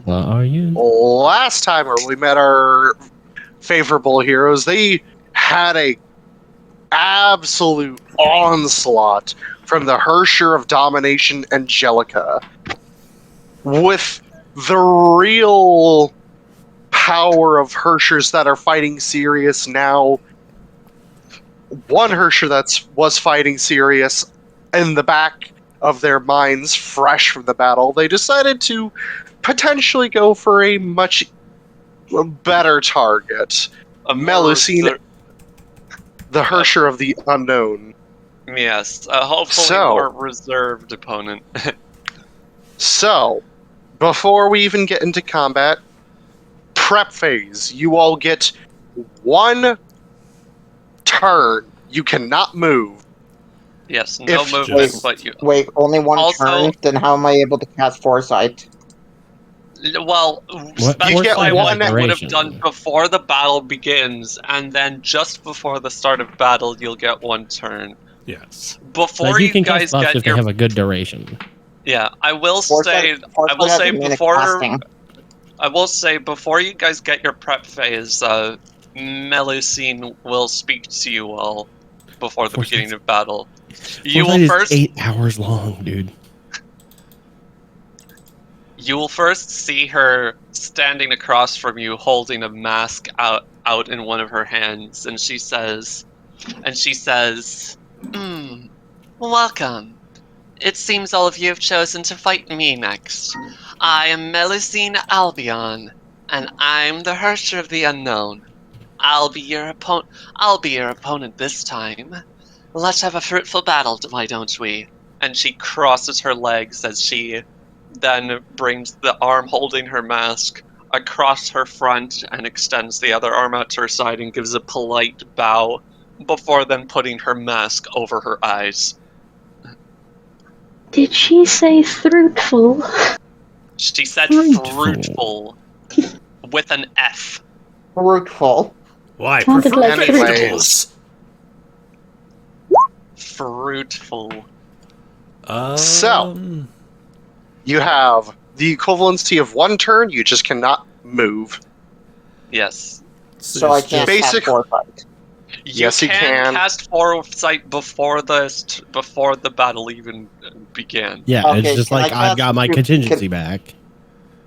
What are you? Last time when we met our favorable heroes, they had a absolute onslaught from the Herrscher of Domination, Angelica, with the real power of Herrschers that are fighting Sirius now. One Herrscher that was fighting Sirius in the back of their minds, fresh from the battle, they decided to potentially go for a much better target. Melusine, the Herrscher of the Unknown. Yes, hopefully more reserved opponent. So, before we even get into combat, prep phase. You all get 1 turn. You cannot move. Yes, no movement, but you... Wait, only 1 turn? Then how am I able to cast Foresight? Well, specify what you would have done before the battle begins, and then just before the start of battle, you'll get 1 turn. Yes. Before you guys get if they have a good duration. Yeah, I will say before you guys get your prep phase, Melusine will speak to you all before the beginning of battle. You will first 8 hours long, dude. You will first see her standing across from you, holding a mask out in one of her hands, and she says, "Welcome. It seems all of you have chosen to fight me next. I am Melusine Albion, and I'm the Herrscher of the Unknown. I'll be your opponent this time. Let's have a fruitful battle, why don't we?" And she crosses her legs as she then brings the arm holding her mask across her front and extends the other arm out to her side and gives a polite bow before then putting her mask over her eyes. Did she say fruitful? She said fruitful with an F. Fruitful. Why? Anyways. Fruitful. So, you have the equivalency of 1 turn, you just cannot move. Yes. So I can't cast Foresight. Yes, you can cast Foresight before the battle even began. Yeah, okay, it's just like I've got my contingency back.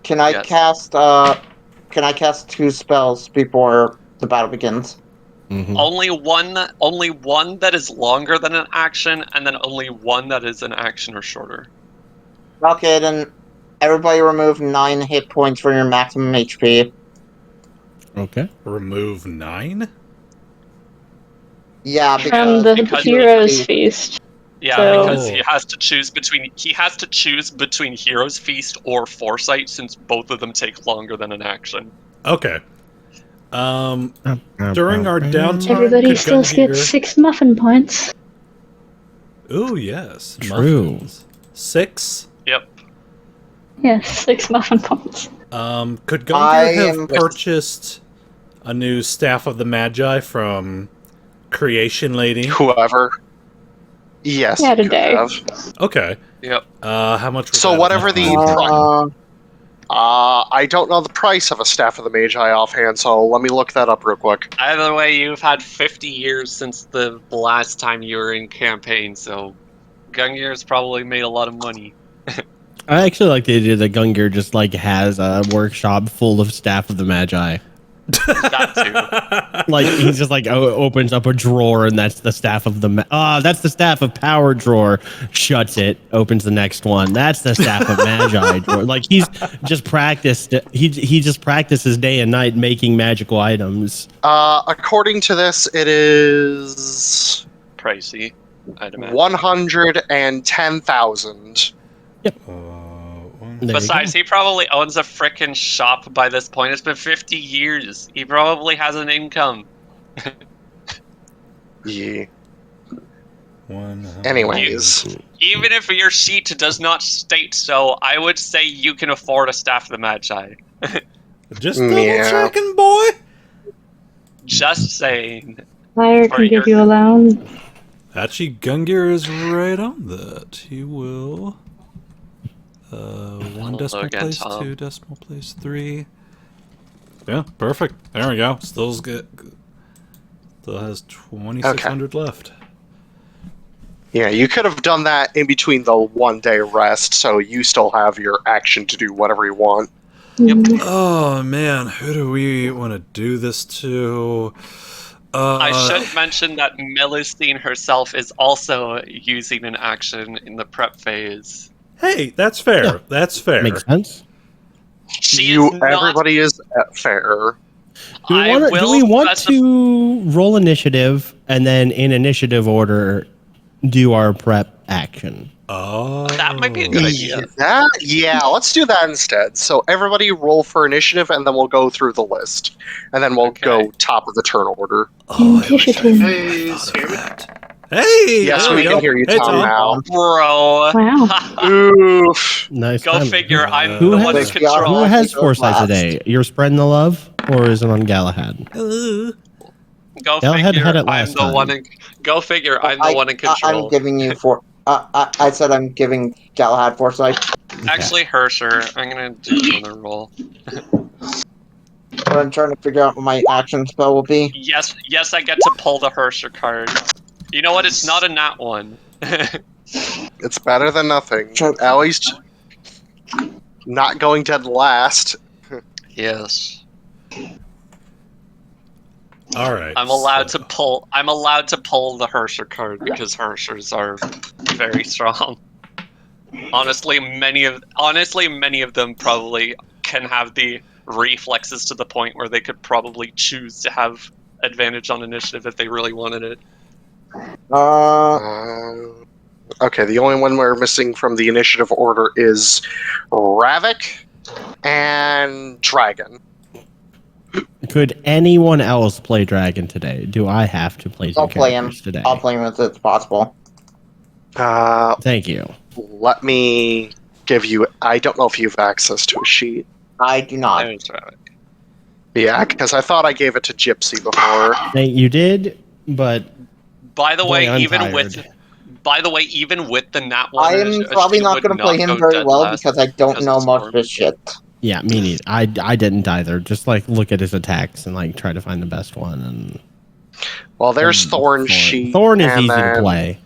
Can I cast? Can I cast 2 spells before the battle begins? Mm-hmm. Only one that is longer than an action, and then only 1 that is an action or shorter. Okay, then everybody remove 9 hit points from your maximum HP. Okay. Remove 9? Yeah, from the Hero's Feast. Yeah, so... because he has to choose between Hero's Feast or Foresight, since both of them take longer than an action. Okay. During our downtime, everybody still gets 6 muffin points. Ooh, yes. True. Muffins. 6? Yep. Yes, 6 muffin points. Could Gungir have purchased a new Staff of the Magi from Creation Lady? Whoever. Yes. Yeah, today. Okay. Yep. How much? So whatever the I don't know the price of a Staff of the Magi offhand, so let me look that up real quick. Either way, you've had 50 years since the last time you were in campaign, so Gungir's probably made a lot of money. I actually like the idea that Gungir just like has a workshop full of Staff of the Magi. That too. Like he's just like opens up a drawer and that's the Staff of the that's the Staff of Power drawer. Shuts it, opens the next one. That's the Staff of Magi drawer. Like he's just practiced. He just practices day and night making magical items. According to this, it is pricey. I'd imagine 110,000. Yep. Besides, he probably owns a frickin' shop by this point. It's been 50 years. He probably has an income. Yeah. One. Anyways. Even if your sheet does not state so, I would say you can afford a Staff of the Magi. Just double checking, boy. Just saying. Fire can give you a loan. Actually, Gungir is right on that. He will 1 decimal again, place, Tom. 2 decimal place, 3. Yeah, perfect. There we go. Still's good. Still has 2,600 left. Yeah, you could have done that in between the 1 day rest, so you still have your action to do whatever you want. Oh man, who do we want to do this to? I should mention that Melusine herself is also using an action in the prep phase. Hey, that's fair. Yeah. That's fair. Makes sense. Everybody is fair. Do we want to roll initiative and then in initiative order do our prep action? Oh, That might be a good idea. Yeah, let's do that instead. So everybody roll for initiative, and then we'll go through the list, and then we'll go top of the turn order. Oh, I wish I Initiative. hadn't thought of that. Hey! Yes, there we go. can hear you, Hey, Tom, now. Bro. Wow. Oof. Nice. Go timing. figure, I'm Who the one in has- control. Who has Go foresight last. today? You're spreading the love, or is it on Galahad? Go Galahad figure, had it I'm last the one time. in... Go figure, I'm the one in control. I'm giving you I said I'm giving Galahad foresight. Actually, Herrscher, I'm gonna do another roll. But I'm trying to figure out what my action spell will be. Yes, I get to pull the Herrscher card. You know what? It's not a nat one. It's better than nothing. At least not going dead last. Yes. All right. I'm allowed to pull the Herrscher card because Herrschers are very strong. Honestly, many of them probably can have the reflexes to the point where they could probably choose to have advantage on initiative if they really wanted it. Okay, the only one we're missing from the initiative order is Ravak and Dragon. Could anyone else play Dragon today? Do I have to play two I'll play him. characters today? I'll play him if it's possible. Thank you. Let me give you... I don't know if you have access to a sheet. I do not. There's Ravak. Yeah, because I thought I gave it to Gipsy before. You did, but By the way, boy, I'm even tired. with the nat one, I am probably not going to play him very well because I don't know much of his shit. Yeah, me neither. I didn't either. Just like look at his attacks and like try to find the best one. And Well, there's Thorn's sheet. Thorn is and easy to then- play.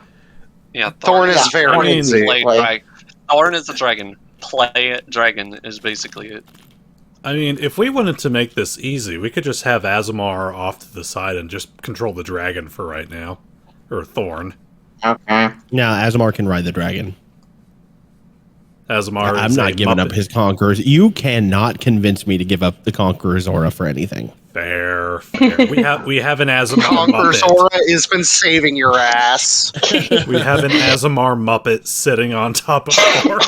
Yeah, Thorn is very Thorn is easy. Thorn is a dragon. Play dragon is basically it. I mean, if we wanted to make this easy, we could just have Asemar off to the side and just control the dragon for right now. Or Thorn. Okay. Now, Asemar can ride the dragon. Asemar I'm is not a giving up Muppet. his Conquerors. You cannot convince me to give up the Conqueror's aura for anything. Fair. We have an Asemar Conqueror's Muppet. aura has been saving your ass. We have an Asemar Muppet sitting on top of Thorn.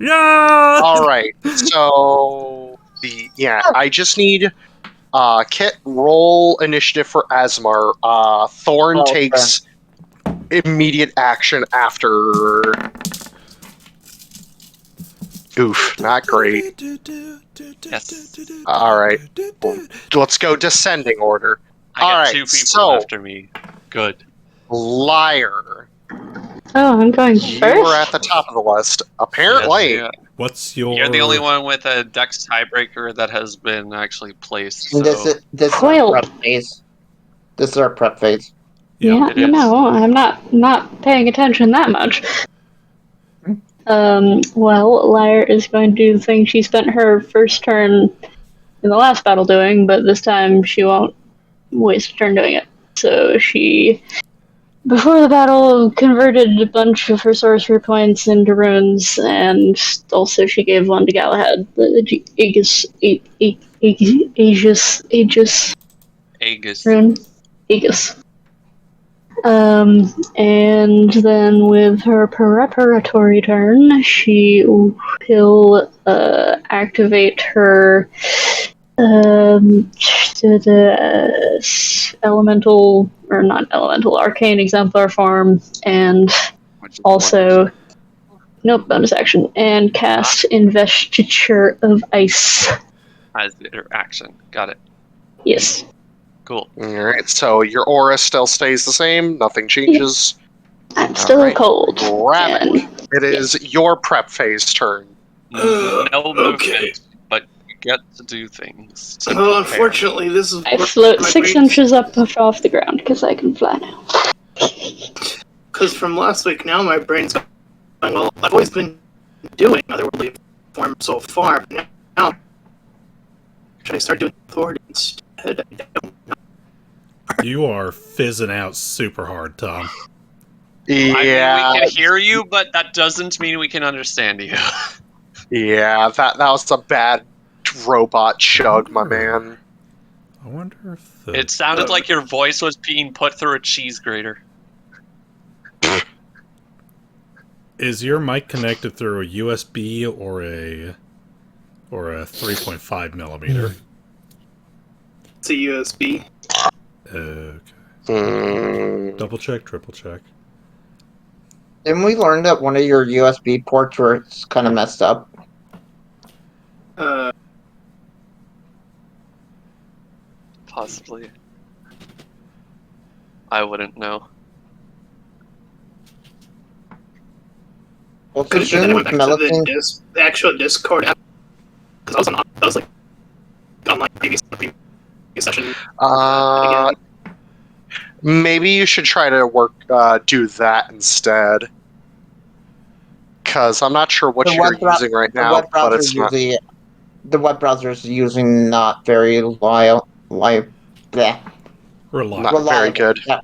Yeah! All right, so I just need Kit roll initiative for Asemar. Thorn Okay. takes immediate action after. Oof, not great. Yes. All right, let's go descending order. I got All right, two people so- after me. Good. Liar, Oh, I'm going you were at first. the top of the list. Apparently, Yes, What's your... you're the only one with a dex tiebreaker that has been actually placed. So. And this is our Well- prep phase. This is our prep phase. Yeah, it you is. know, I'm not paying attention that much. Well, Lyre is going to do the thing she spent her first turn in the last battle doing, but this time she won't waste a turn doing it. So she, before the battle, converted a bunch of her sorcery points into runes, and also she gave one to Galahad, the Aegis rune. Aegis. And then with her preparatory turn, she will activate her elemental, or not elemental, arcane exemplar form, and also, nope, bonus action, and cast Investiture of Ice. As their action. Got it. Yes. Cool. all right. So your aura still stays the same. Nothing changes. I'm still Alright. cold. Ravak, And it is your prep phase turn. No okay. movement, but you get to do things. To Well, prepare. unfortunately, this is I where float my 6 brain's- inches up off the ground because I can fly now. Because from last week, now my brain's going, well, I've always been doing otherworldly form so far. Now, should I start doing authority instead? I don't know. You are fizzing out super hard, Tom. Yeah, I mean, we can hear you, but that doesn't mean we can understand you. yeah, that was a bad robot chug, my man. I wonder if the... It sounded like your voice was being put through a cheese grater. Is your mic connected through a USB or a 3.5 millimeter? It's a USB. Okay. Hmm. Double check, triple check. Didn't we learn that one of your USB ports was kind of messed up? Possibly. I wouldn't know. Well, Could so you shouldn't back to the, Melatonin... the actual Discord app? Because I was like on my previous session. Maybe you should try to do that instead. Because I'm not sure what The you're web brou- using right The now, web but browser it's not. the web browser is using not very bleh. Reliable. Not very good. Yeah.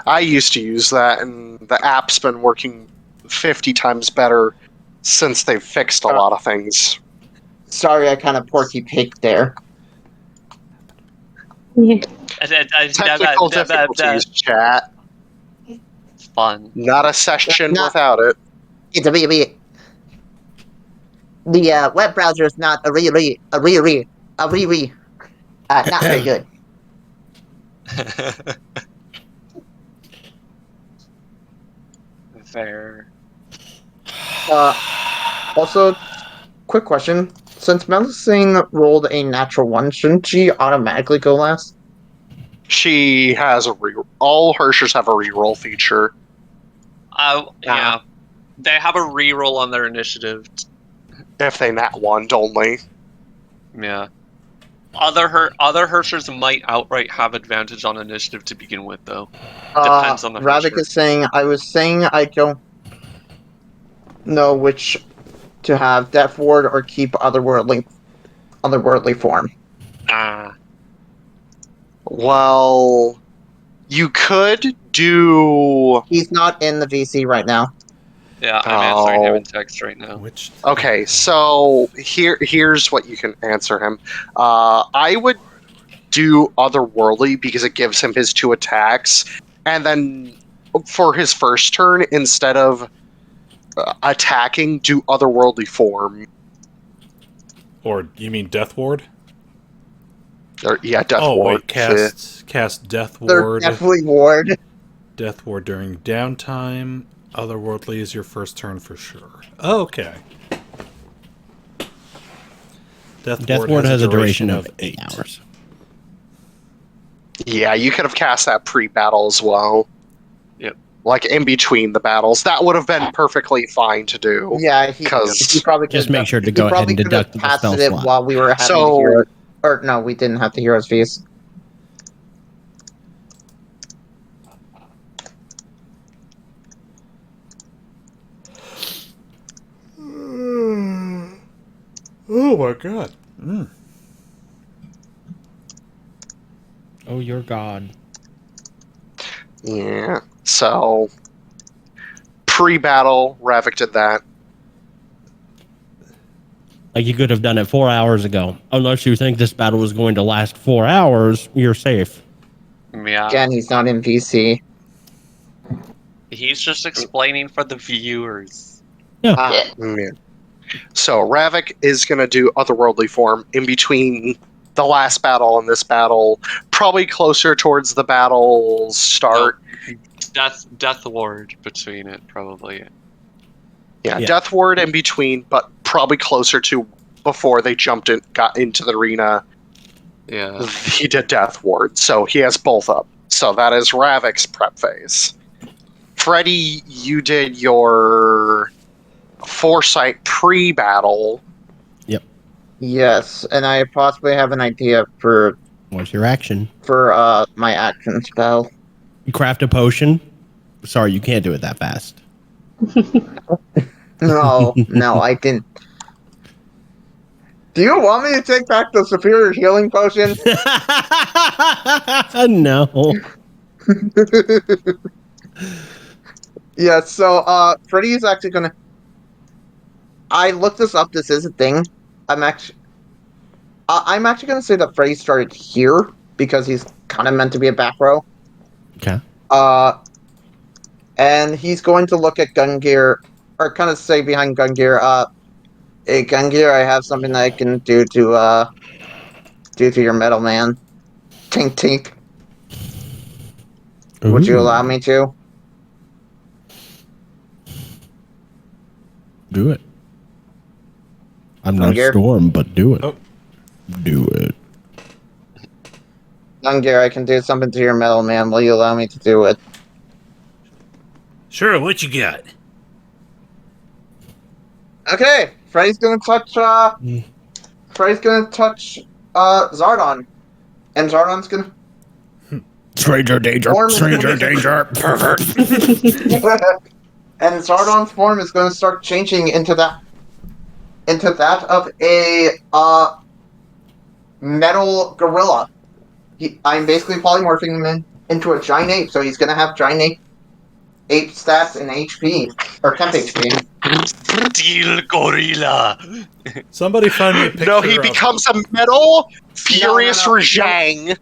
I used to use that, and the app's been working 50 times better since they've fixed a lot of things. Sorry, I kind of porky pig there. Technical difficulties, chat. Fun. Not a session Not- without it. It's a the web browser is not not very good. Fair. Also, quick question: since Melusine rolled a natural 1, shouldn't she automatically go last? She has a all Herrschers have a reroll feature. Yeah. They have a reroll on their initiative. If they nat 1'd only. Yeah. Other Herrschers might outright have advantage on initiative to begin with, though. Depends on the Ravak Herrscher. is saying, I was saying I don't know which to have, Death Ward or keep otherworldly form. Well, you could do... He's not in the VC right now. Yeah, I'm answering him in text right now. Which... Okay, so here's what you can answer him. I would do Otherworldly because it gives him his 2 attacks, and then for his first turn, instead of attacking, do Otherworldly Form. Or, you mean Death Ward? Or, yeah, Death Oh, Ward. wait, cast Death They're Ward. definitely Ward. Death Ward during downtime. Otherworldly is your first turn for sure. Okay. Death Ward has a duration of 8 hours. Yeah, you could have cast that pre-battle as well. Yep. Like in between the battles. That would have been perfectly fine to do. Yeah, he 'Cause- probably Just could've make done- sure to he go ahead probably and could've deduct the passed spell it slot. while we were having So- the hero. Or no, we didn't have the hero's feast. Oh my god. Oh, your god. Yeah. So pre-battle, Ravak did that. Like, you could have done it 4 hours ago. Unless you think this battle is going to last 4 hours, you're safe. Yeah. Again, he's not in VC. He's just explaining for the viewers. Yeah. So Ravak is going to do Otherworldly Form in between the last battle and this battle, probably closer towards the battle start. Death Ward between it, probably. Yeah, Yeah. Death Ward in between, but probably closer to before they got into the arena. Yeah. He did Death Ward, so he has both up. So that is Ravak's prep phase. Freddy, you did your foresight pre-battle. Yes, and I possibly have an idea for What's your action? my action spell. You craft a potion. Sorry, you can't do it that fast. No, I didn't. Do you want me to take back the superior healing potion? No. Yeah, so Freddy is actually gonna. I looked this up. This is a thing. I'm actually gonna say that Freddy started here because he's kind of meant to be a back row. Okay. And he's going to look at Gungir, or kind of say behind Gungir, hey Gungir, I have something that I can do to your metal man. Tink tink. Would you Ooh. allow me to? Do it. I'm not Gungir? Storm, but do it. Oh. Do it. Gungir, I can do something to your metal man. Will you allow me to do it? Sure, what you got? Okay, Freddy's gonna touch. Zardon, and Zardon's gonna. Stranger danger. Storm- Stranger danger. Pervert. And Zardon's form is going to start changing into that of a metal gorilla. I'm basically polymorphing him into a giant ape, so he's going to have giant ape stats and HP or temp HP. Steel gorilla. Somebody find me a picture. No, he of- becomes a metal furious No. Rajang.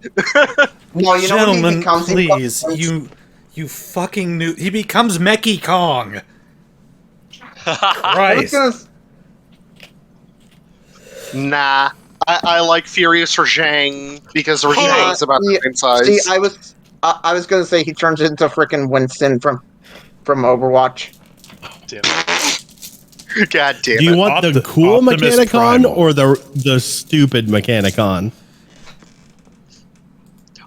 No, you know what he Gentlemen, becomes? He please, becomes- you fucking knew. He becomes Mechi Kong. I was Christ. gonna. Nah. I like Furious Rajang because Rajang's about the yeah, same size. See, I was gonna say he turns into frickin' Winston from Overwatch. God damn Do you it. want the cool Optimus Mechanicon Primal. or the stupid Mechanicon?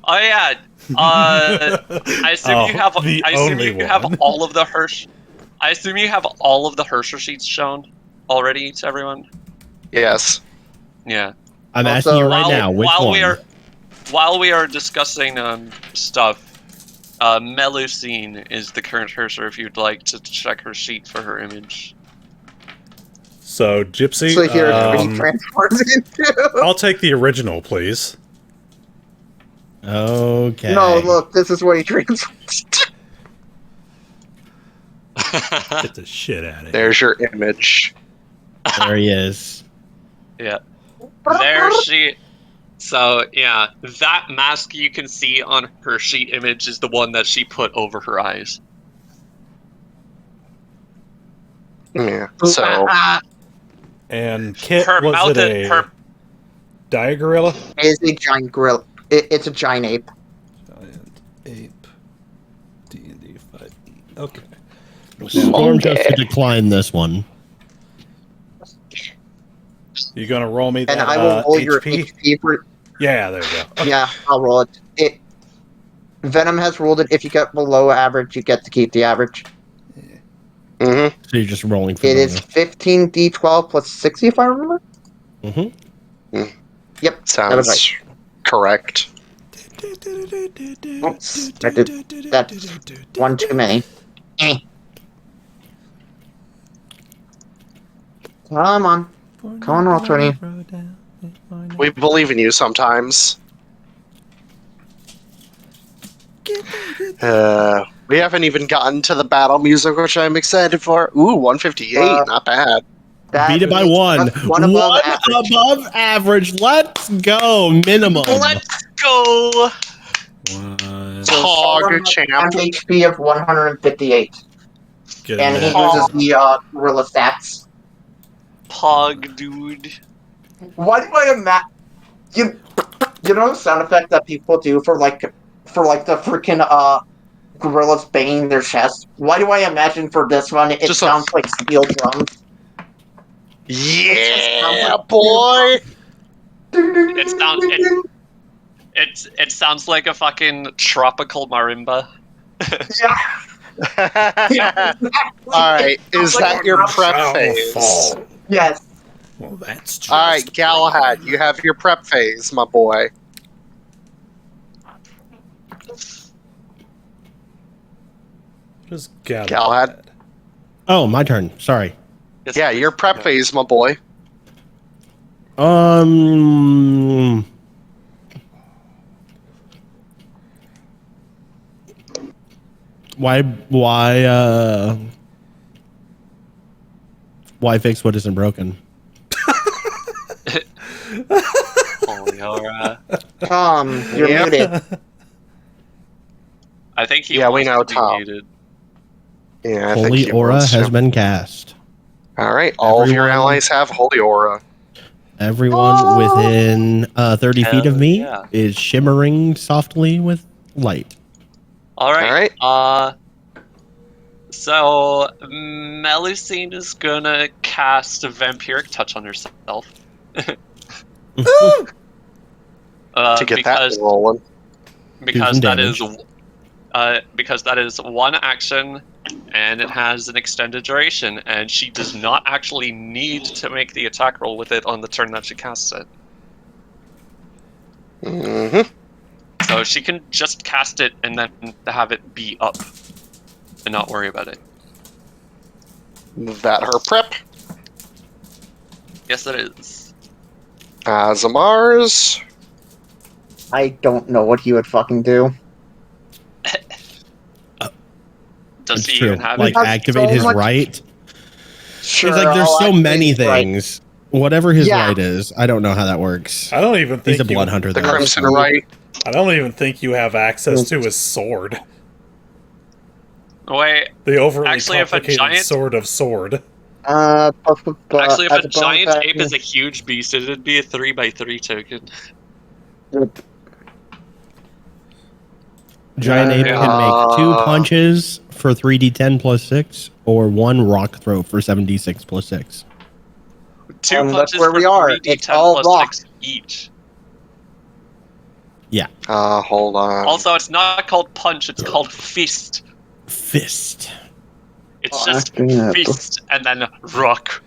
Oh yeah. I assume you have. the I assume only you have one. all of the Herrscher. I assume you have all of the Herrscher sheets shown already to everyone. Yes. Yeah. I'm Also, asking you right now. Which one? While we are discussing stuff, Melusine is the current Herrscher. If you'd like to check her sheet for her image. So, Gipsy, So here he transforms into. I'll take the original, please. Okay. No, look, this is what he transforms. Get the shit out of here. There's your image. There he is. Yeah. There she. So yeah, that mask you can see on her sheet image is the one that she put over her eyes. Yeah. So And Kit, Her was mouth it and a her. Diagorilla? It's a giant gorilla. It's a giant ape. Giant ape. D&D 5e. Okay. Storm has to decline this one. You gonna roll me that And I will roll your HP? HP for. Yeah, there we go. Okay. Yeah, I'll roll it. Venom has ruled it. If you get below average, you get to keep the average. mm-hmm. So you're just rolling for It is 15d12 plus 60, if I remember. Mm-hmm. Yep, Sounds correct. Oops, that's one too many. Eh. Come on. Come on, roll 20. We believe in you sometimes. We haven't even gotten to the battle music, which I'm excited for. Ooh, 158, not bad. That Beat it by means one. just one above average. above average. Let's go. Minimum. Let's go. Hog champ. HP of 158. Get And he in there. uses the gorilla stats. Pog, dude. Why do I imagine? You know the sound effect that people do for the freaking gorillas banging their chest? Why do I imagine for this one it Just a- sounds like steel drums? Yeah, boy. It sounds. It sounds like a fucking tropical marimba. Yeah. Alright, is that your prep Shall phase? fall. Yes. Well, that's just Alright, Galahad, you have your prep phase, my boy. Just Galahad. Galahad. Oh, my turn. Sorry. Yes, Yeah, your prep yeah. phase, my boy. Why fix what isn't broken? Holy aura. Tom, you're Yep. muted. I think he Yeah, we wants know to be Tom. muted. Yeah, I think Holy he aura wants has to. been cast. Alright, all of your Everyone- allies have Holy Aura. Everyone within 30 feet of Hell me yeah. is shimmering softly with light. All right. Alright. So Melusine is gonna cast a vampiric touch on herself. To get that rolling. because some that is damage. because that is one action and it has an extended duration, and she does not actually need to make the attack roll with it on the turn that she casts it. Mm-hmm. So she can just cast it and then have it be up and not worry about it. That her prep. Yes, it is. Asemar's. I don't know what he would fucking do. Does It's he true. even have Like it? Has activate so his much- right. Sure, It's like there's I'll so activate many his right. things. Whatever his Yeah. right is, I don't know how that works. I don't even He's think a blood hunter. The though. Crimson Right. I don't even think you have access to his sword. Wait, The overly Actually, if a complicated giant- sword of sword. actually, if as a bonus giant ape action- is a huge beast, it'd be a 3x3 token. Giant ape Yeah. can make 2 punches for 3d10 plus 6, or 1 rock throw for 7d6 plus 6. Two That's punches where for we are. 3d10 It's all plus rock. 6 each. Hold on. Also, it's not called punch, it's called fist. Fist. It's Oh, just actually, yeah. fist and then rock.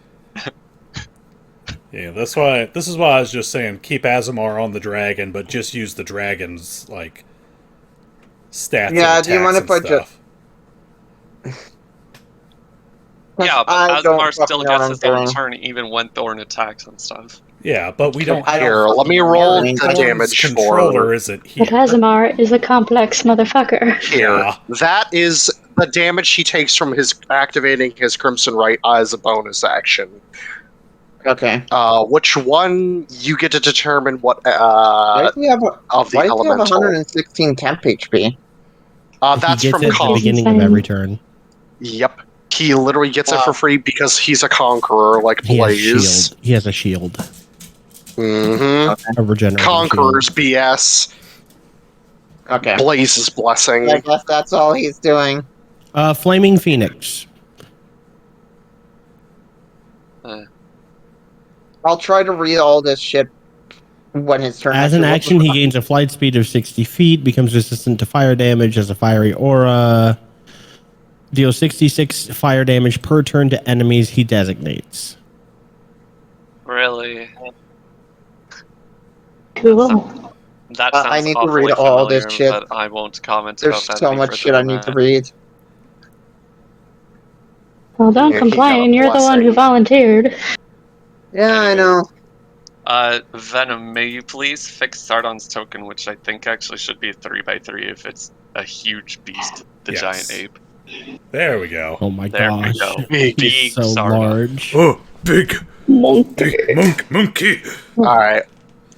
Yeah, this is why I was just saying keep Asemar on the dragon, but just use the dragon's like stats. Yeah, and do you mind attacks if I and just- stuff. Yeah, but I don't Asemar still fucking know what gets I'm his own doing. turn even when Thorn attacks and stuff. Yeah, but we don't. I don't Here, let me fucking roll know. the Thorn's damage controller for. isn't here. But Asemar is a complex motherfucker. Here. Yeah. That is the damage he takes from his activating his Crimson Right as a bonus action. Okay. Which one you get to determine what Why does he have a, of the why does he have elemental. 116 temp HP? That's he gets from it at the Con. beginning of every turn. Yep. He literally gets it for free because he's a conqueror like He has Blaze. shield. He has a shield. Mm-hmm. A regenerating Conqueror's shield. BS. Okay. Blaze's blessing. I guess that's all he's doing. Flaming Phoenix. I'll try to read all this shit when his turn. As an actually- action, he gains a flight speed of 60 feet, becomes resistant to fire damage as a fiery aura. Deals 66 fire damage per turn to enemies he designates. Really? Cool. That sounds I need to awfully read all this familiar, shit. but I won't comment There's about that so any much further shit I than need to that. read. Well, don't Yeah, he got complain. a You're the one who blessing. volunteered. Yeah, I Anyways. know. Venom, may you please fix Sardon's token, which I think actually should be a 3x3 if it's a huge beast, the Yes. giant ape. There we go. Oh my There we gosh. go. He's Big so Sardon. large. Oh, big Monkey. monkey. Alright.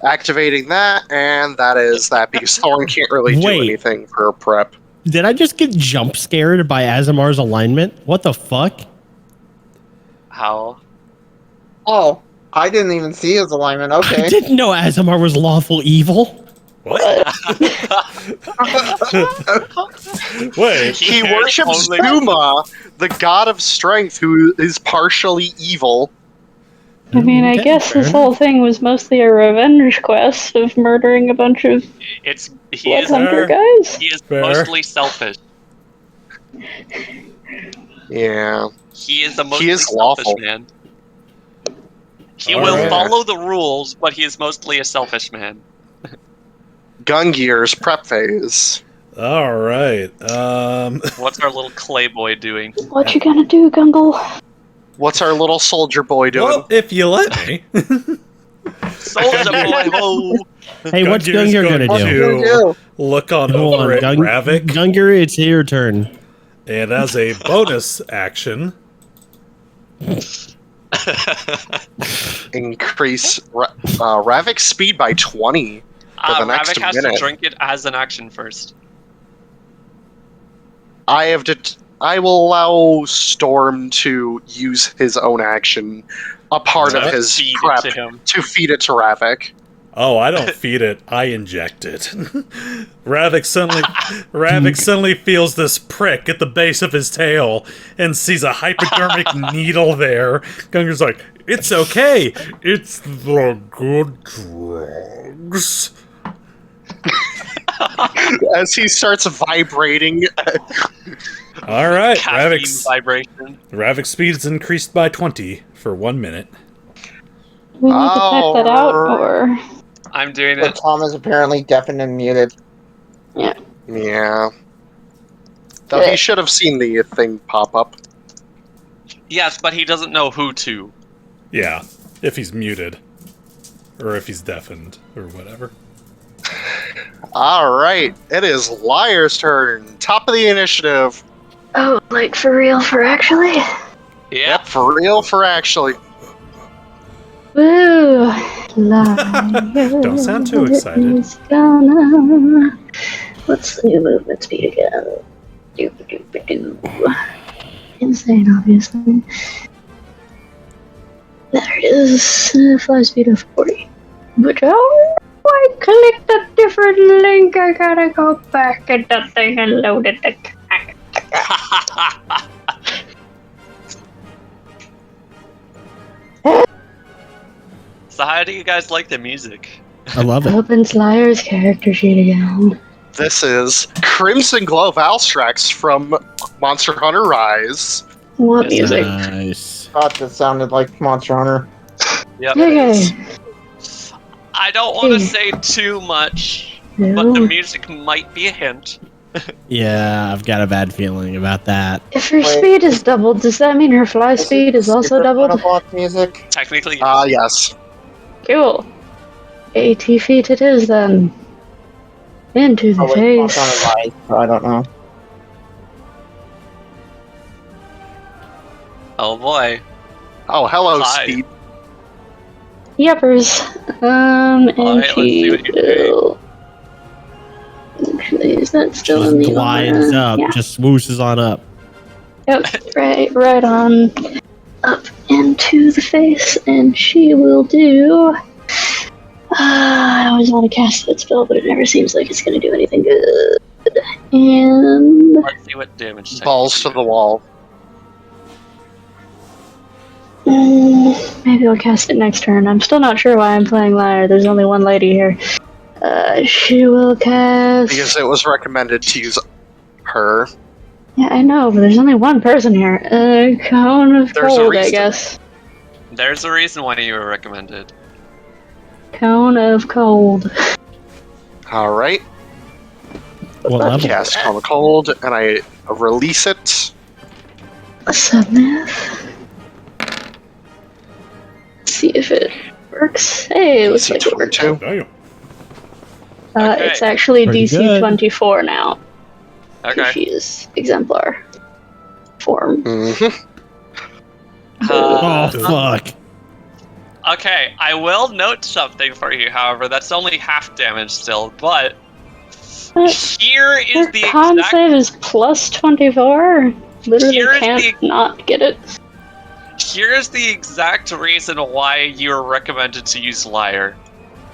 Activating that, and that is that because Thorn can't really do Wait. anything for a prep. Did I just get jump scared by Asemar's alignment? What the fuck? How? Oh, I didn't even see his alignment. I Okay. didn't know Asemar was lawful evil. What? Wait. He has worships only- Duma, the god of strength, who is partially evil. I mean, I Okay, guess fair this enough. whole thing was mostly a revenge quest of murdering a bunch of He blood is hunter Fair. guys. he is Fair. mostly selfish. Yeah. He is the most He is selfish lawful. man. He All will right. follow the rules, but he is mostly a selfish man. Gungir's prep phase. All right. What's our little clay boy doing? What you gonna do, Gungle? What's our little soldier boy doing? Well, if you let me. Soldier boy, ho! Hey, what's Gungir's Gungir gonna What do? you do? Look on Hold over on, at Ravak, Gungir, it's your turn. and as a bonus action, Increase Ravak's speed by 20 for the next Ravak has minute. to drink it as an action first. I will allow Storm to use his own action, a part of his Feed prep, it to him. to feed it to Ravak. oh, I don't feed it, I inject it. Ravak suddenly feels this prick at the base of his tail and sees a hypodermic needle there. Gungir's like, it's okay, it's the good drugs. As he starts vibrating. All right, Caffeine Ravak's speed is increased by 20 for 1 minute. We need to type that out, or I'm doing But it. Tom is apparently deafened and muted. Yeah. Though he should have seen the thing pop up. Yes, but he doesn't know who to. Yeah, if he's muted. Or if he's deafened, or whatever. Alright, it is Liar's turn. Top of the initiative. oh, like for real, for actually. Yep. For real, for actually. Woo! Don't sound too excited. What's the new movement speed again? Insane, obviously. There it is. Fly speed of 40. But I clicked a different link. I gotta go back in that thing and load it again. So how do you guys like the music? I love it. Opens Liar's character sheet again. This is Crimson Glow Valstrax from Monster Hunter Rise. What music? Nice. Thought that sounded like Monster Hunter. Yep. Okay. I don't want to say too much, but the music might be a hint. Yeah, I've got a bad feeling about that. If her Wait. speed is doubled, does that mean her fly speed is also doubled? Music. Technically, Yes. Cool. AT feet it is then. Into the Oh, wait, Monster face. Hunter Rise. I don't know. oh boy. Oh, hello, Hi. Speed. Yuppers. And Alright, let's see what she you say. will... Actually, is that still in Just the glides up, Yeah. just swooshes on up. Yep, right on up into the face, and she will do... I always want to cast that spell, but it never seems like it's going to do anything good. And... Let's see what damage. Balls to the wall. Maybe I'll cast it next turn. I'm still not sure why I'm playing Liar. There's only one lady here. She will cast... Because it was recommended to use her. Yeah, I know, but there's only one person here. Cone of There's a Cold, I reason. guess. There's a reason why you were recommended. Cone of Cold. Alright. What level? Cast Call the Cold, and I release it. Submath. See if it works. Hey, it looks like it worked. DC-22. Damn. Okay. It's actually Pretty DC good. 24 now. Okay. She is exemplar form. Mm-hmm. Oh, fuck. Okay, I will note something for you, however, that's only half damage still, but But here is her the con exact save is plus 24. Literally Here is can't not get it. here's the exact reason why you're recommended to use Liar.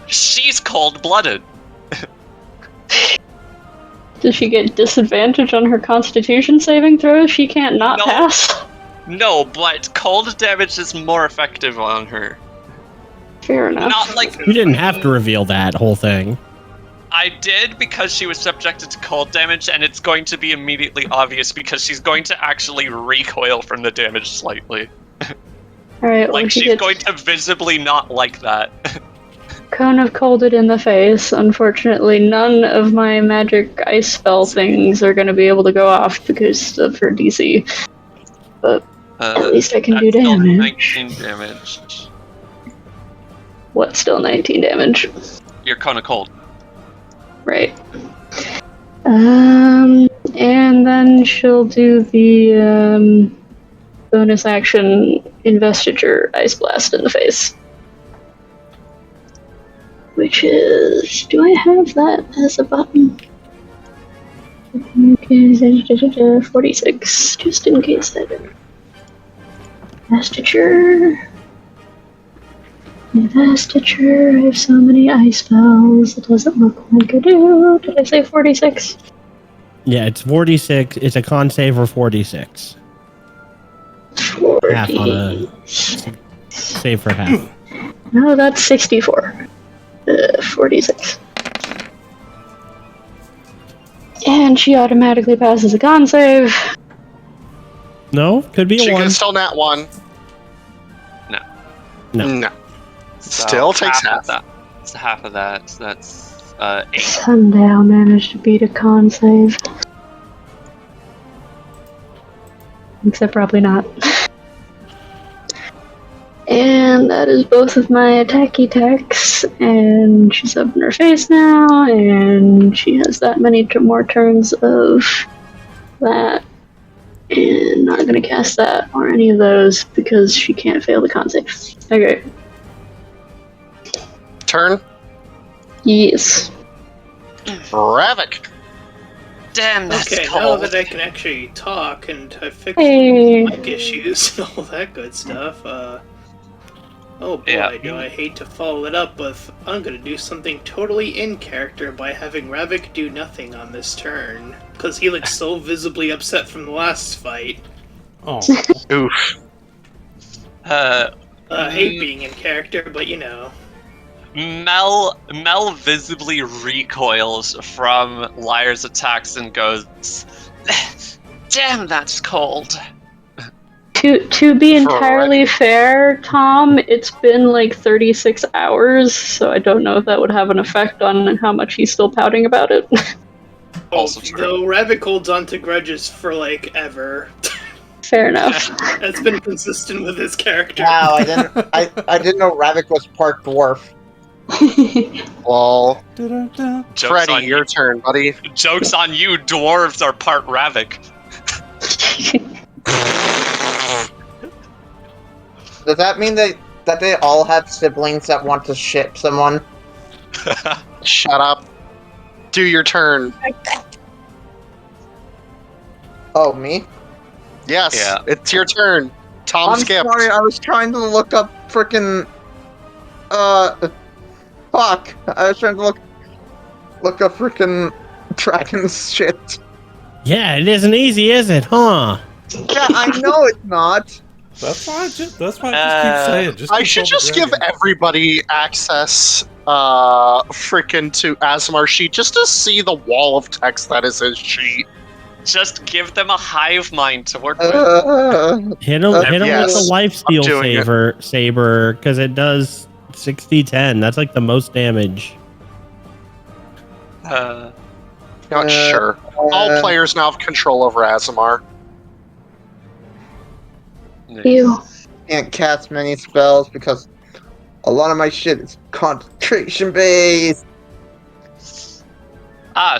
She's cold-blooded. Does she get disadvantage on her Constitution saving throws? She can't not No. pass. No, but cold damage is more effective on her. Fair enough. Not like You didn't have to reveal that whole thing. I did because she was subjected to cold damage, and it's going to be immediately obvious because she's going to actually recoil from the damage slightly. Alright, Like, when she she's gets going to visibly not like that. cone of colded in the face, unfortunately none of my magic ice spell things are going to be able to go off because of her DC. But at least I can do that's still damage. 19 damage. What's still 19 damage? Your cone of cold. Right. And then she'll do the bonus action investiture ice blast in the face. Which is... do I have that as a button? Okay, 46, just in case I don't. Investiture. Investiture. I have so many ice spells. It doesn't look like I do. Did I say 46? Yeah, it's 46. It's a con save for 46. 40. Half on a save for half. No, that's 64. 46. And she automatically passes a con save. No, could be She a 1. can still nat 1. No. So Still takes half. of that. It's half of that. So that's 8. Someday I'll manage to beat a con save. Except probably not. And that is both of my attacky attacks, and she's up in her face now, and she has that many more turns of that, and not gonna cast that or any of those because she can't fail the con save. Okay. Turn. Yes. Ravak. Damn, that's Okay, now cold. that I can actually talk and I fixed Hey. mic issues and all that good stuff, oh boy, Yeah. do I hate to follow it up with, I'm gonna do something totally in character by having Ravak do nothing on this turn. Because he looks so visibly upset from the last fight. Oh, Oof. I hate being in character, but you know. Mel visibly recoils from Liar's attacks and goes, "Damn, that's cold." To be For entirely fair, Tom, it's been like 36 hours, so I don't know if that would have an effect on how much he's still pouting about it. Also true. Though Ravak holds on to grudges for like ever. Fair enough. That's been consistent with his character. Wow, I didn't know Ravak was part dwarf. Well, Joke's Freddy, on your you. turn, buddy. Joke's on you. Dwarves are part Ravak. Does that mean that they all have siblings that want to ship someone? Shut up. Do your turn. Oh, me? Yes, Yeah. it's your turn. Tom I'm skipped. sorry, I was trying to look up frickin' fuck. I was trying to look up frickin' dragon's shit. Yeah, it isn't easy, is it? Huh? Yeah, I know it's not. that's why I just keep saying. Just I control should the just give dragon. everybody access frickin' to Asemar sheet just to see the wall of text that is his sheet. Just give them a hive mind to work with. Hit him with yes, the lifesteal I'm doing saber, because it does 60-10. That's like the most damage. Not sure. All players now have control over Asemar. Ew. Can't cast many spells because a lot of my shit is concentration based.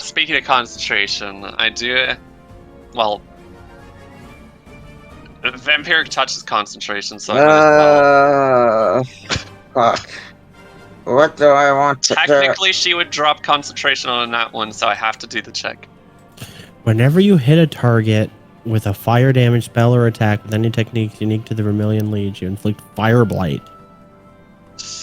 Speaking of concentration, I do. Well, Vampiric Touch is concentration, so I'm Fuck. What do I want to do? technically she would drop concentration on that one, so I have to do the check. Whenever you hit a target with a fire damage spell or attack with any techniques unique to the Vermilion Liege, you inflict Fire Blight.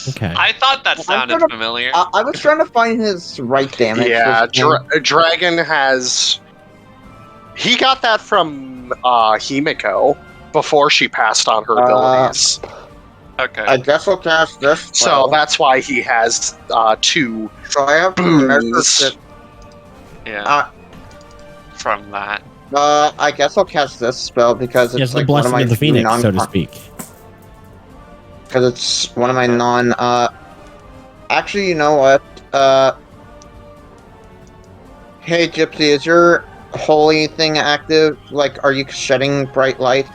Okay. I thought that sounded gonna- familiar. I was trying to find his right damage. Yeah, His- Dragon has. He got that from Himiko before she passed on her abilities. Okay. I guess I'll cast this So spell. that's why he has 2 So I have to measure booze. it. Yeah. From that. I guess I'll cast this spell because Yes, it's the like one of blessing my of the phoenix, non- so to speak. Because it's one of my non. Actually, you know what? Hey, Gipsy, is your holy thing active? Like, are you shedding bright light?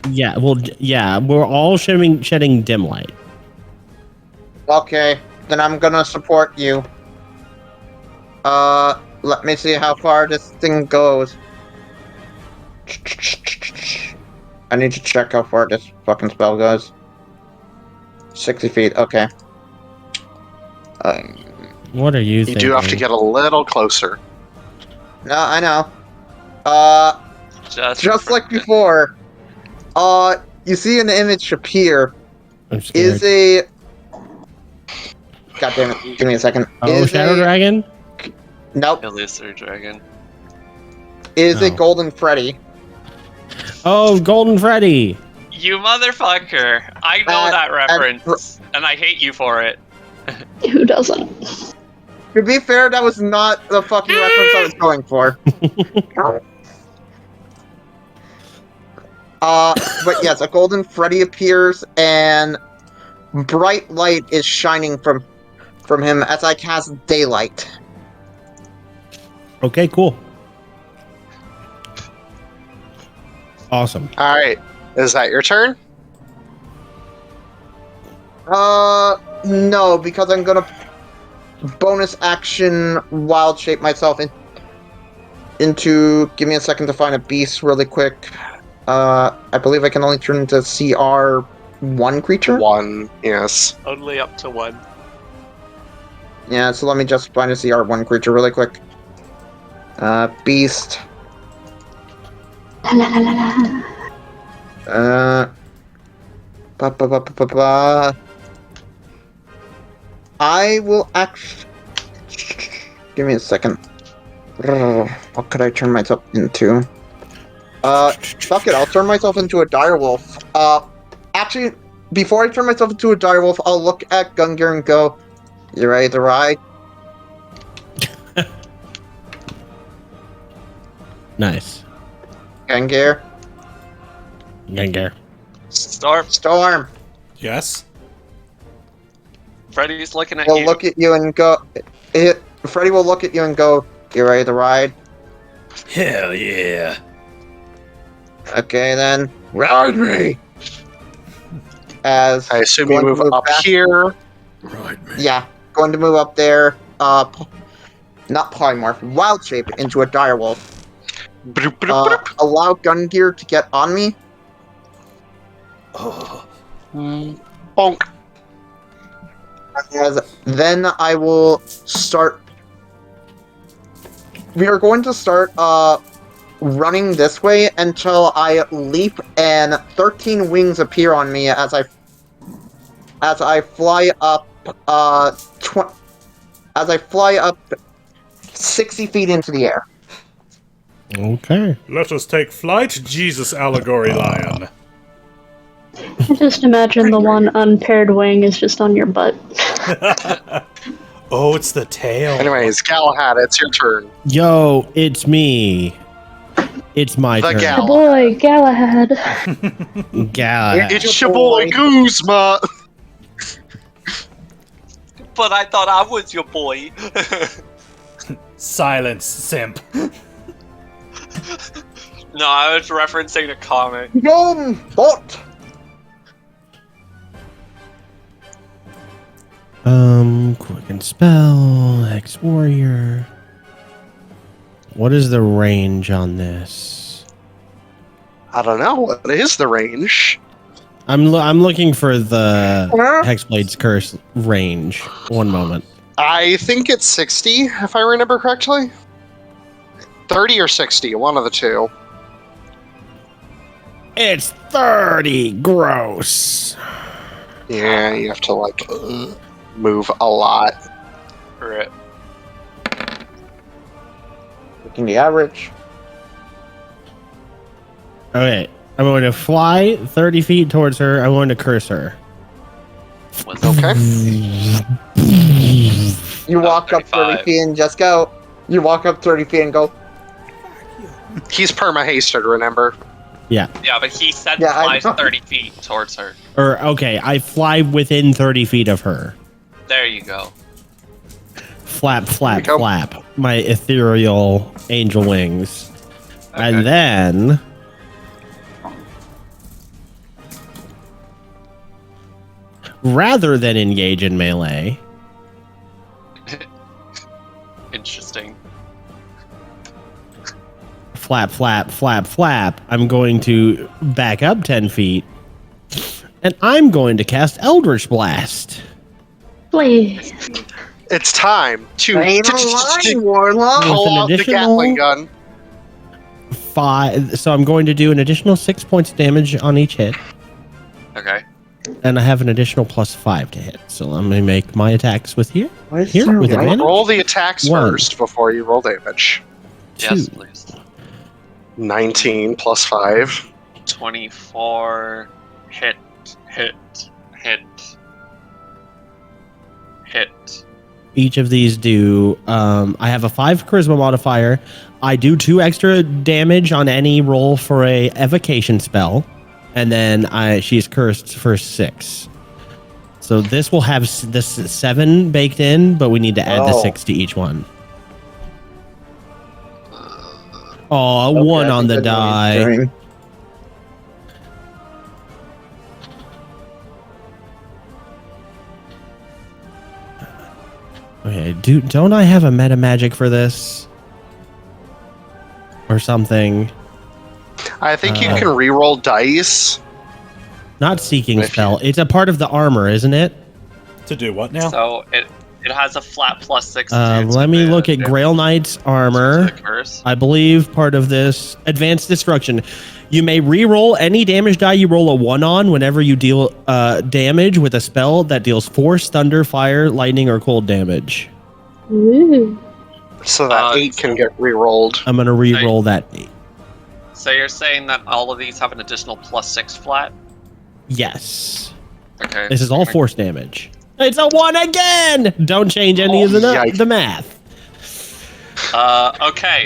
Yeah, well, yeah, we're all shedding dim light. Okay, then I'm gonna support you. Let me see how far this thing goes. I need to check how far this fucking spell goes. 60 feet, okay. What are you You thinking? do have to get a little closer. No, I know. Just like before. You see an image appear. I'm scared. Is a... God damn it, give me a second. Oh, Is Shadow a... Dragon? Nope. Illusory Dragon. Is a Oh. Golden Freddy. Oh, Golden Freddy! You motherfucker! I know that reference, and I hate you for it. Who doesn't? To be fair, that was not the fucking reference I was going for. But yes, a Golden Freddy appears, and bright light is shining from him as I cast Daylight. Okay, cool. Awesome. All right, is that your turn? No, because I'm gonna bonus action wild shape myself into. Give me a second to find a beast really quick. I believe I can only turn into CR 1 creature. 1, yes. Only up to 1. Yeah, so let me just find a CR 1 creature really quick. Beast. La, la, la, la, la. I will actually... Give me a second. What could I turn myself into? Fuck it, I'll turn myself into a direwolf. Actually, before I turn myself into a direwolf, I'll look at Gungir and go, "You ready to ride?" Nice. Gungir? Gungir. Storm! Yes? Freddy's looking at Will you. look at you and go... Freddy will look at you and go, "You ready to ride?" Hell yeah. Okay, then. Ride me! As I assume you going to move up back- here. Right, man. Yeah, going to move up there. Not polymorph, wild shape into a direwolf. Broop, broop, broop. Allow Gungir to get on me. Oh. Bonk. As then I will start. We are going to start running this way until I leap and 13 wings appear on me as I fly up as I fly up 60 feet into the air. Okay. Let us take flight, Jesus Allegory Lion. I just imagine the one unpaired wing is just on your butt. Oh, it's the tail. Anyways, Galahad, it's your turn. Yo, it's me. It's my The turn. gal. The boy, Galahad. Galahad. It's your boy Guzma. But I thought I was your boy. Silence, simp. No, I was referencing a comic. Golden bot. Quicken spell, X warrior. What is the range on this? I don't know. What is the range? I'm looking for the Hexblade's curse range. One moment. I think it's 60, if I remember correctly. 30 or 60, one of the two. It's 30. Gross. Yeah, you have to, like, move a lot. Right. Looking the average. Okay. I'm going to fly 30 feet towards her. I'm going to curse her. Was Okay. You walk up 30 35. feet and just go. You walk up 30 feet and go. He's perma-hasted, remember? Yeah, but he said Yeah, I flies know. 30 feet towards her. Or, okay, I fly within 30 feet of her. There you go. Flap, flap, There you go. flap. My ethereal angel wings. Okay. And then... rather than engage in melee... Interesting. flap, flap, flap, flap, I'm going to back up 10 feet. And I'm going to cast Eldritch Blast. Please. It's time to Ain't a line, Warlock. With pull an out the additional- Gatling gun. 5. So I'm going to do an additional 6 points of damage on each hit. Okay. And I have an additional +5 to hit. So let me make my attacks with here. Where's Here, your with right- advantage. Roll the attacks 1. first before you roll damage. Yes, 2. please. 19 plus 5. 24. Hit. Each of these do. I have a 5 charisma modifier. I do 2 extra damage on any roll for a evocation spell, and then she's cursed for 6. So this will have this 7 baked in, but we need to add the Oh. 6 to each one. Oh, Okay, 1 I on think the that's what he's die. doing. Okay, don't I have a meta magic for this? Or something? I think you Uh, can re-roll dice. Not seeking If you- spell. It's a part of the armor, isn't it? To do what now? So it has a flat +6. to Let me the- look at Grail Knight's to armor. the curse. I believe part of this advanced destruction. You may re-roll any damage die you roll a 1 on whenever you deal damage with a spell that deals force, thunder, fire, lightning, or cold damage. Ooh. So that 8 can get re-rolled. I'm gonna re-roll that 8. So you're saying that all of these have an additional +6 flat? Yes. Okay. This is all force damage. It's a 1 again! Don't change any of Yikes. the math. Okay.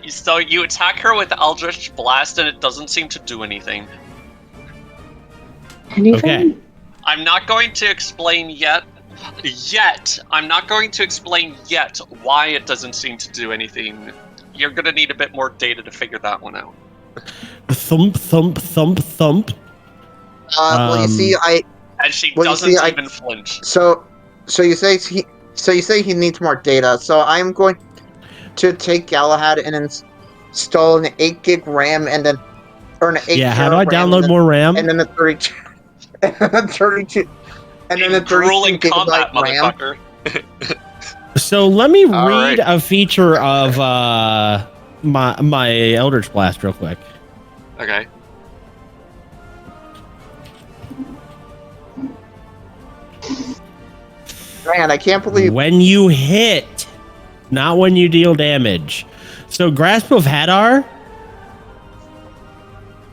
So you attack her with Eldritch Blast and it doesn't seem to do anything. Anything? Okay. I'm not going to explain yet. I'm not going to explain yet why it doesn't seem to do anything. You're gonna need a bit more data to figure that one out. Thump, thump, thump, thump. Well, you see, And she Well, you doesn't see, I- even flinch. so you say he needs more data. So I'm going to take Galahad and install an 8 gig RAM and then or an 8 Yeah, how do I tera RAM download more RAM? and then a 32 and then a 32 and then a In grueling 32 combat, gigabyte RAM. motherfucker. So let me All read right. a feature of my Eldritch Blast real quick. Okay. Man, I can't believe When you hit, not when you deal damage. So Grasp of Hadar.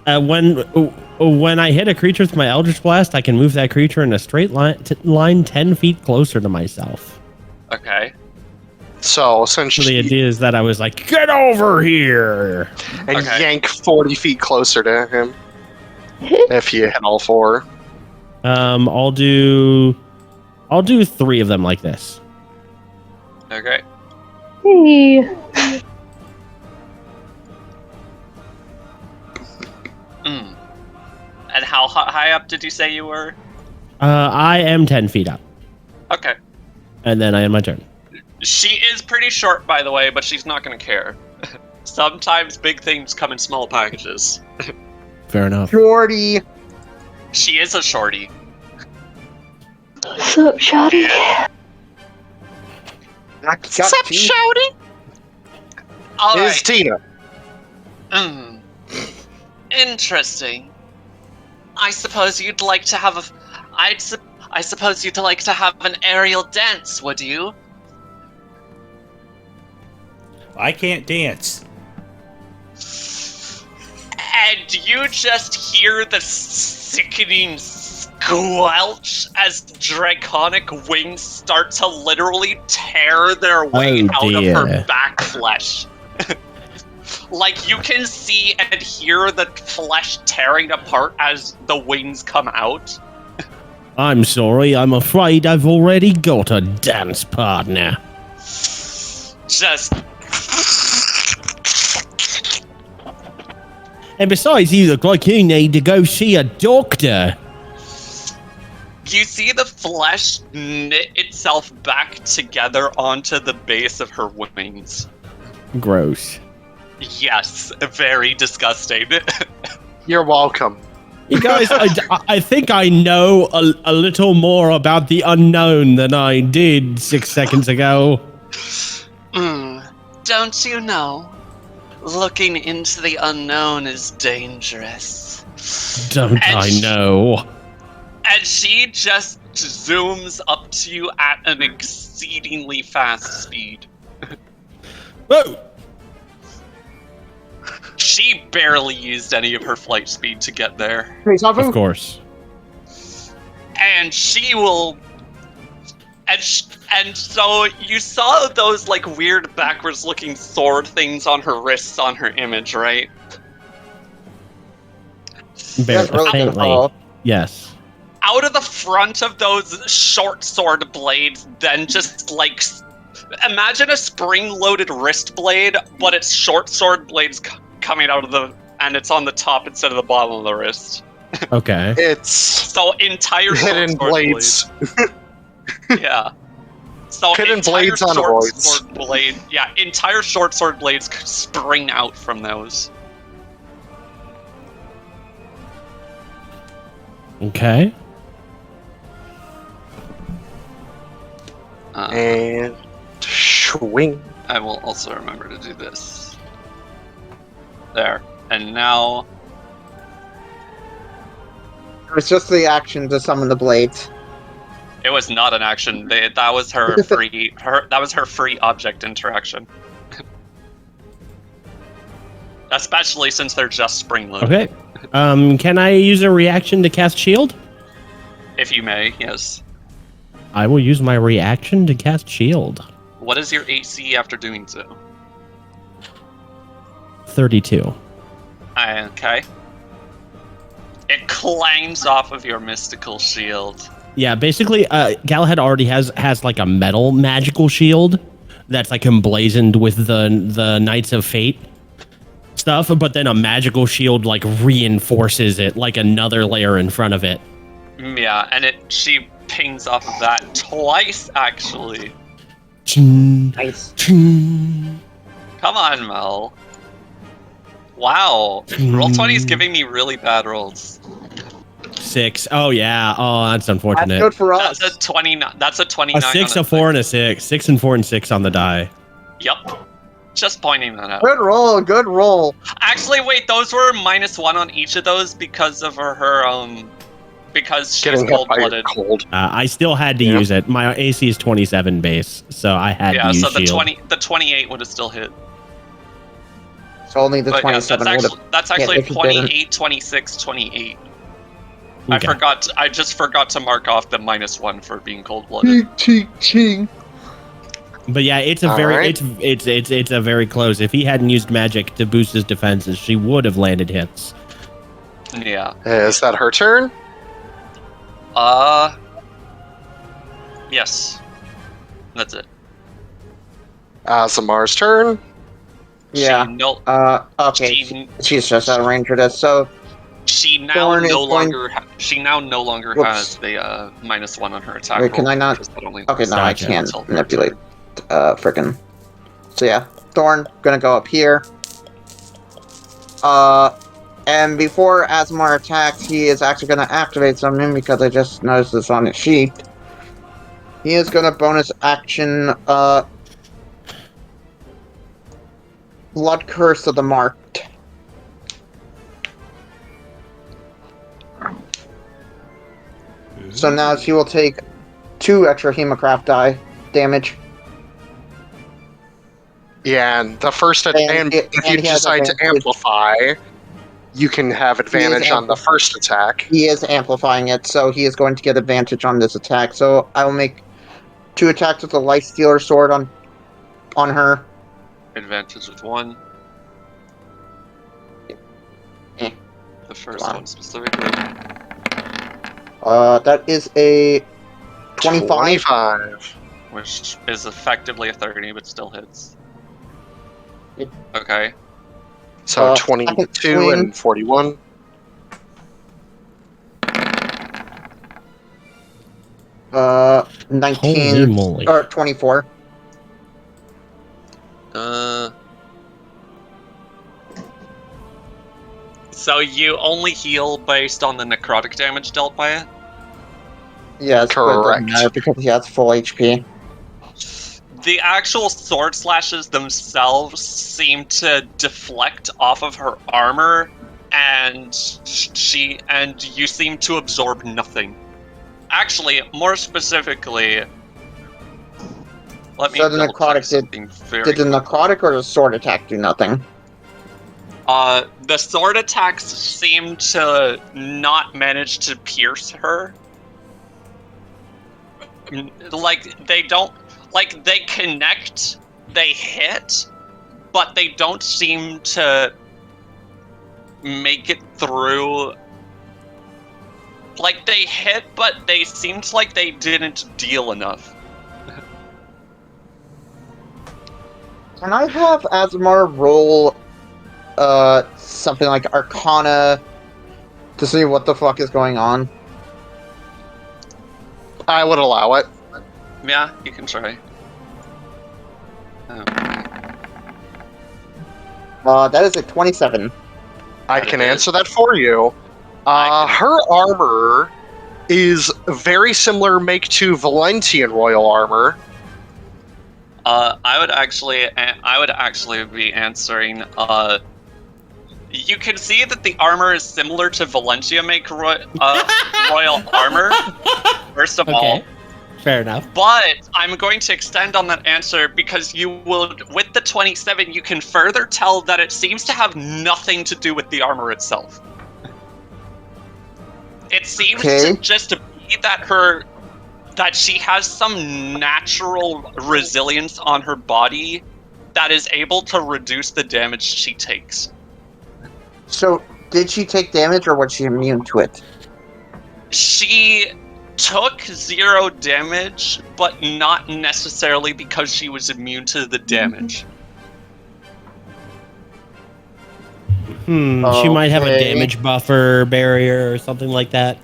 When I hit a creature with my Eldritch Blast, I can move that creature in a straight line 10 feet closer to myself. Okay. So since So the you idea is that I was like, get over here. and Okay. yank 40 feet closer to him if you hit all 4. I'll do 3 of them like this. Okay. Hey. Mm. And how high up did you say you were? I am 10 feet up, Okay. and then I end my turn. She is pretty short, by the way, but she's not going to care. Sometimes big things come in small packages. Fair enough. Jordy. She is a shorty. What's up, Shotty? All Is right. Tina. Mm. Interesting. I suppose you'd like to have I suppose you'd like to have an aerial dance, would you? I can't dance. And you just hear the sickening squelch as draconic wings start to literally tear their way out of her back flesh. Like, you can see and hear the flesh tearing apart as the wings come out. I'm sorry, I'm afraid I've already got a dance partner. Just... And besides, you look like you need to go see a doctor. You see the flesh knit itself back together onto the base of her wings. Gross. Yes, very disgusting. You're welcome. You guys, I think I know a little more about the unknown than I did 6 seconds ago. Don't you know? Looking into the unknown is dangerous. Don't I know? And she just zooms up to you at an exceedingly fast speed. Whoa! She barely used any of her flight speed to get there. Of course. And she will... And so you saw those like weird backwards looking sword things on her wrists on her image, right? Faintly. Yes. Out of the front of those short sword blades, then just like... Imagine a spring-loaded wrist blade, but it's short sword blades coming out of the... And it's on the top instead of the bottom of the wrist. Okay. It's... So entire hidden short sword blades. Yeah. So hidden entire blades on short roids. sword blade, yeah, entire short sword blades spring out from those. Okay. And swing. I will also remember to do this. There. And now... It's just the action to summon the blades. It was not an action. That was her free. That was her free object interaction. Especially since they're just spring loaded. Okay. Can I use a reaction to cast shield? If you may, yes. I will use my reaction to cast shield. What is your AC after doing so? 32. Okay. It clangs off of your mystical shield. Yeah, basically, Galahad already has like a metal magical shield that's like emblazoned with the Knights of Fate stuff, but then a magical shield like reinforces it like another layer in front of it. Yeah, and she pings off of that twice actually. Nice. Come on, Mel. Wow, Roll20 is giving me really bad rolls. 6. Oh yeah. Oh, that's unfortunate. That's good for us. That's a 29. That's a 29. A 6, on a 4, and a 6. 6 and 4 and 6 on the die. Yep. Just pointing that out. Good roll, good roll. Actually, wait, those were -1 on each of those because of her because she's Getting hit by your cold-blooded. cold. I still had to use it. My AC is 27 base, so I had to use Yeah, so the shield. 28 would have still hit. So only the But yeah, 27 would have. that's actually if you didn't. 28, 26, 28. Okay. I just forgot to mark off the -1 for being cold-blooded. Ching. But yeah, it's a All very right. it's a very close. If he hadn't used magic to boost his defenses, she would have landed hits. Yeah. Is that her turn? Yes. That's it. Asemar's turn. Yeah. Okay. She, She's just out of range for this. So she now Thorn is no going- longer she now no longer Whoops. has the -1 on her attack. Wait, can roll, I not- because that only okay, no, I lasts can't until her manipulate. turn. Frickin'. So yeah, Thorn gonna go up here. And before Asemar attacks, he is actually gonna activate something because I just noticed this on his sheet. He is gonna bonus action, Blood Curse of the Marked. So now she will take 2 extra Hemocraft die damage. Yeah, and the first And and it- if and you he has decide to advantage. amplify, you can have advantage on the first attack. He is amplifying it, so he is going to get advantage on this attack. So I will make 2 attacks with the Lifestealer Sword on her. Advantage with 1. Eh. The first one specifically. That is a 25. 25. Which is effectively a 30, but still hits. Yep. Okay. So 22 and 41. Holy 19 moly. or 24. So you only heal based on the necrotic damage dealt by it? Yes, but it doesn't Correct. matter because he has full HP. The actual sword slashes themselves seem to deflect off of her armor, and you seem to absorb nothing. Actually, more specifically, let me So the double check necrotic something very Did the necrotic or the sword attack do nothing? The sword attacks seem to not manage to pierce her. Like, they don't... Like, they connect, they hit, but they don't seem to make it through. Like, they hit, but they seemed like they didn't deal enough. Can I have Asemar roll something like Arcana to see what the fuck is going on? I would allow it. Yeah, you can try. That is a 27. I can answer that for you. Her armor is very similar make to Valentian royal armor. I would actually be answering. You can see that the armor is similar to Valentia make royal armor. First of all, fair enough. but I'm going to extend on that answer because you will, with the 27, you can further tell that it seems to have nothing to do with the armor itself. It seems to just be that she has some natural resilience on her body that is able to reduce the damage she takes. So, did she take damage or was she immune to it? She took 0 damage, but not necessarily because she was immune to the damage. She might have a Okay. damage buffer barrier or something like that.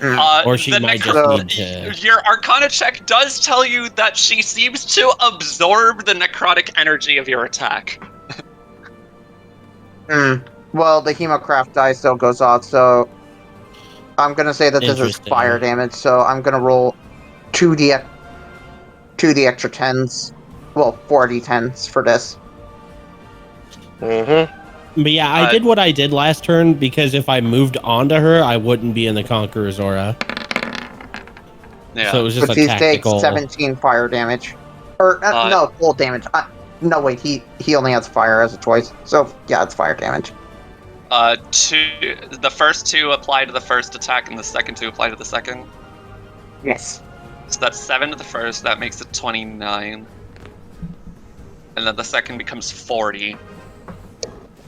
Or she The might necro- just need to... Your Arcana check does tell you that she seems to absorb the necrotic energy of your attack. Well, the Hemocraft die still goes off, so I'm gonna say that this is Interesting. fire damage, so I'm gonna roll 2d extra 10s. Well, 4d10s for this. Mm-hmm. But yeah, I did what I did last turn because if I moved onto her, I wouldn't be in the Conqueror's Aura. Yeah. So it was just But a he takes tactical... 17 fire damage. Or, no, full damage. No, wait, he only has fire as a choice. So, yeah, it's fire damage. The first 2 apply to the first attack, and the second 2 apply to the second. Yes. So that's 7 to the first, that makes it 29. And then the second becomes 40.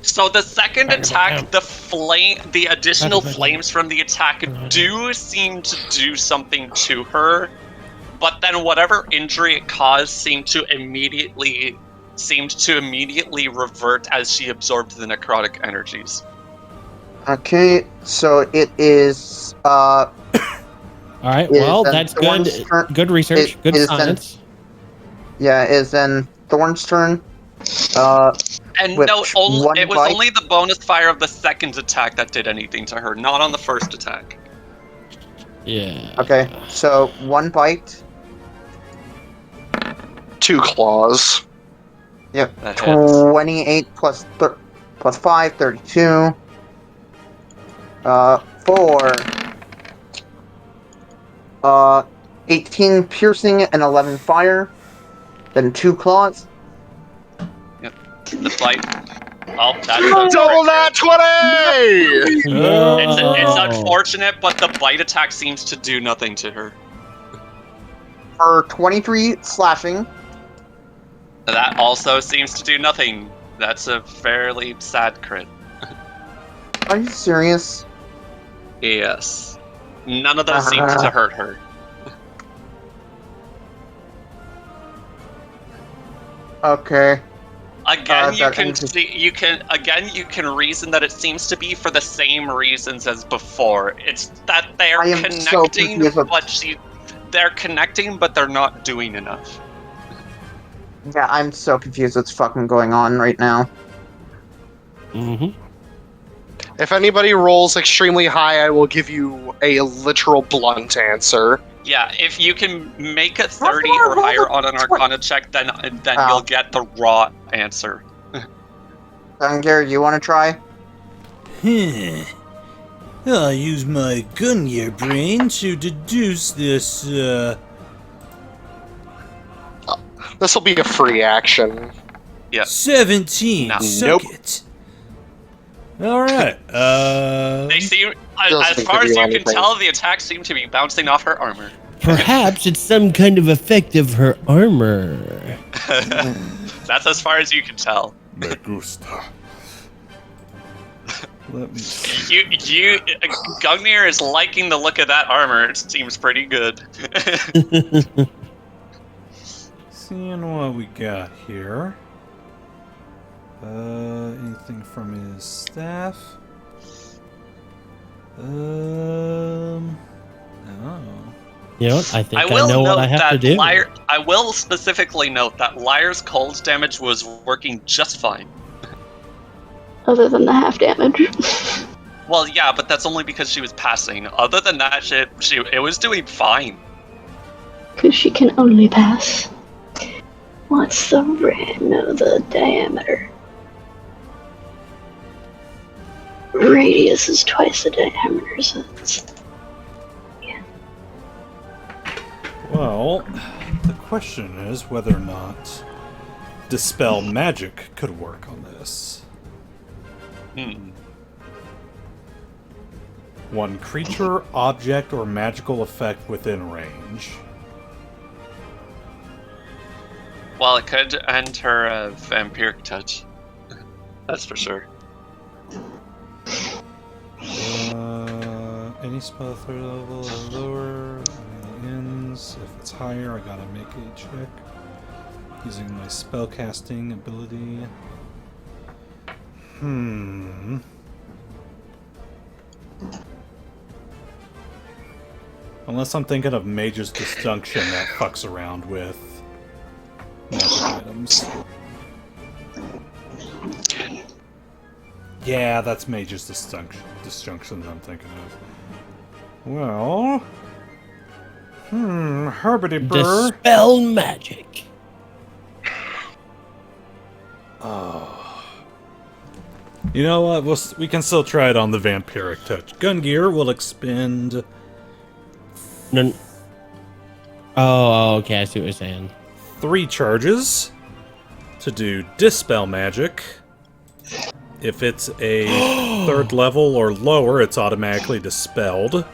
So the second attack, the additional flames from the attack do seem to do something to her, but then whatever injury it caused seemed to immediately revert as she absorbed the necrotic energies. Okay, so it is, All right, well, that's good. Good research, good science. It is then Thorn's turn. And With no, one it was bite? only the bonus fire of the second attack that did anything to her, not on the first attack. Yeah. Okay, so 1 bite. 2 claws. Yep. That hits. 28 plus 5, 32. 4. 18 piercing and 11 fire. Then 2 claws. The bite Oh, that's a Double that 20! No. It's unfortunate, but the bite attack seems to do nothing to her. For 23 slashing. That also seems to do nothing. That's a fairly sad crit. Are you serious? Yes. None of those seems to hurt her. Okay. Again, you that can means- see, you can reason that it seems to be for the same reasons as before. It's that they're I am so connecting, confused with- but they're connecting, but they're not doing enough. Yeah, I'm so confused what's fucking going on right now. Mm-hmm. If anybody rolls extremely high, I will give you a literal blunt answer. Yeah, if you can make a 30 or higher on an Arcana check, then you'll get the raw answer. Gungir, you want to try? I'll use my Gungir brain to deduce this, This will be a free action. 17. No. Suck Nope. it. Alright, They seem, Doesn't as far give as you you can anything. tell, the attacks seem to be bouncing off her armor. Perhaps it's some kind of effect of her armor. That's as far as you can tell. Me gusta. Let me see. Gungnir is liking the look of that armor. It seems pretty good. Seeing what we got here. Anything from his staff? Oh. You know what? I think I will know what I note have that to do. I will specifically note that Lyre's cold damage was working just fine. Other than the half damage. Well, yeah, but that's only because she was passing. Other than that, it was doing fine. Because she can only pass. What's the the diameter? Radius is twice the diameter, so it's... Well, the question is whether or not Dispel Magic could work on this. One creature, object, or magical effect within range. Well, it could end her vampiric touch. That's for sure. Any spell third level or lower ends. If it's higher, I gotta make a check. Using my spellcasting ability. Unless I'm thinking of Mage's Disjunction that fucks around with magic items. Yeah, that's Mage's Disjunction that I'm thinking of. Well... Herbity Burr. Dispel magic. Oh. You know what? We can still try it on the Vampiric Touch. Gungir will expend... No. Oh, okay. I see what you're saying. 3 charges to do Dispel Magic. If it's a 3rd level or lower, it's automatically dispelled.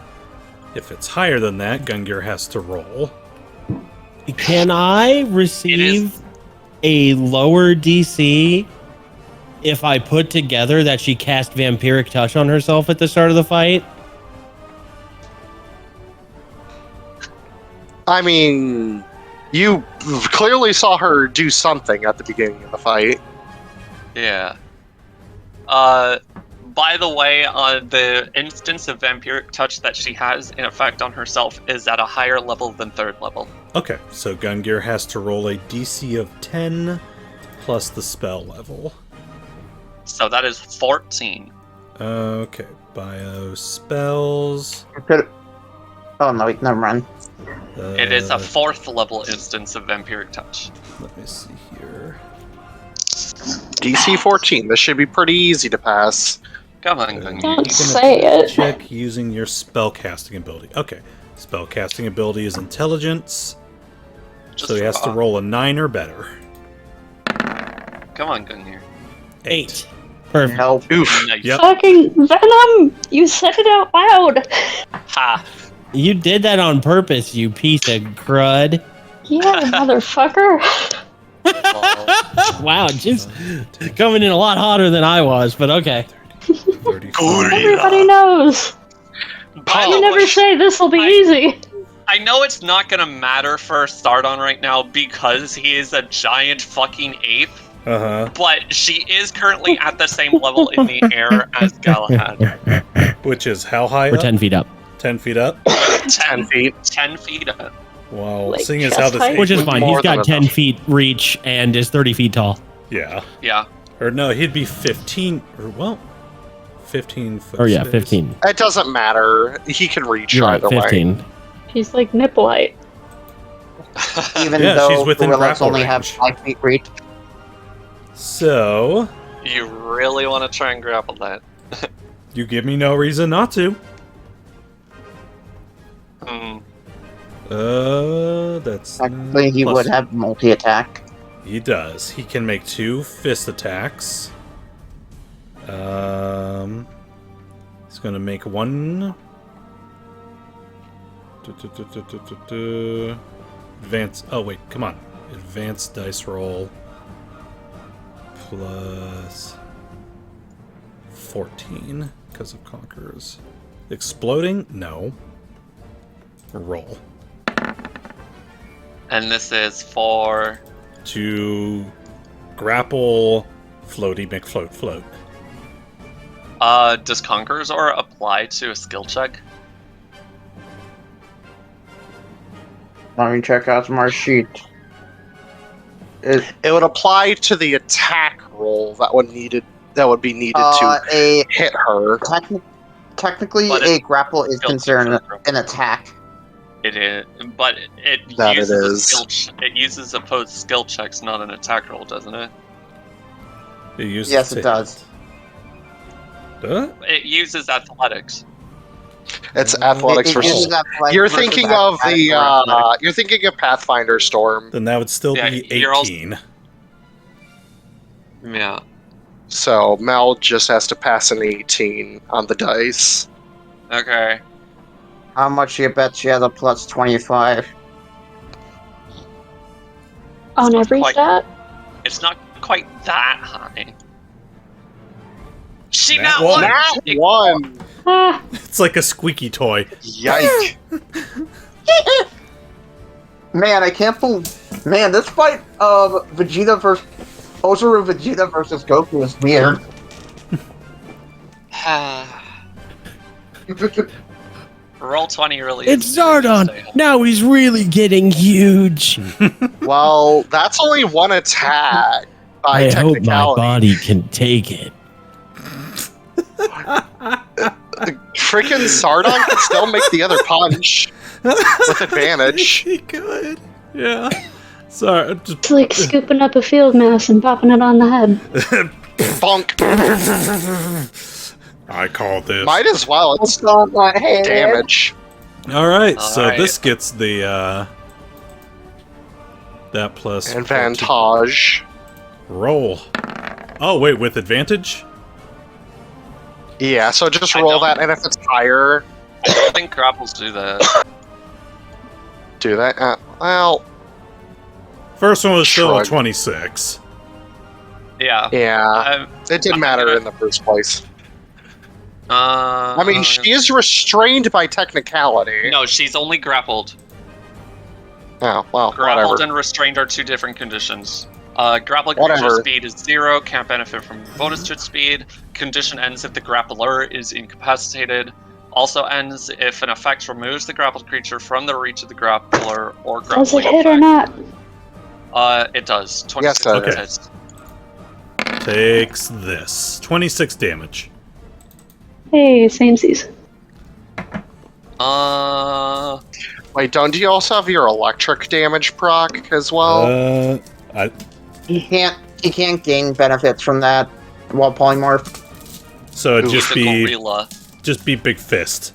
If it's higher than that, Gungir has to roll. Can I receive a lower DC if I put together that she cast Vampiric Touch on herself at the start of the fight? I mean, you clearly saw her do something at the beginning of the fight. Yeah. By the way, the instance of Vampiric Touch that she has in effect on herself is at a higher level than 3rd level. Okay, so Gungir has to roll a DC of 10 plus the spell level. So that is 14. Okay, bio spells. Oh no, wait, never mind. It is a 4th level instance of Vampiric Touch. Let me see here. DC 14. This should be pretty easy to pass. Come on, Gungi. Don't say it. Check using your spellcasting ability. Okay, spellcasting ability is intelligence, so he has to roll a 9 or better. Come on, Gungir. 8. Perfect. Nope. Oof. Nice. Yep. Fucking Venom! You said it out loud! Ha. You did that on purpose, you piece of crud. Yeah, motherfucker. Wow, just coming in a lot hotter than I was, but okay. 35. Everybody knows. By You the never way, say this'll be I- easy. I know it's not gonna matter for Sardon right now because he is a giant fucking ape, Uh-huh. but she is currently at the same level in the air as Galahad. Which is how high We're up? 10 feet up. 10 feet up? 10 feet. 10 feet up. Wow. Like Seeing as chest how this height? ape Which is would- fine. more He's got than 10 feet reach and is 30 feet tall. Yeah. Yeah. Or no, he'd be 15 or well 15 foot. Or yeah, space. 15. It doesn't matter. He can reach You're right, either way. 15. She's like nipple height. Even Yeah, though she's within gorillas grapple only have range. 5 feet reach. So You really want to try and grapple that? you give me no reason not to. Hmm. That's Technically, he plus- would have multi-attack. He does. He can make 2 fist attacks. He's gonna make 1. Advance. Oh wait, come on. Advanced dice roll plus 14 because of conquerors. Exploding? No. Roll And this is for. to grapple Floaty McFloat float. Does Conqueror's Aura apply to a skill check? Let me check Asemar's sheet. It would apply to the attack roll that would be needed to A hit her. technically, But a it- grapple is Skill considered check. an attack. It is, but it That uses it a is. it uses opposed skill checks, not an attack roll, doesn't it? It uses Yes, to it does. hit. Huh? It uses athletics. It's athletics It for. uses athletics You're versus thinking of acrobatics the. or athletics. You're thinking of Pathfinder Storm. Then that would still Yeah, be you're also- 18. Yeah. So Mel just has to pass an 18 on the dice. Okay. How much you bet she has a plus 25? On every Quite- stat? It's not quite that high. She Nat not one. one. Nat 1. Ah, It's like a squeaky toy. Yike. Man, I can't believe. Man, this fight of Vegeta versus Osaru Vegeta versus Goku is weird. Roll 20 really. It's is- Zardon! Now he's really getting huge! Well, that's only one attack by I hope my technicality. body can take it. Freaking Sardon can still make the other punch with advantage. He could. Yeah. Sorry. Just, it's like scooping up a field mouse and popping it on the head. Bonk. I call this. Might as well. It's damage. All right. So Alright. this gets the that plus 14. Advantage. Roll. Oh wait, with advantage. Yeah, so just I roll don't- that, and if it's higher, I think grapples do that. do that. Well, First one was still a Shrug. 26. Yeah. yeah, it didn't matter in the first place. I mean, she is restrained by technicality. No, she's only grappled. Oh, well, Grappled whatever. and restrained are two different conditions. Grappling Whatever. creature speed is 0, can't benefit from bonus to its speed. Condition ends if the grappler is incapacitated. Also ends if an effect removes the grappled creature from the reach of the grappler or grappling. Does it hit or not? It does. 26 Yes, it Okay. hits. Takes this 26 damage. Hey, same season. Wait, don't you also have your electric damage proc as well? He can't gain benefits from that while polymorph. So it'd Ooh. just The be gorilla. big fist,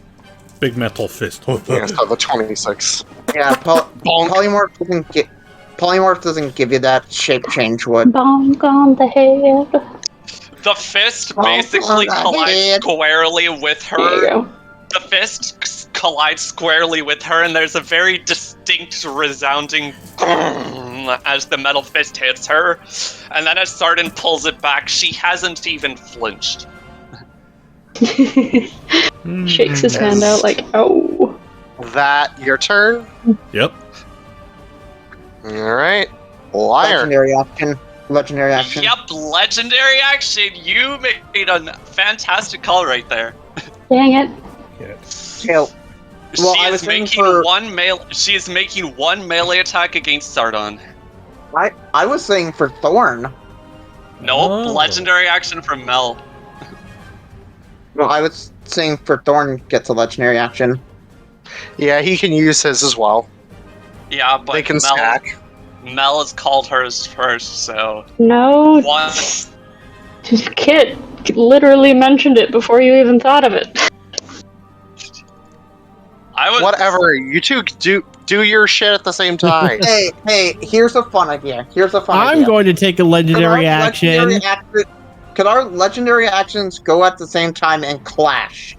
big metal fist. Yeah, so the 26. Yeah, Bonk. polymorph doesn't give you that shape change would. Bonk on the head. The fist Oh, basically God, collides man. squarely with There you her. go. The fist collides squarely with her, and there's a very distinct, resounding as the metal fist hits her. And then as Sardin pulls it back, she hasn't even flinched. Shakes his hand out like, oh. That your turn? Yep. Alright. Liar. Legendary action. Legendary action. Yep, legendary action. You made a fantastic call right there. Dang it. Tail. Well, She I is was thinking making for- She is making one melee attack against Sardon. I was saying for Thorn. Nope, Oh. legendary action from Mel. Well, I was saying for Thorn gets a legendary action. Yeah, he can use his as well. Yeah, but They can Mel, stack. Mel has called hers first, so No. one. Just Kit literally mentioned it before you even thought of it. I was Whatever, you two do your shit at the same time. Hey, here's a fun idea. I'm idea. going to take a legendary action. Could our legendary actions go at the same time and clash?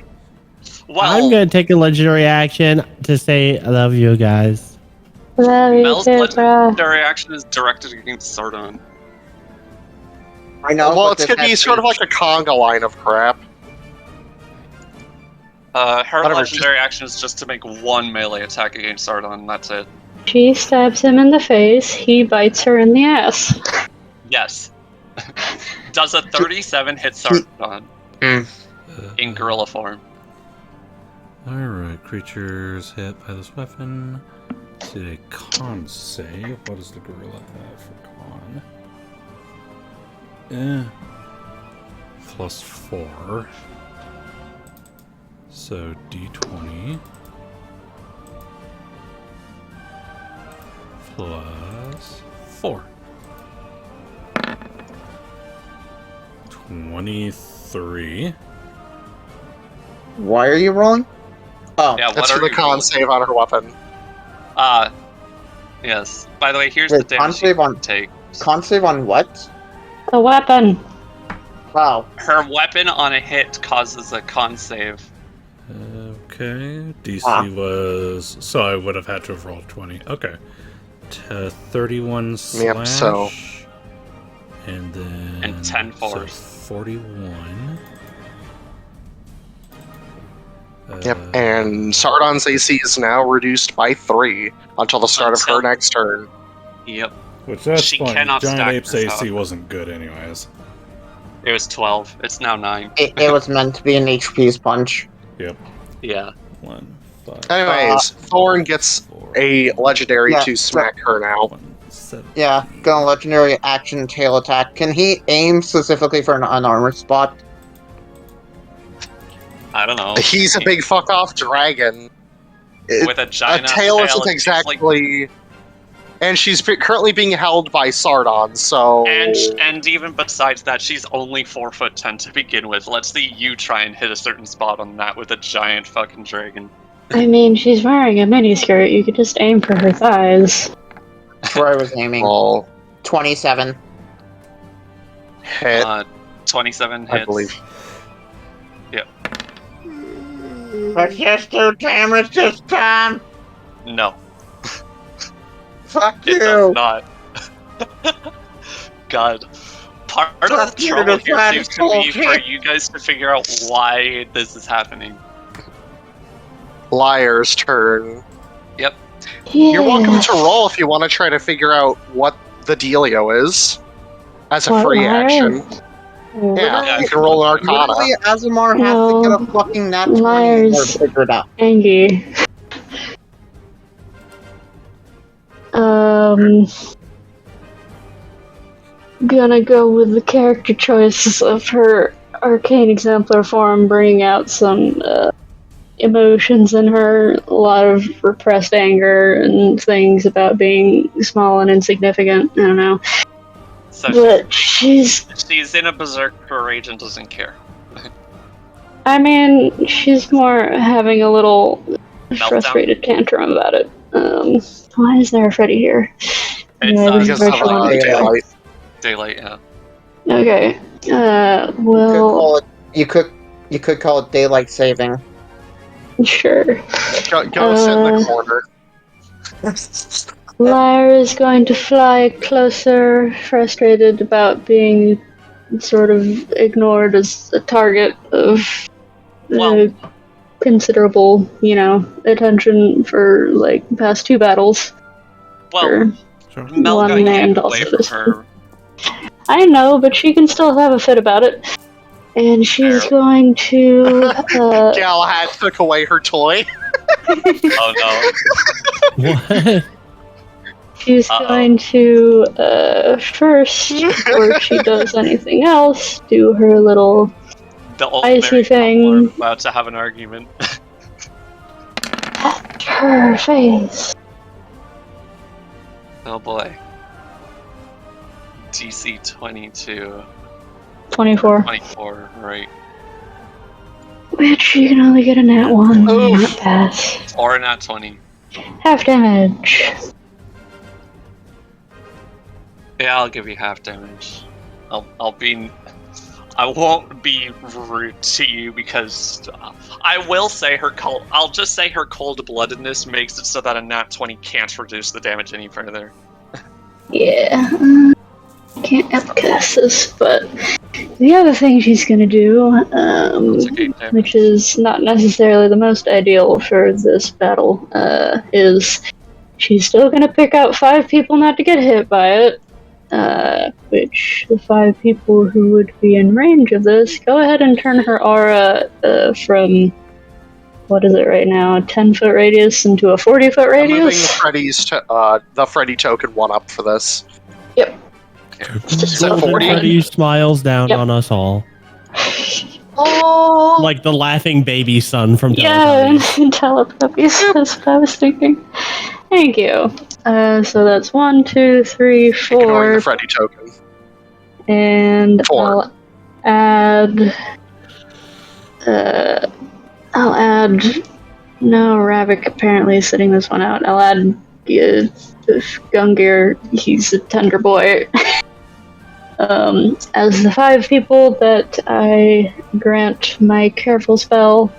Well, I'm going to take a legendary action to say I love you guys. Love you Mel's too, bro. legendary action is directed against Sardon. I know. Well, but it's this gonna be has sort of like a conga line of crap. Her Whatever, legendary action is just to make one melee attack against Sardon. That's it. She stabs him in the face, he bites her in the ass. Yes. Does a 37 hit Sardon in gorilla form? Alright, creatures hit by this weapon. Let's see a con save. What does the gorilla have for con? Plus 4. So d20. Plus 4. 23. Why are you rolling? Oh, Yeah, what That's for are the you con rolling? save on her weapon. Yes. By the way, here's Wait, the con damage save you on- can take. con save on what? The weapon. Wow. Her weapon on a hit causes a con save. Okay. DC was... So I would have had to have rolled 20. Okay. 31 slash. Yep, so- And then... And 10 so force. 41. Yep, and Sardon's AC is now reduced by 3 until the start of her Until- next turn. Yep. Which that's She fine. cannot Giant stack Ape's this AC out. wasn't good anyways. It was 12. It's now 9. It was meant to be an HP punch. Yeah. 1, 5, Anyways, Thorn gets 4, a legendary Yeah, to smack her now. 1, 7. Yeah, gonna legendary action tail attack. Can he aim specifically for an unarmored spot? I don't know. He's a big fuck off dragon. With a A giant tail isn't it's like- exactly. And she's currently being held by Sardon, so. and even besides that, she's only 4'10" to begin with. Let's see you try and hit a certain spot on that with a giant fucking dragon. I mean, she's wearing a miniskirt. You could just aim for her thighs. That's where I was aiming. Roll 27. hit, 27 hits. I believe. Let's just do damage this time. No, Fuck it does you. not. God. Part of Fuck the you, trouble the here fat seems to be for bullshit. you guys to figure out why this is happening. Liar's turn. Yeah. You're welcome to roll if you want to try to figure out what the dealio is. As a What, free liar? action. Yeah, you can roll an Arcana. Literally, Asemar has No. to get a fucking nat 20 in Liars. order to figure it out. Angie. Gonna go with the character choices of her arcane exemplar form, bringing out some emotions in her, a lot of repressed anger and things about being small and insignificant. I don't know. So But she's, she's in a berserker rage and doesn't care. I mean, she's more having a little Meltdown? frustrated tantrum about it. Why is there a Freddy here? It's Yeah, not this Because is of virtual. daylight. daylight, yeah. Okay, Well, You could call it daylight saving. sure. Go sit in the corner. Lyre is going to fly closer, frustrated about being sort of ignored as a target of Well- considerable, attention for like the past 2 battles. Well, Mel one got and kicked away also from her. I know, but she can still have a fit about it. And she's going to Galahad took away her toy. Oh What? she's going to first, before she does anything else, do her little no. The old icy married couple thing. are about to have an argument. her face. Oh boy. DC 22. 24. 24, right. Which you can only get a nat 1, Oof. not pass. Or not 20. Half damage. Yeah, I'll give you half damage. I won't be rude to you because I will say I'll just say her cold-bloodedness makes it so that a nat 20 can't reduce the damage any further. Yeah. Can't outcast this, but the other thing she's gonna do, Okay, which is not necessarily the most ideal for this battle, is she's still gonna pick out 5 people not to get hit by it. Which the 5 people who would be in range of this, go ahead and turn her aura from, what is it right now, a 10-foot radius into a 40-foot I'm moving radius? the Freddy token 1 up for this. Yep. So 40? Freddy smiles down Yep. on us all. Oh! Like the laughing baby son from Yeah, Teletubbies. Teletubbies, that's what I was thinking. Thank you. So that's 1, 2, 3, Ignoring 4, the Freddy token. and 4. I'll add. No, Ravak apparently is sitting this one out. I'll add Gungir. He's a tender boy. As the 5 people that I grant my careful spell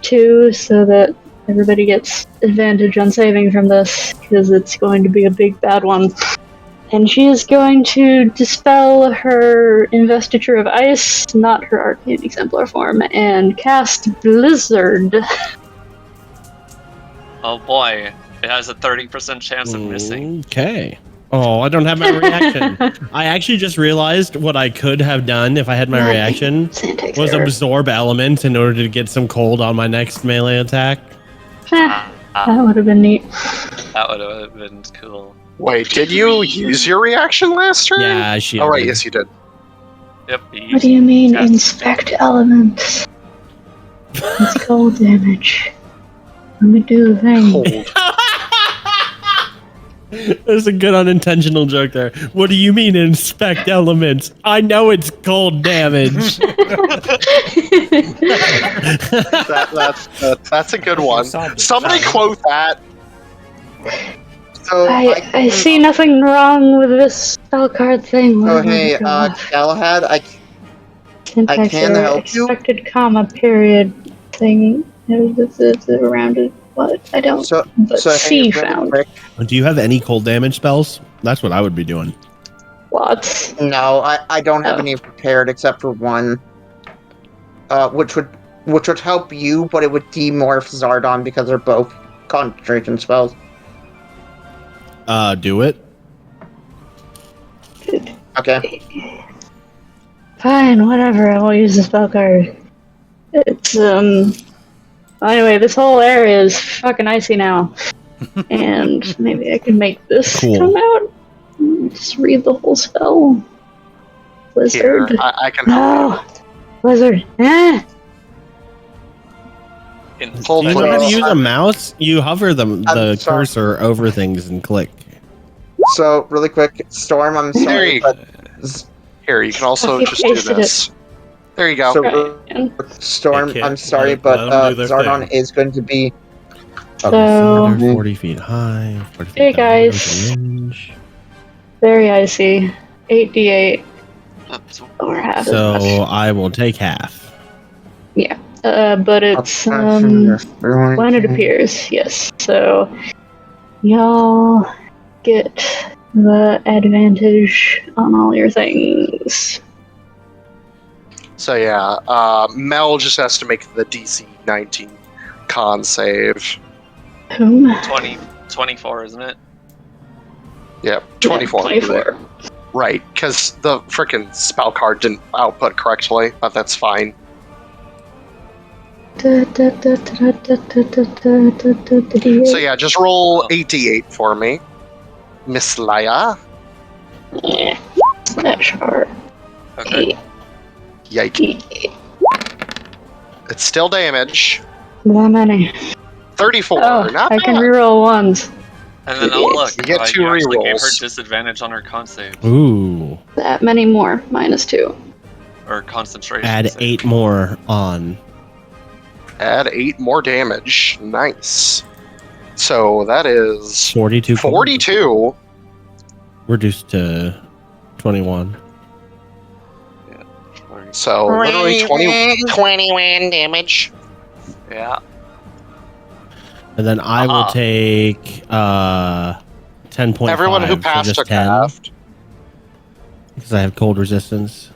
to, so that everybody gets advantage on saving from this, because it's going to be a big bad one. And she is going to dispel her investiture of ice, not her arcane exemplar form, and cast Blizzard. Oh boy, it has a 30% chance of missing. Okay. Oh, I don't have my reaction. I actually just realized what I could have done if I had my reaction was absorb element in order to get some cold on my next melee attack. That would have been neat. That would have been cool. Wait, did you use your reaction last turn? Yeah, she. Oh, right, yes, you did. Yep. What do you mean, inspect elements? It's cold damage. Let me do the thing. Cold. There's a good unintentional joke there. What do you mean inspect elements? I know it's cold damage. That's a good one. Somebody quote that. So I see nothing wrong with this spell card thing. Oh hey, Galahad, I Syntax can error, help you? expected comma period thing. It's around it. What? I don't. So but so C hey, really found quick, Do you have any cold damage spells? That's what I would be doing. lots. no, I don't have Oh. any prepared except for one. Which would help you, but it would demorph Zardon because they're both concentration spells. Do it. Okay. Fine, whatever. I won't use the spell card. It's Anyway, this whole area is fucking icy now, and maybe I can make this Cool. come out. Just read the whole spell. Here, Blizzard. I can help No, Blizzard. Eh. In Hold Do you know how to please. use a mouse? You hover the sorry. cursor over things and click. So really quick, Storm, I'm There sorry, you but Here, you can also Copy just do pasted this. There you go. so Right. Storm, They can't I'm sorry, let but them do their Zardon thing. is going to be. So 40 feet high. 40 feet Hey, down, guys. range. very icy. 8d8. Or half as So much. I will take half. Yeah. But it's when it appears, yes. So y'all get the advantage on all your things. So yeah, Mel just has to make the DC 19 con save. Whom? 24, isn't it? Yep, 24. Yeah, 24. Right, because the frickin' spell card didn't output correctly, but that's fine. So yeah, just roll 8d8 for me, Miss Leia. Yeah. That's hard. Okay. Yike. It's still damage. How many? 34. Oh, Not I bad. can reroll ones. And then look, You get 2 you actually gave her rerolls. disadvantage on her con save. Ooh. That many more. -2. Or concentration Add save. 8 more on. Add 8 more damage. Nice. So that is 42. 42. Reduced to 21. So literally 21 damage. Yeah. And then I will take 10.5. Everyone who so passed just took 10, half. because I have cold resistance.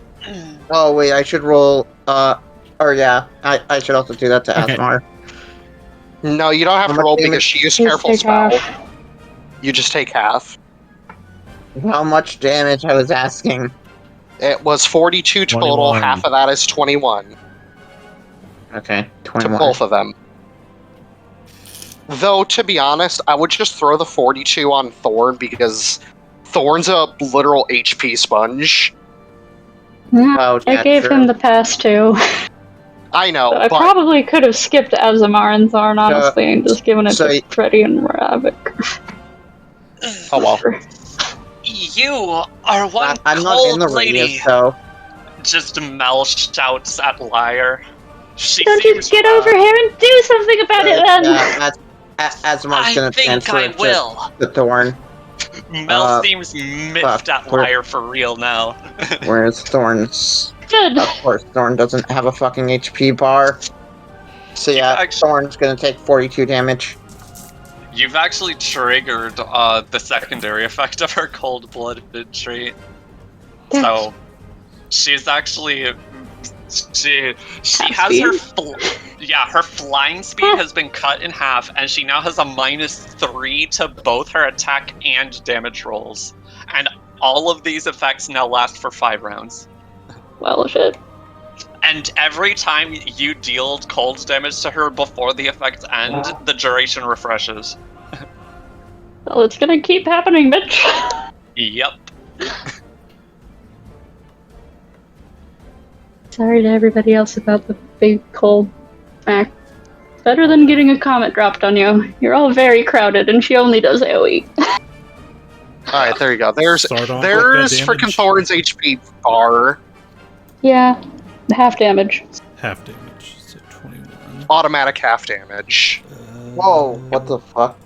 Oh wait, I should roll. Or yeah, I should also do that to Okay. Asemar. No, you don't have How to much roll damage? because she used Just careful take spell. half. You just take half. How much damage I was asking? It was 42 total. 21. Half of that is 21 Okay, to 21. both of them. Though, to be honest, I would just throw the 42 on Thorn because Thorn's a literal HP sponge. Yeah, Oh, I yeah, gave true. him the pass too. I know, I but probably could have skipped Asemar and Thorn, honestly, and just given it so to Freddy and Ravak. oh well. You are one I'm not in cold the lady. radius, so Just Mel shouts at Liar. She Don't you seems get over here and do something about it then! Asemar's I gonna think transfer I it will. to Thorn. Mel seems miffed at where- Liar for real now. Whereas Thorn's, Good. of course, Thorn doesn't have a fucking HP bar. So yeah, actually- Thorn's gonna take 42 damage. You've actually triggered the secondary effect of her cold-blooded trait. So she's actually she has her her flying speed has been cut in half, and she now has a -3 to both her attack and damage rolls. And all of these effects now last for 5 rounds. Well, shit. And every time you deal cold damage to her before the effects end, the duration refreshes. Well, it's gonna keep happening, bitch. Yep. Sorry to everybody else about the big cold smack. Better than getting a comet dropped on you. You're all very crowded, and she only does AoE. Alright, there you go. There's Start off with there's that freaking damage. Thorn's HP bar. Yeah, half damage. Half damage, so 21. Automatic half damage. Whoa, what the fuck?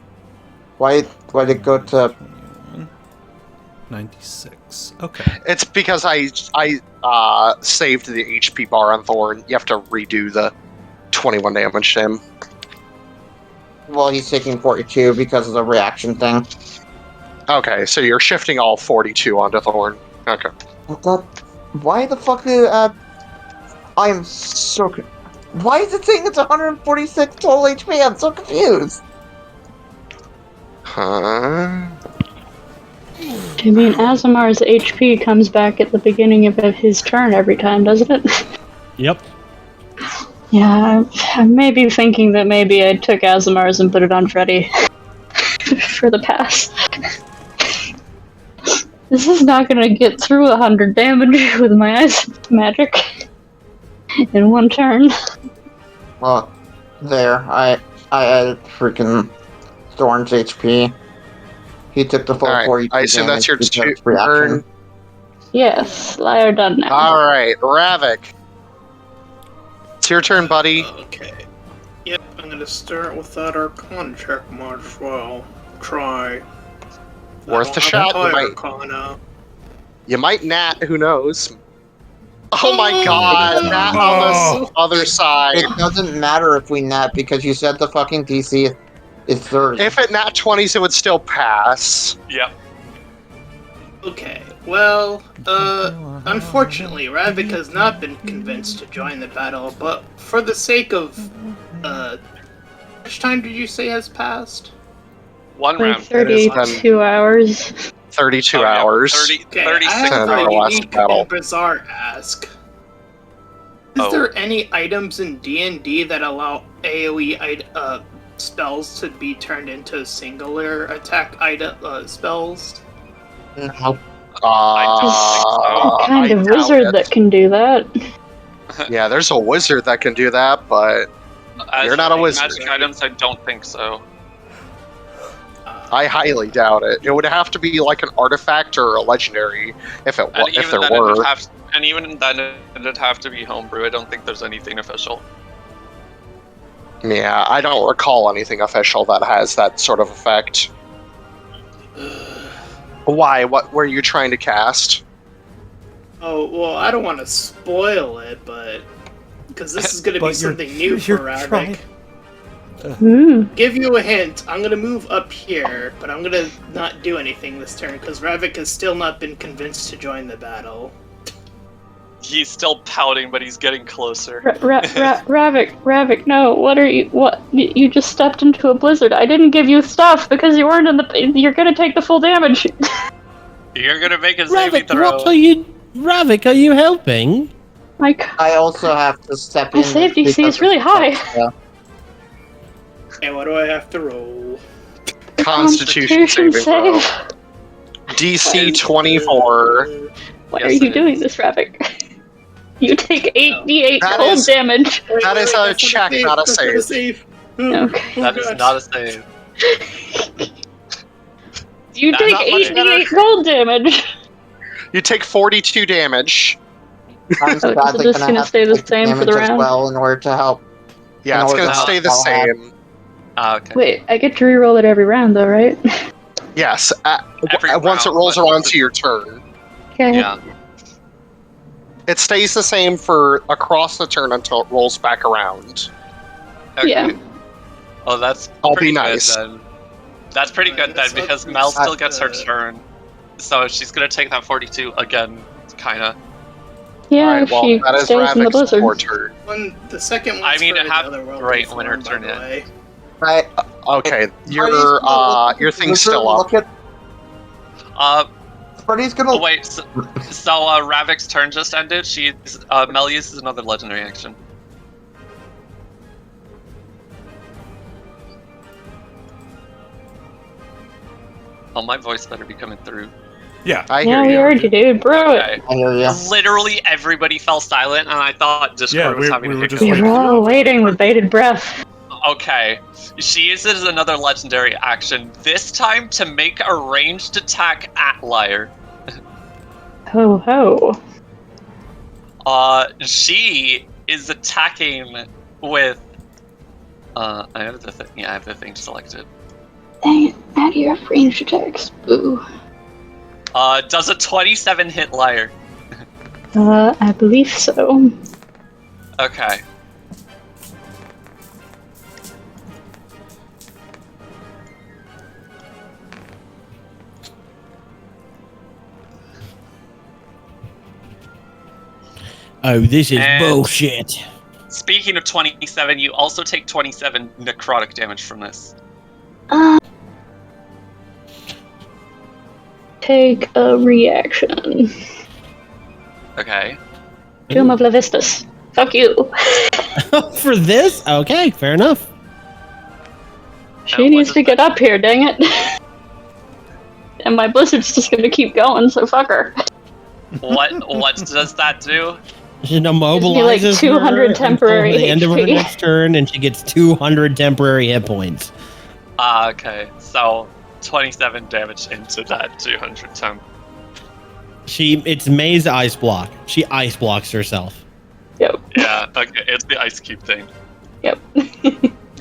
Why'd it go to... 21. 96. Okay. It's because I saved the HP bar on Thorn. You have to redo the 21 damage to him. Well, he's taking 42 because of the reaction thing. Okay, so you're shifting all 42 onto Thorn. Okay. Why the fuck I am so... Why is it saying it's 146 total HP? I'm so confused. Huh? I mean, Asemar's HP comes back at the beginning of his turn every time, doesn't it? Yep. Yeah, I may be thinking that maybe I took Asemar's and put it on Freddy for the pass. This is not gonna get through 100 damage with my ice magic in one turn. Well, there, I added freaking Thorn's HP. He took the full Alright, 42 I assume that's your damage because turn. reaction. Yes, liar done now. Alright, Ravak. It's your turn, buddy. Okay. Yep, I'm gonna start with that Arcana check mod as well. Try. Worth I a don't have shot. high You might Arcana. nat, who knows? Oh my god, that on the other side. It doesn't matter if we nat because you said the fucking DC is 30. If it nat 20s, it would still pass. Yep. Okay, well, unfortunately, Ravak has not been convinced to join the battle, but for the sake of, how much time did you say has passed? One Like round. 32 hours. 32 Oh, yeah, hours. 36 I have our a last unique battle. and bizarre ask. Is there any items in D&D that allow AoE spells to be turned into singular attack spells? No. What kind I of doubt wizard it. that can do that? Yeah, there's a wizard that can do that, but As You're not a for wizard. Magic items, I don't think so. I highly doubt it. It would have to be like an artifact or a legendary if And if there then were. even then, it'd have to be homebrew. I don't think there's anything official. Yeah, I don't recall anything official that has that sort of effect. Why? What were you trying to cast? Oh, well, I don't want to spoil it, but... Because this is going to be something new for Ravak. Give you a hint, I'm going to move up here, but I'm going to not do anything this turn, because Ravak has still not been convinced to join the battle. He's still pouting, but he's getting closer. Ravak, no, what are you, you just stepped into a blizzard. I didn't give you stuff because you weren't in the, you're gonna take the full damage. You're gonna make a saving Ravik, throw. Ravik, are you helping? I also have to step in. My save DC is really high. Yeah. And what do I have to roll? Constitution saving throw. DC 24. Why Yes, are you it doing is. this, Ravak? You take 8d8 That cold is- damage. That is a check, not a save. save. Okay. That is not a save. You Not take much 8d8 cold damage. You take 42 damage. I'm So sadly this gonna gonna have stay to the take same for the damage as round? well in order to help. Yeah, No, it's gonna no, stay the I'll have- same. Okay. Wait, I get to reroll it every round though, right? Yes, Every once it round, rolls but- around to your turn. Okay. Yeah. It stays the same for across the turn until it rolls back around. Okay. Yeah. Oh, that's I'll pretty be nice. good then. That's pretty good then, That's because not- Mel still gets her uh, turn. So she's gonna take that 42 again, kinda. Yeah, Alright, if well, she that is stays in the Ravik's blizzard. poor turn. The second one's I mean, for it hap- the other world right, when her reform, by turn the way. Right. Okay, Freddy's gonna your thing's look still up. at Freddy's gonna. Oh wait, so Ravik's turn just ended. Mel uses another legendary action. Oh, my voice better be coming through. Yeah. I hear Yeah, we you. heard you, dude. Bro, Okay. I hear ya. Literally everybody fell silent, and I thought Discord Yeah, was having we a were hiccup. just we're all waiting with bated breath. Okay. She uses another legendary action, this time to make a ranged attack at Liar. Ho ho. She is attacking with... I have the thing. Yeah, I have the thing selected. Dang it, Matt, you have ranged attacks. Boo. Does a 27 hit Liar? I believe so. Okay. Oh, this is And- bullshit. Speaking of 27, you also take 27 necrotic damage from this. Take a reaction. Okay. Tomb of Levistus. Fuck you. For this? Okay, fair enough. She what needs does to get up here, dang it. And my blizzard's just gonna keep going, so fuck her. What does that do? She Gives me, immobilizes like, 200 her temporary until the end of her HP. next turn, and she gets 200 temporary hit points. Okay. So 27 damage into that 200 temp. It's May's ice block. She ice blocks herself. Yep. Yeah. Okay. It's the ice cube thing. Yep.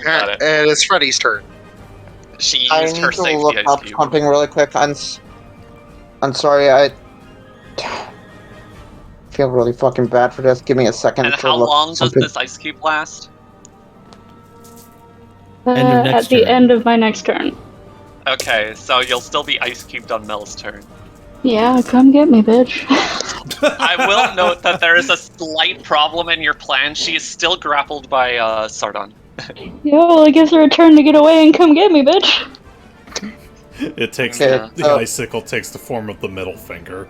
Got it. And it's Freddy's turn. She I used need her to look safety up ice cube. something really quick. I'm sorry. feel really fucking bad for this. Give me a second. And to how look long does something. this ice cube last? End of next At the turn. end of my next turn. Okay, so you'll still be ice cubed on Mel's turn. Yeah, come get me, bitch. I will note that there is a slight problem in your plan. She is still grappled by Sardon. Yeah, well, it gives her a turn to get away and come get me, bitch. It takes Yeah. the icicle takes the form of the middle finger.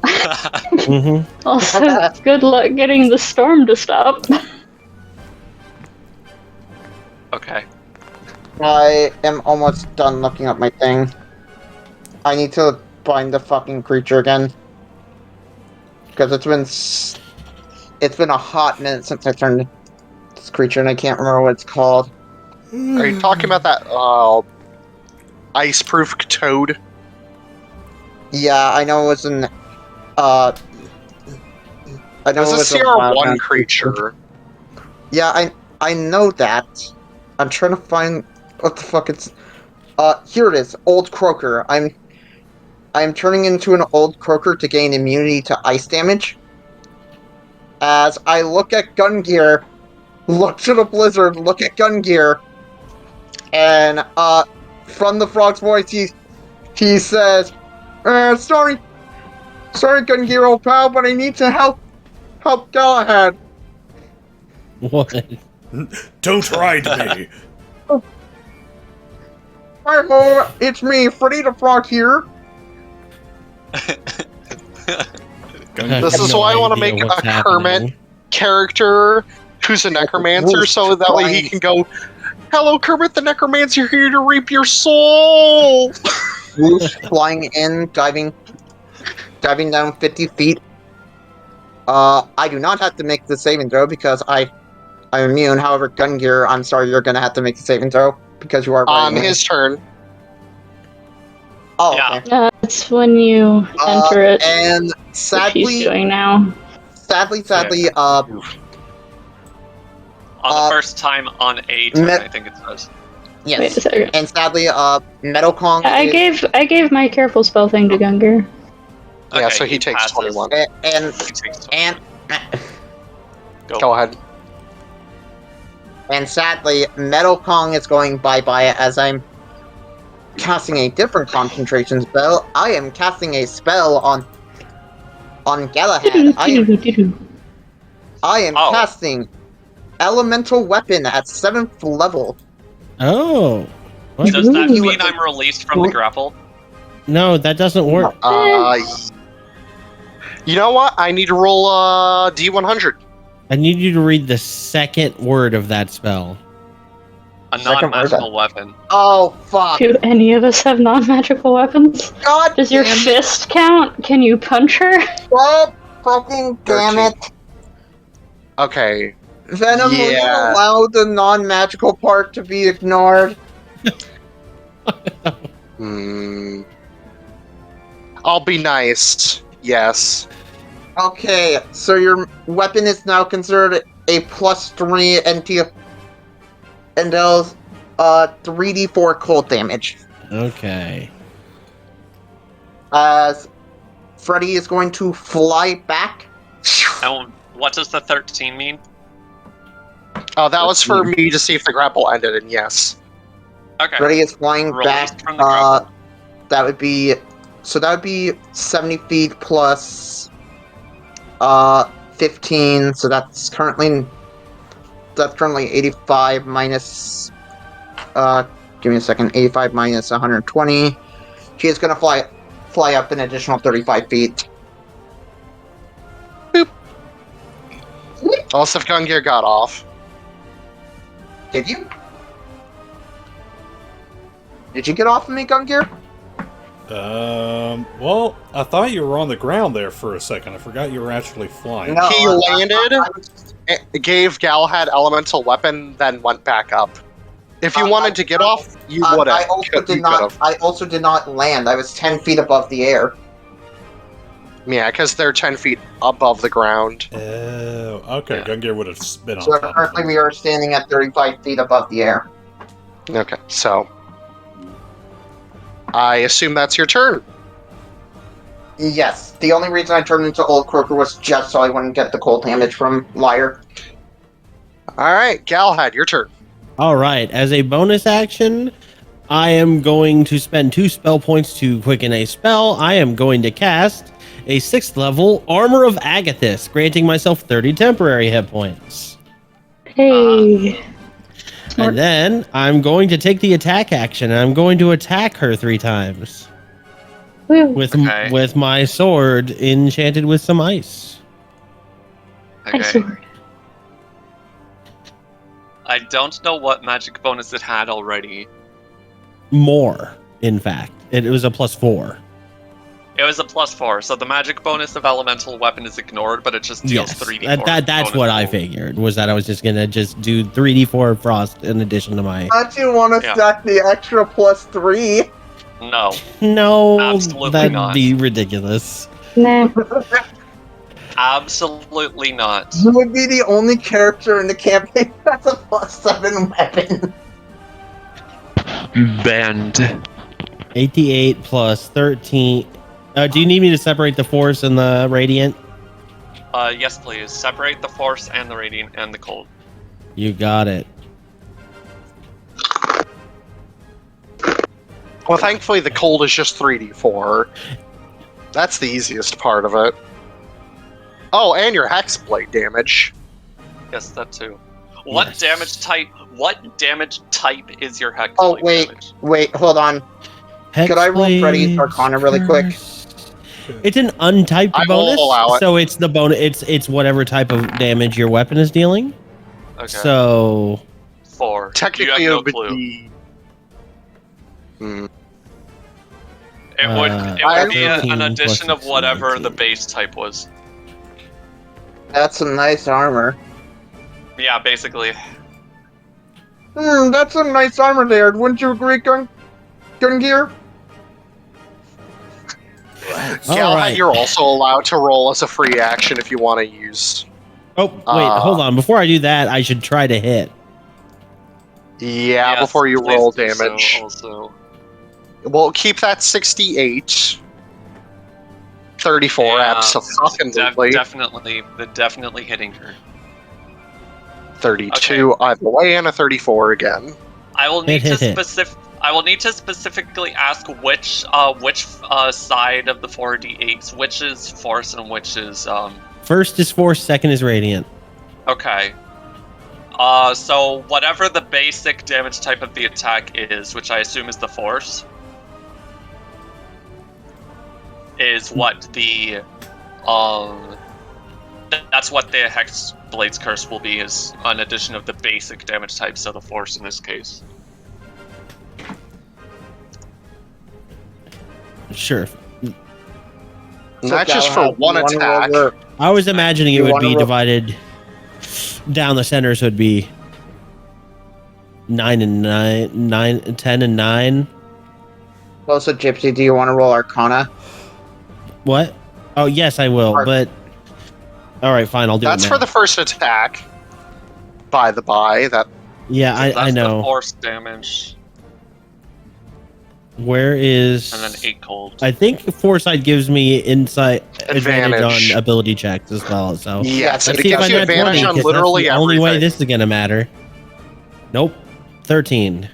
Mm-hmm. Also, good luck getting the storm to stop. Okay. I am almost done looking up my thing. I need to find the fucking creature again. Because it's been a hot minute since I turned this creature and I can't remember what it's called. Are you talking about that ice-proof toad? Yeah, I know it was an I know It was a CR1 creature. Yeah, I know that. I'm trying to find what the fuck it's. Here it is, Old Croaker. I'm turning into an Old Croaker to gain immunity to ice damage. As I look at Gungir, look to the blizzard, look at Gungir, and from the frog's voice, he says, "Sorry, Gungir, old pal, but I need to help Galahad." What? Don't ride me! Hi ho, it's me, Freddy the Frog here. This is why I want to make a Kermit character who's a necromancer, so that way he can go, "Hello, Kermit the Necromancer, here to reap your soul!" Whoosh, flying in, diving down 50 feet. I do not have to make the saving throw because I'm immune. However, Gungir, I'm sorry, you're gonna have to make the saving throw because you are On riding me. his turn. Oh, Yeah. okay. That's when you enter it. And Which he's sadly, doing now. On the first time on a turn, I think it says. Wait a yes. second. And sadly, Metal Kong. I gave my careful spell thing to Gungir. Yeah, Okay, so he takes passes. 21. And He takes Go ahead. And sadly, Metal Kong is going bye-bye as I'm casting a different concentration spell. I am casting a spell on Galahad. I am Oh. casting Elemental Weapon at 7th level. Oh. What? Does that You- mean I'm released from the grapple? No, that doesn't work. You know what? I need to roll a D100. I need you to read the second word of that spell. A Second word. non-magical weapon. Oh, fuck. Do any of us have non-magical weapons? God Does your damn it. fist count? Can you punch her? God fucking damn 13. it. Okay. Venom, will you Yeah. allow the non-magical part to be ignored? I'll be nice. Yes. Okay, so your weapon is now considered a +3 and deals 3d4 cold damage. Okay. As Freddy is going to fly back. And what does the 13 mean? Oh, that was for me to see if the grapple ended, and yes. Okay. Freddy is flying Released back. from the grapple. That would be 70 feet plus 15. So that's currently 85 minus. Give me a second. 85 minus 120. She is gonna fly up an additional 35 feet. Also, if Gungir got off. Did you? Did you get off of me, Gungir? Well, I thought you were on the ground there for a second. I forgot you were actually flying. No, He landed, I- gave Galahad elemental weapon, then went back up. If you wanted to get off, you would I have. also did not land. I was 10 feet above the air. Yeah, because they're 10 feet above the ground. Oh, okay. Yeah. Gungir would have been on So top of currently it. we are standing at 35 feet above the air. Okay, so I assume that's your turn. Yes, the only reason I turned into Old Croaker was just so I wouldn't get the cold damage from Liar. All right, Galahad, your turn. All right. As a bonus action, I am going to spend 2 spell points to quicken a spell. I am going to cast a 6th level Armor of Agathis, granting myself 30 temporary hit points. Hey. Smart. And then I'm going to take the attack action, and I'm going to attack her 3 times Woo. with my sword enchanted with some ice. Okay. Ice sword. I don't know what magic bonus it had already. More, in fact. It was a +4. It was a +4, so the magic bonus of elemental weapon is ignored, but it just deals Yes, 3d4. that's bonus what I roll. figured, was that I was just going to just do 3d4 frost in addition to my... Don't you want to Yeah. stack the extra +3? No. No, Absolutely that'd not. be ridiculous. Nah. Absolutely not. You would be the only character in the campaign that's a +7 weapon. Bend. 88 plus 13. Do you need me to separate the force and the radiant? Yes, please. Separate the force and the radiant and the cold. You got it. Well, thankfully, the cold is just 3d4. That's the easiest part of it. Oh, and your Hexblade damage. Yes, that too. What Yes. damage type? What damage type is your hex? Oh, blade wait. damage? Wait, hold on. Could I roll Hexblade Freddy's Arcana really quick? first. It's an untyped I will bonus, allow it. so it's the bonus. It's whatever type of damage your weapon is dealing. Okay. So 4. Technically, you it have would no clue. be. Hmm. It would. I- It would be 13 an plus addition of 16, whatever 19. the base type was. That's some nice armor. Yeah, basically. That's some nice armor there. Wouldn't you agree, Gungir? Galahad, right. you're also allowed to roll as a free action if you want to use. Oh, wait, hold on. Before I do that, I should try to hit. Yeah, Yes, before you please roll do so damage. also. We'll keep that 68. 34, Yeah, absolutely. definitely hitting her. 32 either way, and a 34 again. I will need Hit. I will need to specifically ask which side of the 4d8s, which is force and which is First is force, second is radiant. okay. So whatever the basic damage type of the attack is, which I assume is the force, is what the that's what the Hex Blade's Curse will be, is an addition of the basic damage type, so the force in this case. Sure. That's just for one attack. I was imagining it You would wanna be roll- divided down the center, so it'd be 9 and 9, 10 and 9. Also, Gypsy, do you want to roll Arcana? What? Oh, yes, I will, but... Alright, fine, I'll do That's it now. for the first attack. By the by, that Yeah, I That's know. the force damage, Where is... and then 8 cold. I think Foresight gives me insight advantage Advantage. on ability checks as well, so... yes, Let's it see if gives I you nat advantage 20, on 'cause literally that's the only way everything. this is gonna matter. Nope. 13.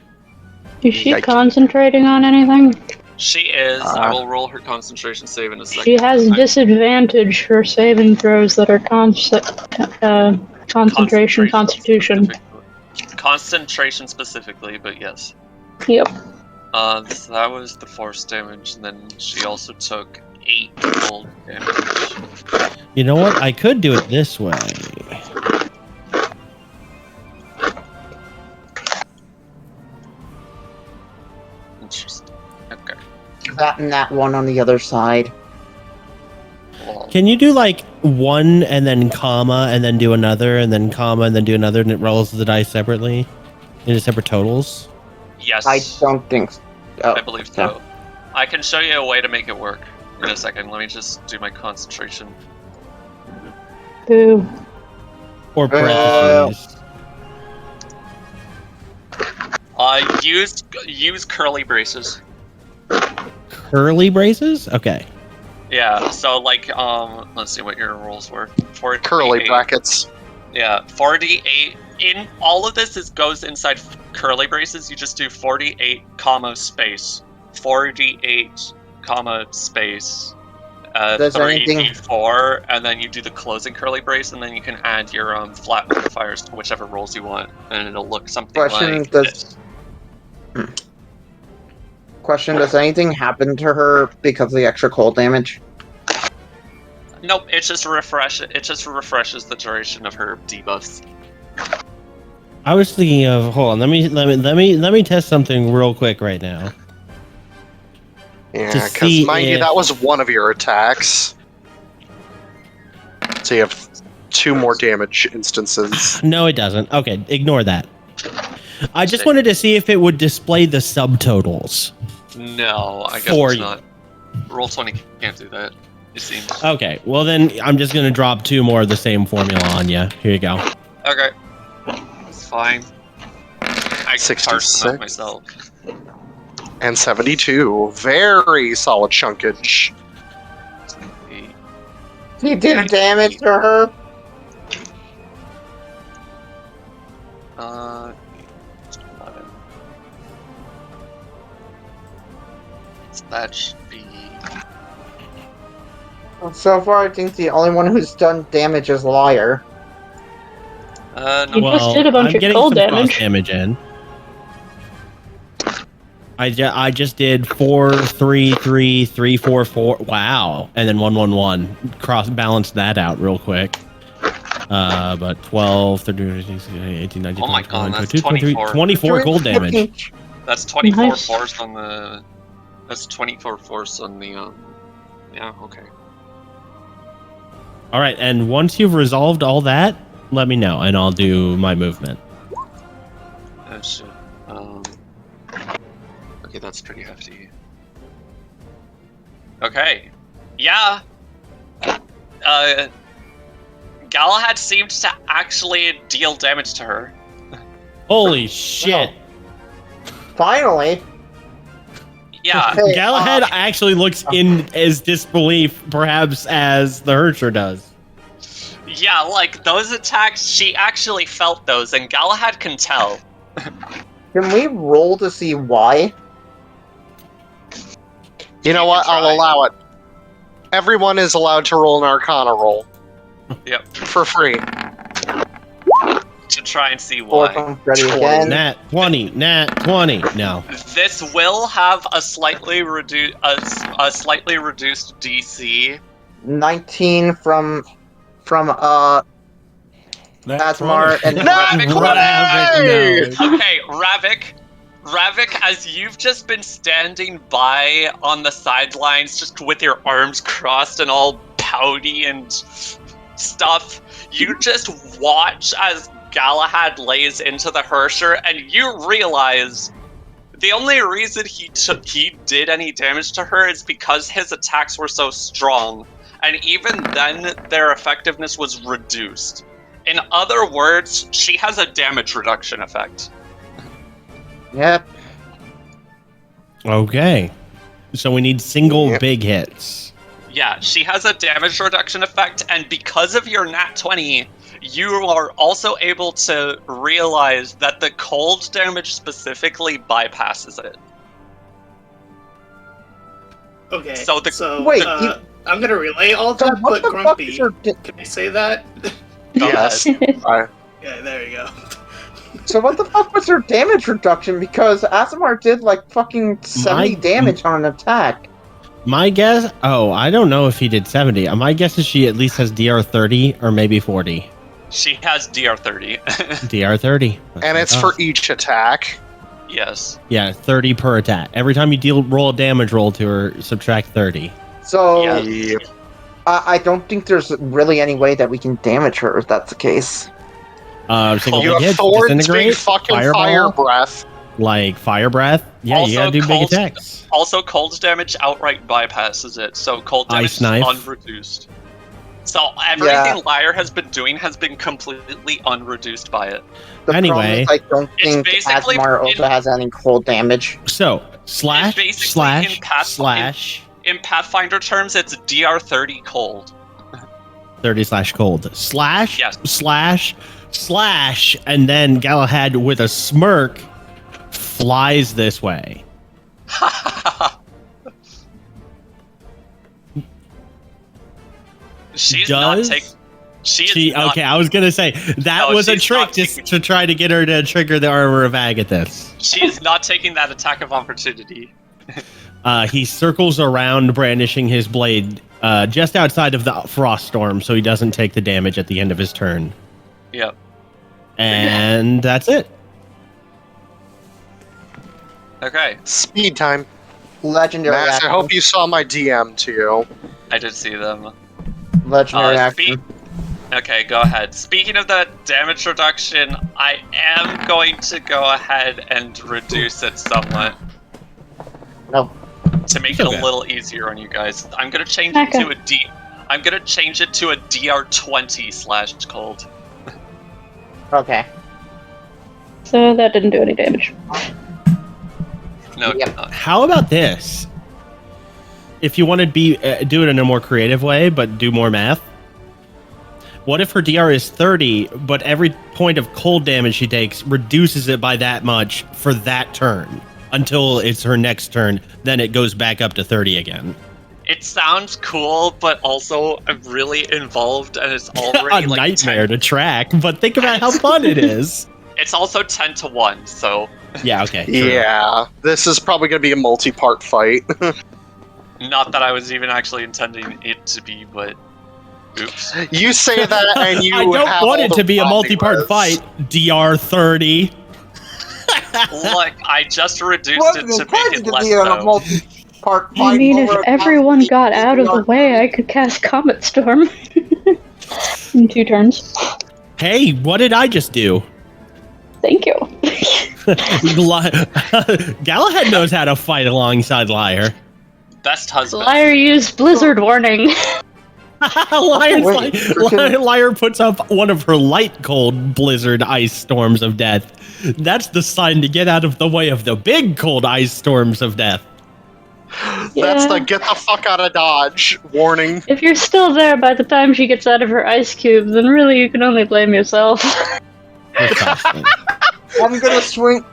Is she Yikes. concentrating on anything? She is. I will roll her concentration save in a second. She has disadvantage for saving throws that are concentration, constitution. Concentration specifically, but yes. Yep. So that was the force damage, and then she also took 8 cold damage. You know what? I could do it this way. Interesting. Okay. That and that one on the other side. Well, Can you do like one and then comma and then do another and then comma and then do another and it rolls the dice separately into separate totals? yes, I don't think so. Oh, I believe so. I can show you a way to make it work in a second. Let me just do my concentration. Boo. Or parentheses? Use curly braces. Curly braces? Okay. Yeah, so like, let's see what your rolls were. 48. Curly brackets. Yeah, 48. In all of this, goes inside curly braces. You just do 48, comma, space. 48, comma, space. Does 3 anything- D4, and then you do the closing curly brace, and then you can add your flat modifiers to whichever rolls you want, and it'll look something Question, like does- this. Question, does anything happen to her because of the extra cold damage? Nope, it just refreshes the duration of her debuffs. I was thinking of. Hold on. Let me test something real quick right now. Yeah, To because see mind you, if- that was one of your attacks. So you have 2 more damage instances. No, it doesn't. Okay, ignore that. I just wanted to see if it would display the subtotals. No, I guess For it's you. not. Roll 20 can't do that. It seems. Okay, well then I'm just gonna drop 2 more of the same formula on you. Here you go. Okay. It's fine. I can parse them out 66. myself. And 72. Very solid chunkage. You did damage to her? Uh, 11. So that should be. So far, I think the only one who's done damage is Liar. No. You just did a bunch I'm of getting cold some cross damage. damage in. I just did 4, 3, 3, 3, 4, 4. Wow, and then 1, 1, 1. Cross balance that out real quick. But 12, 13, 18, 19, Oh my 20, God, that's 22, 24. 24 cold damage. That's 24 Nice. force on the. That's 24 force on the. Yeah. Okay. All right, and once you've resolved all that, let me know, and I'll do my movement. That should. Okay, that's pretty hefty. Okay. Yeah. Galahad seemed to actually deal damage to her. Holy shit! Finally! Yeah. Hey, Galahad actually looks in as disbelief, perhaps, as the Herrscher does. Yeah, like, those attacks, she actually felt those, and Galahad can tell. Can we roll to see why? You know what? can I'll try. allow it. Everyone is allowed to roll an Arcana roll. Yep. For free. To try and see Four why. from Freddy again. Nat 20, Nat 20. No. This will have a slightly reduced DC. 19 from Asemar and Ravak, Okay, Ravak, as you've just been standing by on the sidelines, just with your arms crossed and all pouty and stuff, you just watch as Galahad lays into the Herrscher, and you realize the only reason he did any damage to her is because his attacks were so strong, and even then, their effectiveness was reduced. In other words, she has a damage reduction effect. Yep. Okay. So we need single Yep. big hits. Yeah, she has a damage reduction effect, and because of your nat 20, you are also able to realize that the cold damage specifically bypasses it. Okay. So Wait, I'm gonna relay all So that, what but the fuck Grumpy, is her can I say that? Go Yes. ahead. Yeah, there you go. So what the fuck was her damage reduction? Because Asemar did like fucking 70 My- damage on an attack. My guess, I don't know if he did 70. My guess is she at least has DR 30 or maybe 40. She has DR 30. DR 30. And it's for each attack. Yes. Yeah, 30 per attack. Every time you roll a damage roll to her, subtract 30. So Yeah. Yep. I don't think there's really any way that we can damage her if that's the case. Single You big have hits, Thorn's big disintegrate, fucking fireball, fire breath. like fire breath. Yeah, you Also gotta do big cold- attacks. Also, cold damage outright bypasses it, so cold damage Ice is knife. unreduced. So everything Liar has been doing has been completely unreduced by it. The Anyway. problem is I don't It's think basically Asemar also has any cold damage. So, slash, basically slash, in passive- slash, In Pathfinder terms, it's DR30 cold. 30/cold. Slash, Yes. slash, and then Galahad with a smirk flies this way. She's not taking. Okay, I was gonna say that was a trick just to try to get her to trigger the Armor of Agathis. She's not taking that attack of opportunity. He circles around, brandishing his blade just outside of the frost storm, so he doesn't take the damage at the end of his turn. Yep. And that's it. Okay. Speed time. Legendary Max, action. I hope you saw my DM to you. I did see them. Legendary action. Okay, go ahead. Speaking of the damage reduction, I am going to go ahead and reduce it somewhat. No. To make Okay. it a little easier on you guys. I'm gonna change it to a D. I'm gonna change it to a DR20/cold. Okay. So that didn't do any damage. No. Yep. How about this? If you want to do it in a more creative way, but do more math. What if her DR is 30, but every point of cold damage she takes reduces it by that much for that turn until it's her next turn? Then it goes back up to 30 again. It sounds cool, but also really involved, and it's already A like nightmare 10. to track, but think about how fun it is. It's also 10-1, so Yeah, okay. True. Yeah, this is probably going to be a multi-part fight. not that I was even actually intending it to be, but oops. You say that, and you I don't have want all it the to be a bonding multi-part lists. fight. DR 30. Look, I just reduced Wasn't it to make intended it to less be a though. multi-part I fight. mean, if over a everyone thousand got out of the yards. way, I could cast Comet Storm in 2 turns. Hey, what did I just do? Thank you. Galahad knows how to fight alongside Liar. Best husband. Liar used Blizzard Warning. Liar puts up one of her light cold blizzard ice storms of death. That's the sign to get out of the way of the big cold ice storms of death. That's Yeah. the get the fuck out of Dodge warning. If you're still there by the time she gets out of her ice cube, then really you can only blame yourself. I'm gonna swing.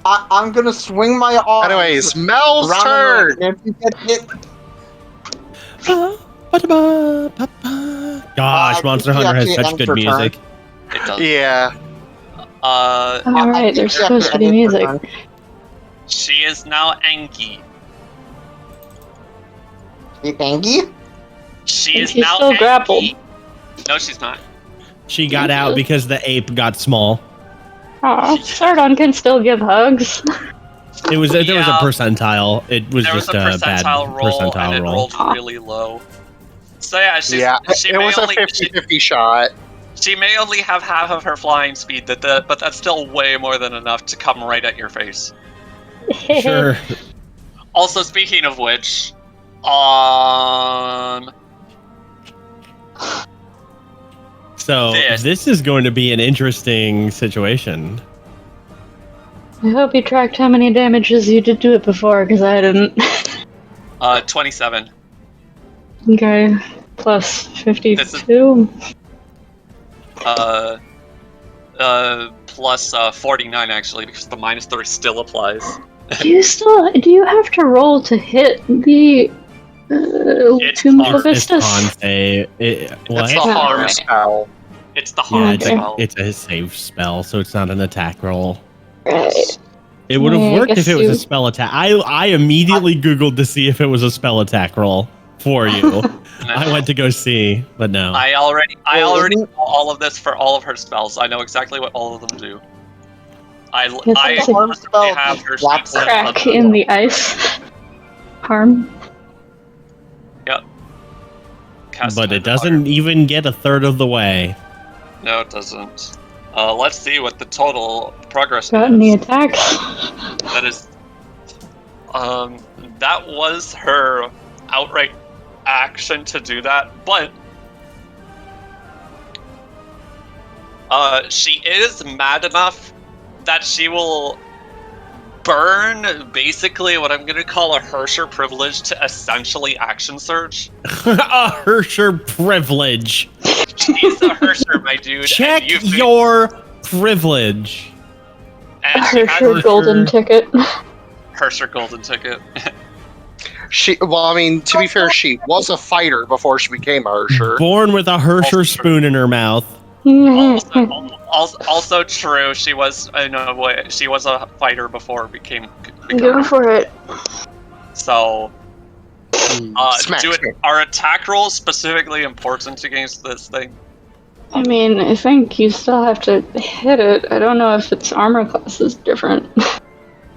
I'm gonna swing my arm. Anyways, Mel's turn. If you get hit, Gosh, Monster Hunter has such good music. It does. Yeah. Alright, there's supposed to be music. She is now Anki. Angie? She And is she's now still Anki. grappled. No, she's not. She got out because the ape got small. Aw, Sardon can still give hugs. There was a Yeah. percentile. It was There was just a a bad percentile roll, and percentile it roll. rolled really low. So yeah, she It may was a only 50-50 shot. she may only have half of her flying speed, but that's still way more than enough to come right at your face. Sure. Also, speaking of which, So this is going to be an interesting situation. I hope you tracked how many damages you did to it before, because I didn't. 27. Okay, plus 52. Plus 49 actually, because the -3 still applies. Do you have to roll to hit the Tomb of It's Vistas? con save. What? It's the harm spell. It's the Yeah, harm it's, spell. it's a save spell, so it's not an attack roll. Right. It would have Yeah, I worked if guess it was a you- spell attack. I immediately Googled to see if it was a spell attack roll for you. I went to go see, but no. I already know all of this for all of her spells. I know exactly what all of them do. I It's a personally have her sheet set up. Crack in the ice. Harm. Yep. Cast But it it doesn't even get a third of the way. No, it doesn't. Let's see what the total progress Got is. any attacks? That is, that was her outright action to do that, but she is mad enough that she will burn basically what I'm gonna call a Herrscher privilege to essentially action surge. A Herrscher privilege. She's a Herrscher, my dude. Check and you've your privilege. and she had Herrscher golden ticket. Herrscher golden ticket. To be fair, she was a fighter before she became a Herrscher. Born with a Herrscher spoon in her mouth. Also true. She was she was a fighter before became Go for it. So Smack. are attack rolls specifically important against this thing? I mean, I think you still have to hit it. I don't know if its armor class is different.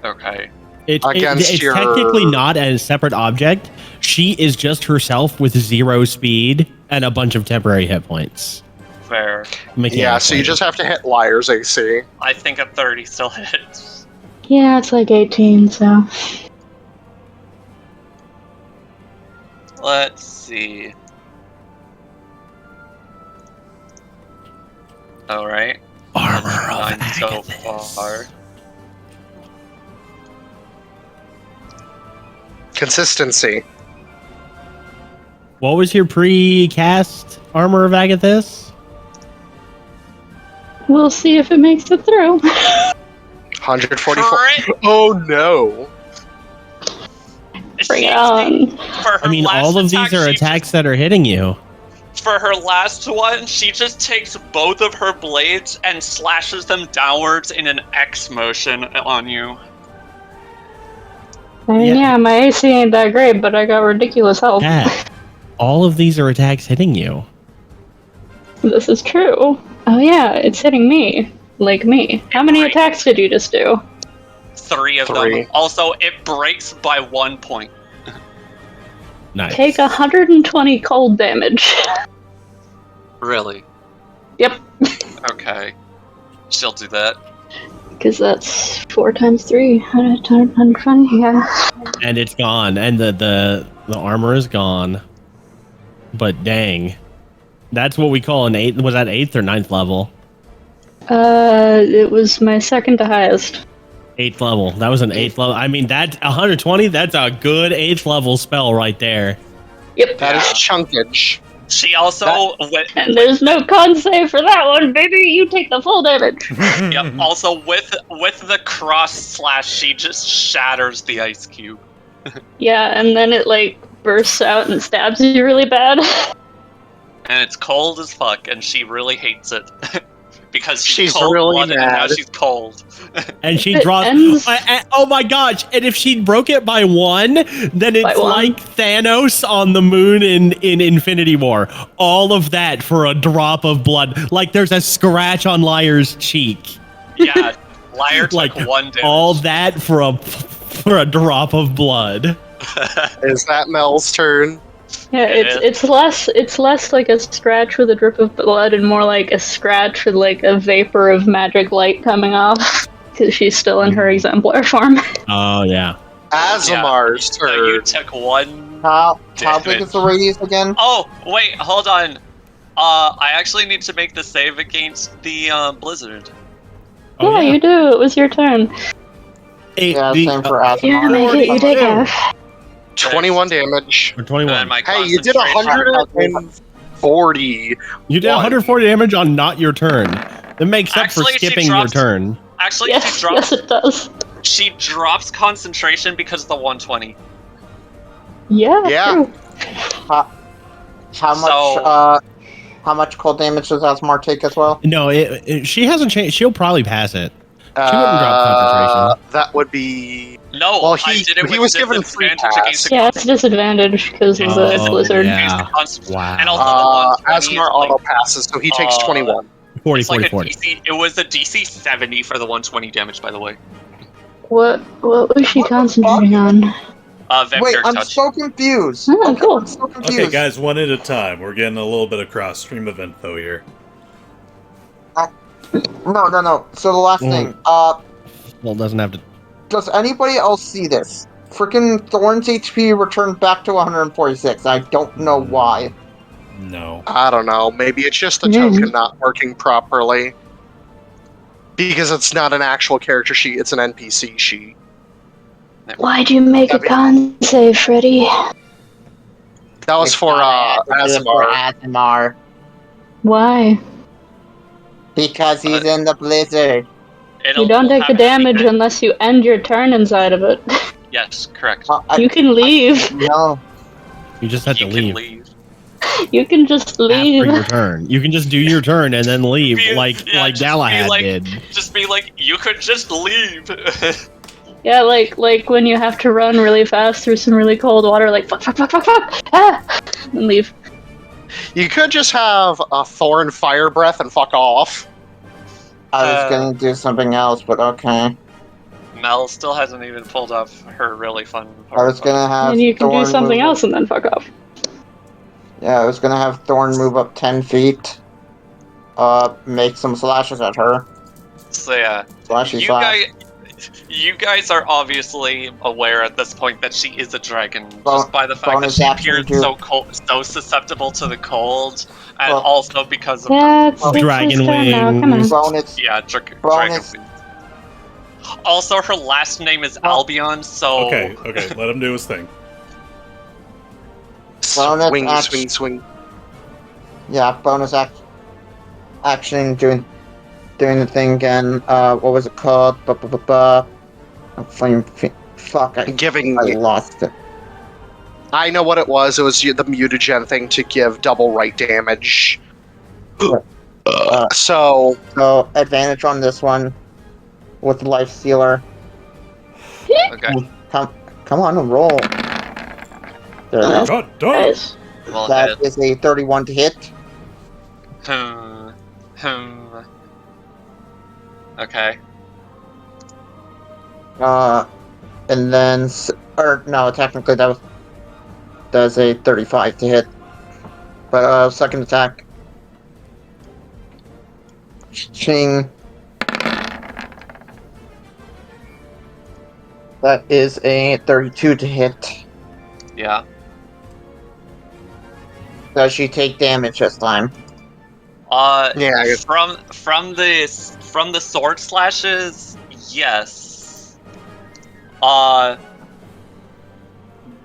Okay. It's Against your- technically not a separate object. She is just herself with 0 speed and a bunch of temporary hit points. Fair. Yeah, so you just have to hit Liar's AC. I think a 30 still hits. Yeah, it's like 18, so. Let's see. Alright. Armor of Nine so Agathis. far. Consistency. What was your pre-cast Armor of Agathis? We'll see if it makes it through. 144. Crit! Oh no. Bring it on. For her I mean, last all of these are she attacks that are hitting you. For her last one, she just takes both of her blades and slashes them downwards in an X motion on you. I mean, yeah, my AC ain't that great, but I got ridiculous health. Cat, all of these are attacks hitting you. This is true. Oh yeah, it's hitting me. Like me. How many Right. attacks did you just do? 3 of Three. them. Also, it breaks by 1 point. Nice. Take 120 cold damage. Really? Yep. Okay. She'll do that. Because that's 4 times 3. 120, yeah. And it's gone, and the armor is gone. But dang, that's what we call an 8th. Was that 8th or 9th level? It was my second to highest. 8th level. That was an 8th level. I mean, that 120. That's a good 8th level spell right there. Yep. That is chunkage. She also And there's no con save for that one, baby. You take the full damage. yep, also with the cross slash, she just shatters the ice cube. Yeah, and then it like bursts out and stabs you really bad. And it's cold as fuck, and she really hates it. Because She's cold really blooded and now mad. she's cold. And she It dropped. ends- Oh my gosh! And if she broke it by 1, then By it's 1? like Thanos on the moon in Infinity War. All of that for a drop of blood. Like there's a scratch on Liar's cheek. Yeah, Liar took Like 1 damage. all that for a drop of blood. Is that Mel's turn? Yeah, It it's less like a scratch with a drip of blood and more like a scratch with like a vapor of magic light coming off because she's still in her exemplar form. Oh yeah. Asemar's So you turn. took 1. How Damn big it. is the radius again? Oh, wait, hold on. I actually need to make the save against the blizzard. Oh, yeah, you do. It was your turn. Yeah, same for Yeah, Asemar. make it. You take half. 21 damage. For 21. And my Hey, you did concentration- 140. You did 140 damage on not your turn. That makes up Actually, for she skipping drops- your turn. Actually, Yes, yes, it does. she drops concentration because of the 120. Yeah. Yeah. True. How much cold damage does Asemar take as well? No, she hasn't changed. She'll probably pass it. She wouldn't drop concentration. That would be. No, Well, I he- did it he with was given free disadvantage pass. against Yeah, it's disadvantage because of the Oh, blizzard. yeah. Wow. And Wow. also the 120 Asemar is auto passes, so he takes 21. 40, it's like 40, a 40. DC, it was a DC 70 for the 120 damage, by the way. What was she What the concentrating on? Vampire Wait, I'm touch. so confused. Oh, cool. I'm so confused. Okay, guys, one at a time. We're getting a little bit of cross stream of info here. No. So the last thing, Well, it doesn't have to. does anybody else see this? Freaking Thorn's HP returned back to 146. I don't know why. No. I don't know. Maybe it's just the Mhm. token not working properly. Because it's not an actual character sheet, it's an NPC sheet. Why'd you make a con save, Freddy? That was for Asemar. Asemar. Why? Because he's in the blizzard. You don't take the damage unless you end your turn inside of it. Yes, correct. You can leave. No. You just have to You leave. can leave. You can just leave. After your turn. You can just do your turn and then leave, like just Galahad be like, did. Just be like, you could just leave. Yeah, like when you have to run really fast through some really cold water, like fuck, ah, and leave. You could just have a Thorn Fire Breath and fuck off. I was gonna do something else, but okay. Mel still hasn't even pulled off her really fun part. I was gonna have. And you can do Thorn something move else and then fuck off. Yeah, I was gonna have Thorn move up 10 feet. Make some slashes at her. So yeah, Slashy you slash. guys are obviously aware at this point that she is a dragon, Bon- just by the fact that bonus she action appears too. so cold, so susceptible to the cold, and Well- also because of Yeah, it's Dragon his turn now. Come on. wings. Bonus. dragon Bonus. wings. Also, her last name is Albion, so Okay, let him do his thing. Bonus Swing, action. swing, swing. Yeah, bonus action doing the thing again. What was it called? Fuck, I Giving. lost it. I know what it was. It was the mutagen thing to give double right damage. So So advantage on this one with Life Stealer. okay. Come on, roll. There it is. God, Guys, Well, That is a 31 to hit. Okay. And then, or no, technically that's a 35 to hit. But second attack. Ching. That is a 32 to hit. Yeah. Does she take damage this time? Yeah, I guess- from the sword slashes, yes.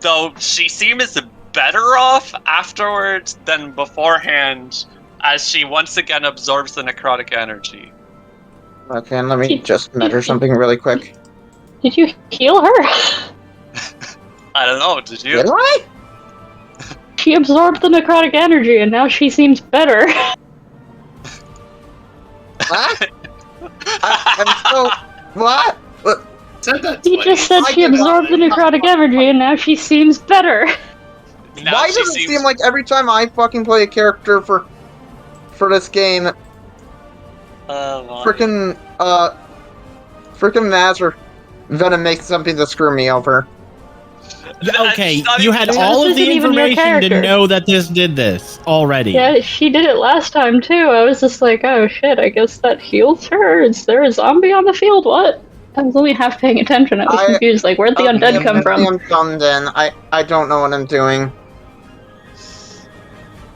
Though she seems better off afterwards than beforehand, as she once again absorbs the necrotic energy. Okay, and let me just measure something really quick. did you heal her? I don't know. Did you? Did I? She absorbed the necrotic energy and now she seems better. What? I'm so... What? Said that He twice. just said she absorbed the necrotic energy and now she seems better. Now Why she does it seems- seem like every time I fucking play a character for this game, my- frickin' Maz or Venom makes something to screw me over? Okay, It's not you even- had This all of isn't the even your information to character. know that this did this already. Yeah, she did it last time too. I was just like, oh shit, I guess that heals her. Is there a zombie on the field? What? I was only half paying attention. I was confused. Like, where'd the undead come from? I'm done then. I don't know what I'm doing.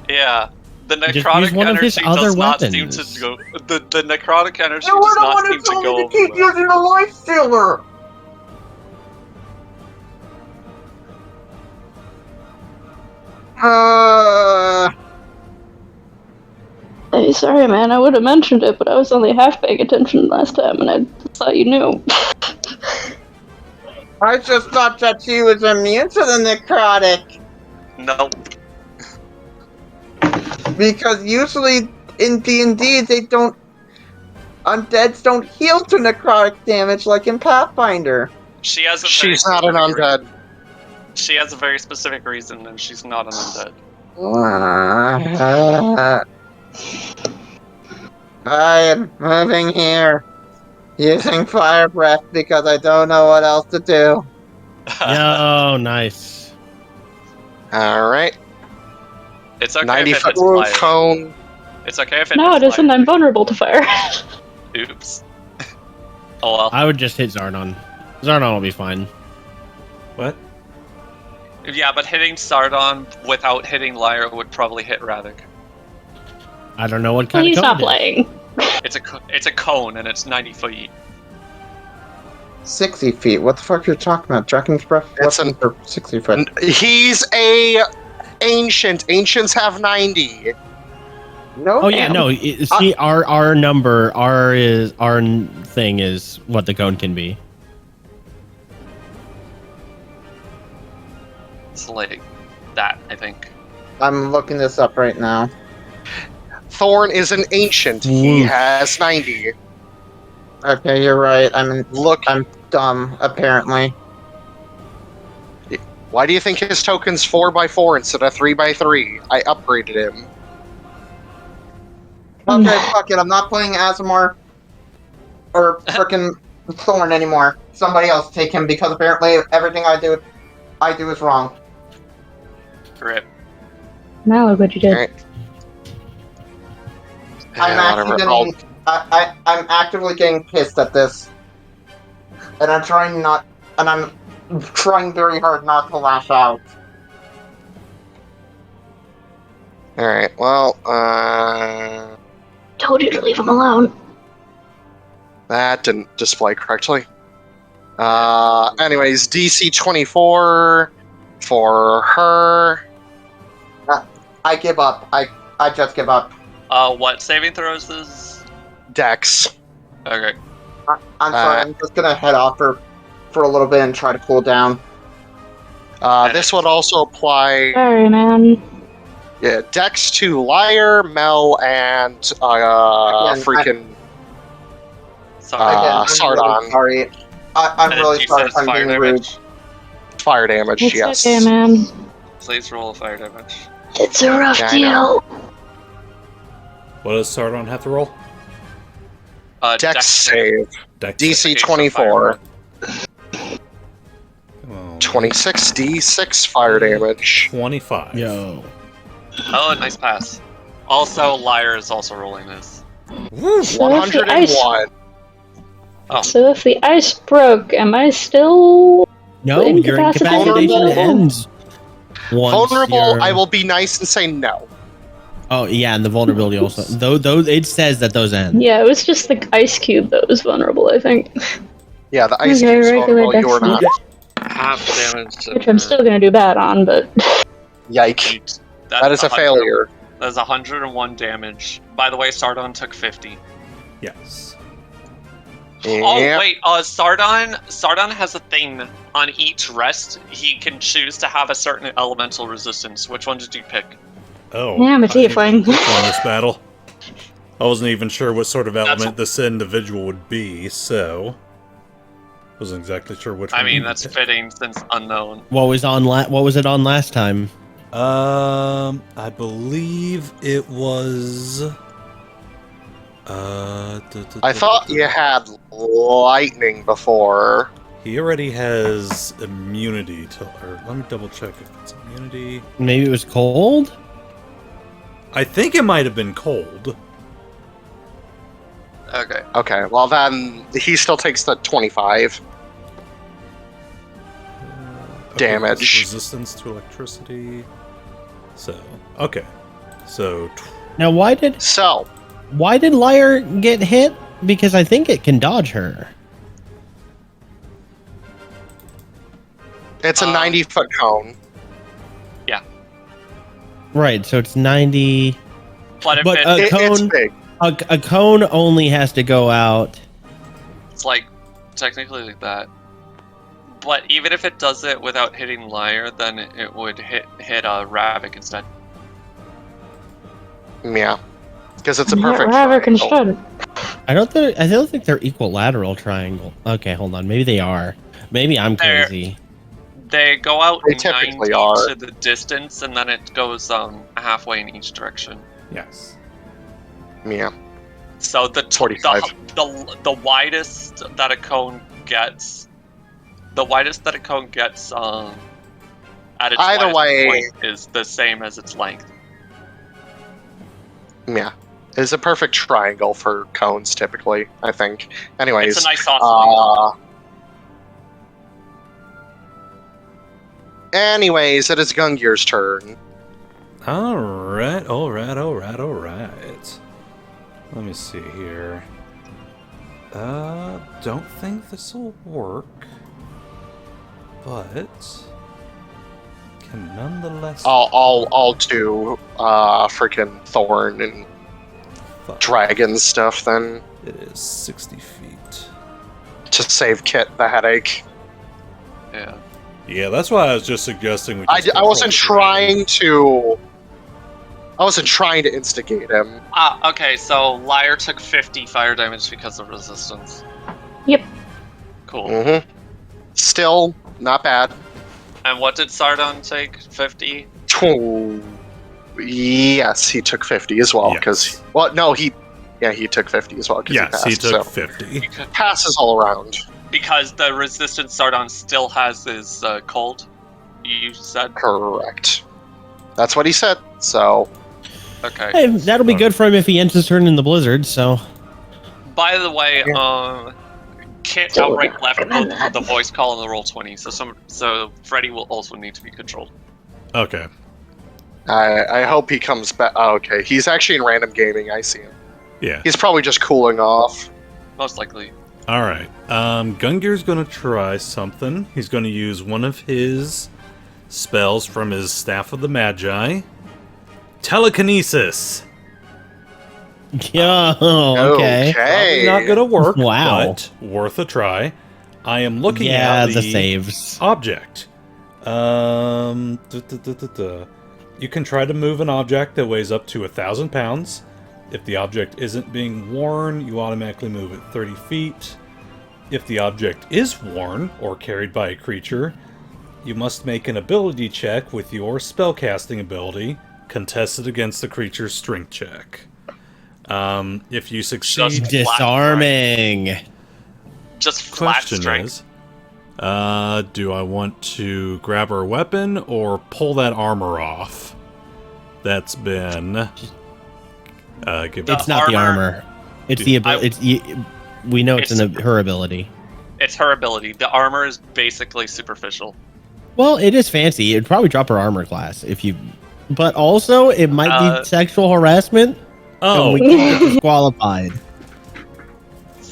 Yeah. The Just necrotic use one of energy his other does not seem weapons. to go. The necrotic energy You were does the not one seem who to told go me to keep over well. using the Life Stealer! Hey, sorry, man. I would have mentioned it, but I was only half paying attention last time, and I thought you knew. I just thought that she was immune to the necrotic. Nope. Because usually in D&D they don't... Undeads don't heal to necrotic damage like in Pathfinder. She has a very She's not an specific undead. reason. She has a very specific reason, and she's not an undead. I am moving here. Using fire breath because I don't know what else to do. Yo, nice. Alright. It's okay 90 if foot it's fire. cone. It's okay if it's No, it isn't. I'm vulnerable to fire. Oops. Oh well. I would just hit Zardon. Zardon will be fine. What? Yeah, but hitting Sardon without hitting Lyra would probably hit Ravak. I don't know what Well, kind he's of not code it is. playing. It's a cone and it's 90 feet. 60 feet. What the fuck are you talking about? Dragon's Breath? It's What's for 60 foot? He's a ancient. Ancients have 90. No. Oh yeah, no. See, our number, our thing is what the cone can be. It's like that, I think. I'm looking this up right now. Thorn is an ancient. He has 90. Okay, you're right. I'm Look, dumb, apparently. why do you think his token's 4x4 instead of 3x3? I upgraded him. Okay, fuck it. I'm not playing Asemar or frickin' Thorn anymore. Somebody else take him because apparently everything I do is wrong. Rip. Now look what you did. Alright. I'm Yeah, actually whatever. getting, I'm actively getting pissed at this, and I'm trying very hard not to lash out. Alright, well, Told you to leave him alone. that didn't display correctly. Anyways, DC 24 for her. I give up. I just give up. What saving throws is? Dex. Okay. I'm sorry. I'm just gonna head off for a little bit and try to cool down. This would also apply. Sorry, man. Yeah, Dex to Liar, Mel, and freaking Sorry. I'm Sardon. really sorry. I'm And really you sorry said if I'm fire being rude. damage. Fire damage. It's Yes. okay, man. Please roll a fire damage. It's a rough Yeah, I know. deal. What does Sardon have to roll? Dex save. Dex. DC Okay, so 24. Oh, 26 D6 fire damage. 25. Yo. Oh, nice pass. Also, Liar is also rolling this. So if the ice, 101. so if the ice broke, am I still No, your incapacitated? incapacitation ends. Once Vulnerable, you're- I will be nice and say no. Oh yeah, and the vulnerability also. Though it says that those end. Yeah, it was just the ice cube that was vulnerable, I think. Yeah, the ice Okay, cube's regular vulnerable, you're Dex not. Half damage. To Which I'm still gonna do bad on, but Yike. That is a 100 failure. That's 101 damage. By the way, Sardon took 50. Yes. Oh Yeah. wait, Sardon has a thing on each rest. He can choose to have a certain elemental resistance. Which one did you pick? Oh. yeah, I'm a I didn't tiefling. won this battle. I wasn't even sure what sort of That's- element this individual would be, so wasn't exactly sure which I one. mean, that's fitting since unknown. What was it on last time? I believe it was. I thought you had lightning before. He already has immunity to. Or let me double check if it's immunity. Maybe it was cold. I think it might have been cold. Okay. Okay, well then he still takes the 25. Okay, Damage. Resistance to electricity. So okay, so Now why did So, Liar get hit? Because I think it can dodge her. it's a 90-foot cone. Right, so it's 90. But if But, it, A It's cone- big. A cone only has to go out. it's like technically like that. But even if it does it without hitting Liar, then it would hit Ravak instead. Yeah. Because it's a Yeah, perfect Ravak triangle. instead. I don't think they're equilateral triangle. Okay, hold on. Maybe they are. Maybe I'm They're- crazy. They go out They 90 typically are. to the distance, and then it goes halfway in each direction. yes. Yeah. So the 45. the widest that a cone gets, at its Either widest way- point is the same as its length. Yeah. It's a perfect triangle for cones, typically, I think. Anyways. It's a nice oscillator. Anyways, it is Gungir's turn. All right. Let me see here. Don't think this will work, but can nonetheless. I'll do freaking thorn and dragon stuff then It is 60 feet. to save Kit the headache. Yeah. Yeah, that's why I was just suggesting we. Just I wasn't control the dragon. I wasn't trying to instigate him. Okay, so Liar took 50 fire damage because of resistance. Yep. Cool. Mm-hmm. Still not bad. And what did Sardon take? 50? Yes, he took 50 as well. Yes. He took 50 as well. Yes, he took so 50. passes all around. Because the resistance Sardon still has his cold, you said? Correct. That's what he said. So Okay. Hey, that'll be good for him if he ends his turn in the blizzard. So, By the way, Kit outright left both the voice call and the roll 20, so Freddy will also need to be controlled. Okay. I hope he comes back. Oh, okay, he's actually in random gaming. I see him. Yeah. He's probably just cooling off. Most likely. All right. Gungir's going to try something. He's going to use one of his spells from his Staff of the Magi. Telekinesis. yeah, okay. Probably not going to work, Wow. but worth a try. I am looking Yeah, at the saves. object. You can try to move an object that weighs up to 1,000 pounds. If the object isn't being worn, you automatically move it 30 feet. If the object is worn or carried by a creature, you must make an ability check with your spellcasting ability, contested against the creature's strength check. If you succeed, Disarming. Just flat question strength. is, do I want to grab her weapon or pull that armor off? That's been given. It's not the armor. It's the ability. We know it's her ability. It's her ability. The armor is basically superficial. Well, it is fancy. It'd probably drop her armor class if you. But also, it might be sexual harassment. Oh, and we can't get disqualified.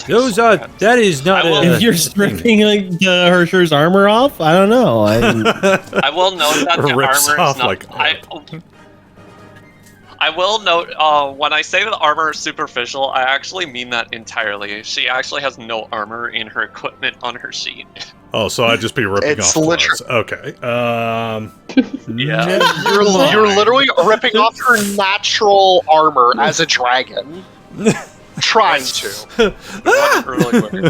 That is not. If you're stripping like the Herrscher's armor off, I don't know. I will note that the Rips armor off is not. like- I will note when I say the armor is superficial, I actually mean that entirely. She actually has no armor in her equipment on her sheet. Oh, so I'd just be ripping It's off literal- clothes. Okay. Yeah. You're literally ripping off her natural armor as a dragon. Trying to.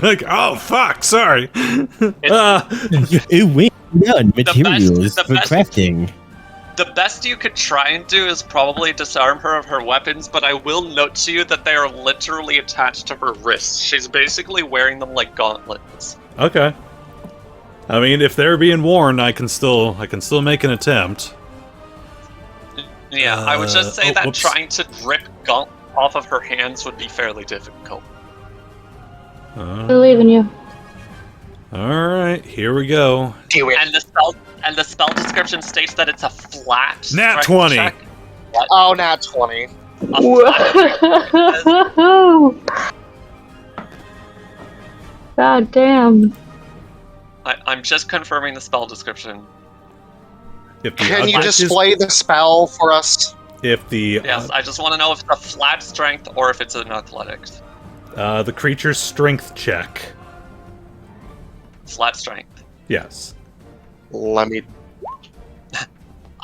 Like, oh fuck, sorry. Ooh, wait, none materials for crafting. The best you could try and do is probably disarm her of her weapons, but I will note to you that they are literally attached to her wrists. She's basically wearing them like gauntlets. Okay. I mean, if they're being worn, I can still make an attempt. Yeah, I would just say that whoops. trying to rip gaunt off of her hands would be fairly difficult. I believe in you. All right, here we go. Do it. And the spell description states that it's a flat Nat strength 20. check. Oh, nat 20. A flat Whoa! God damn. I'm just confirming the spell description. If the Can you object is- display the spell for us? if the Yes, I just want to know if it's a flat strength or if it's an athletics. the creature's strength check. Flat strength. Yes. Let me.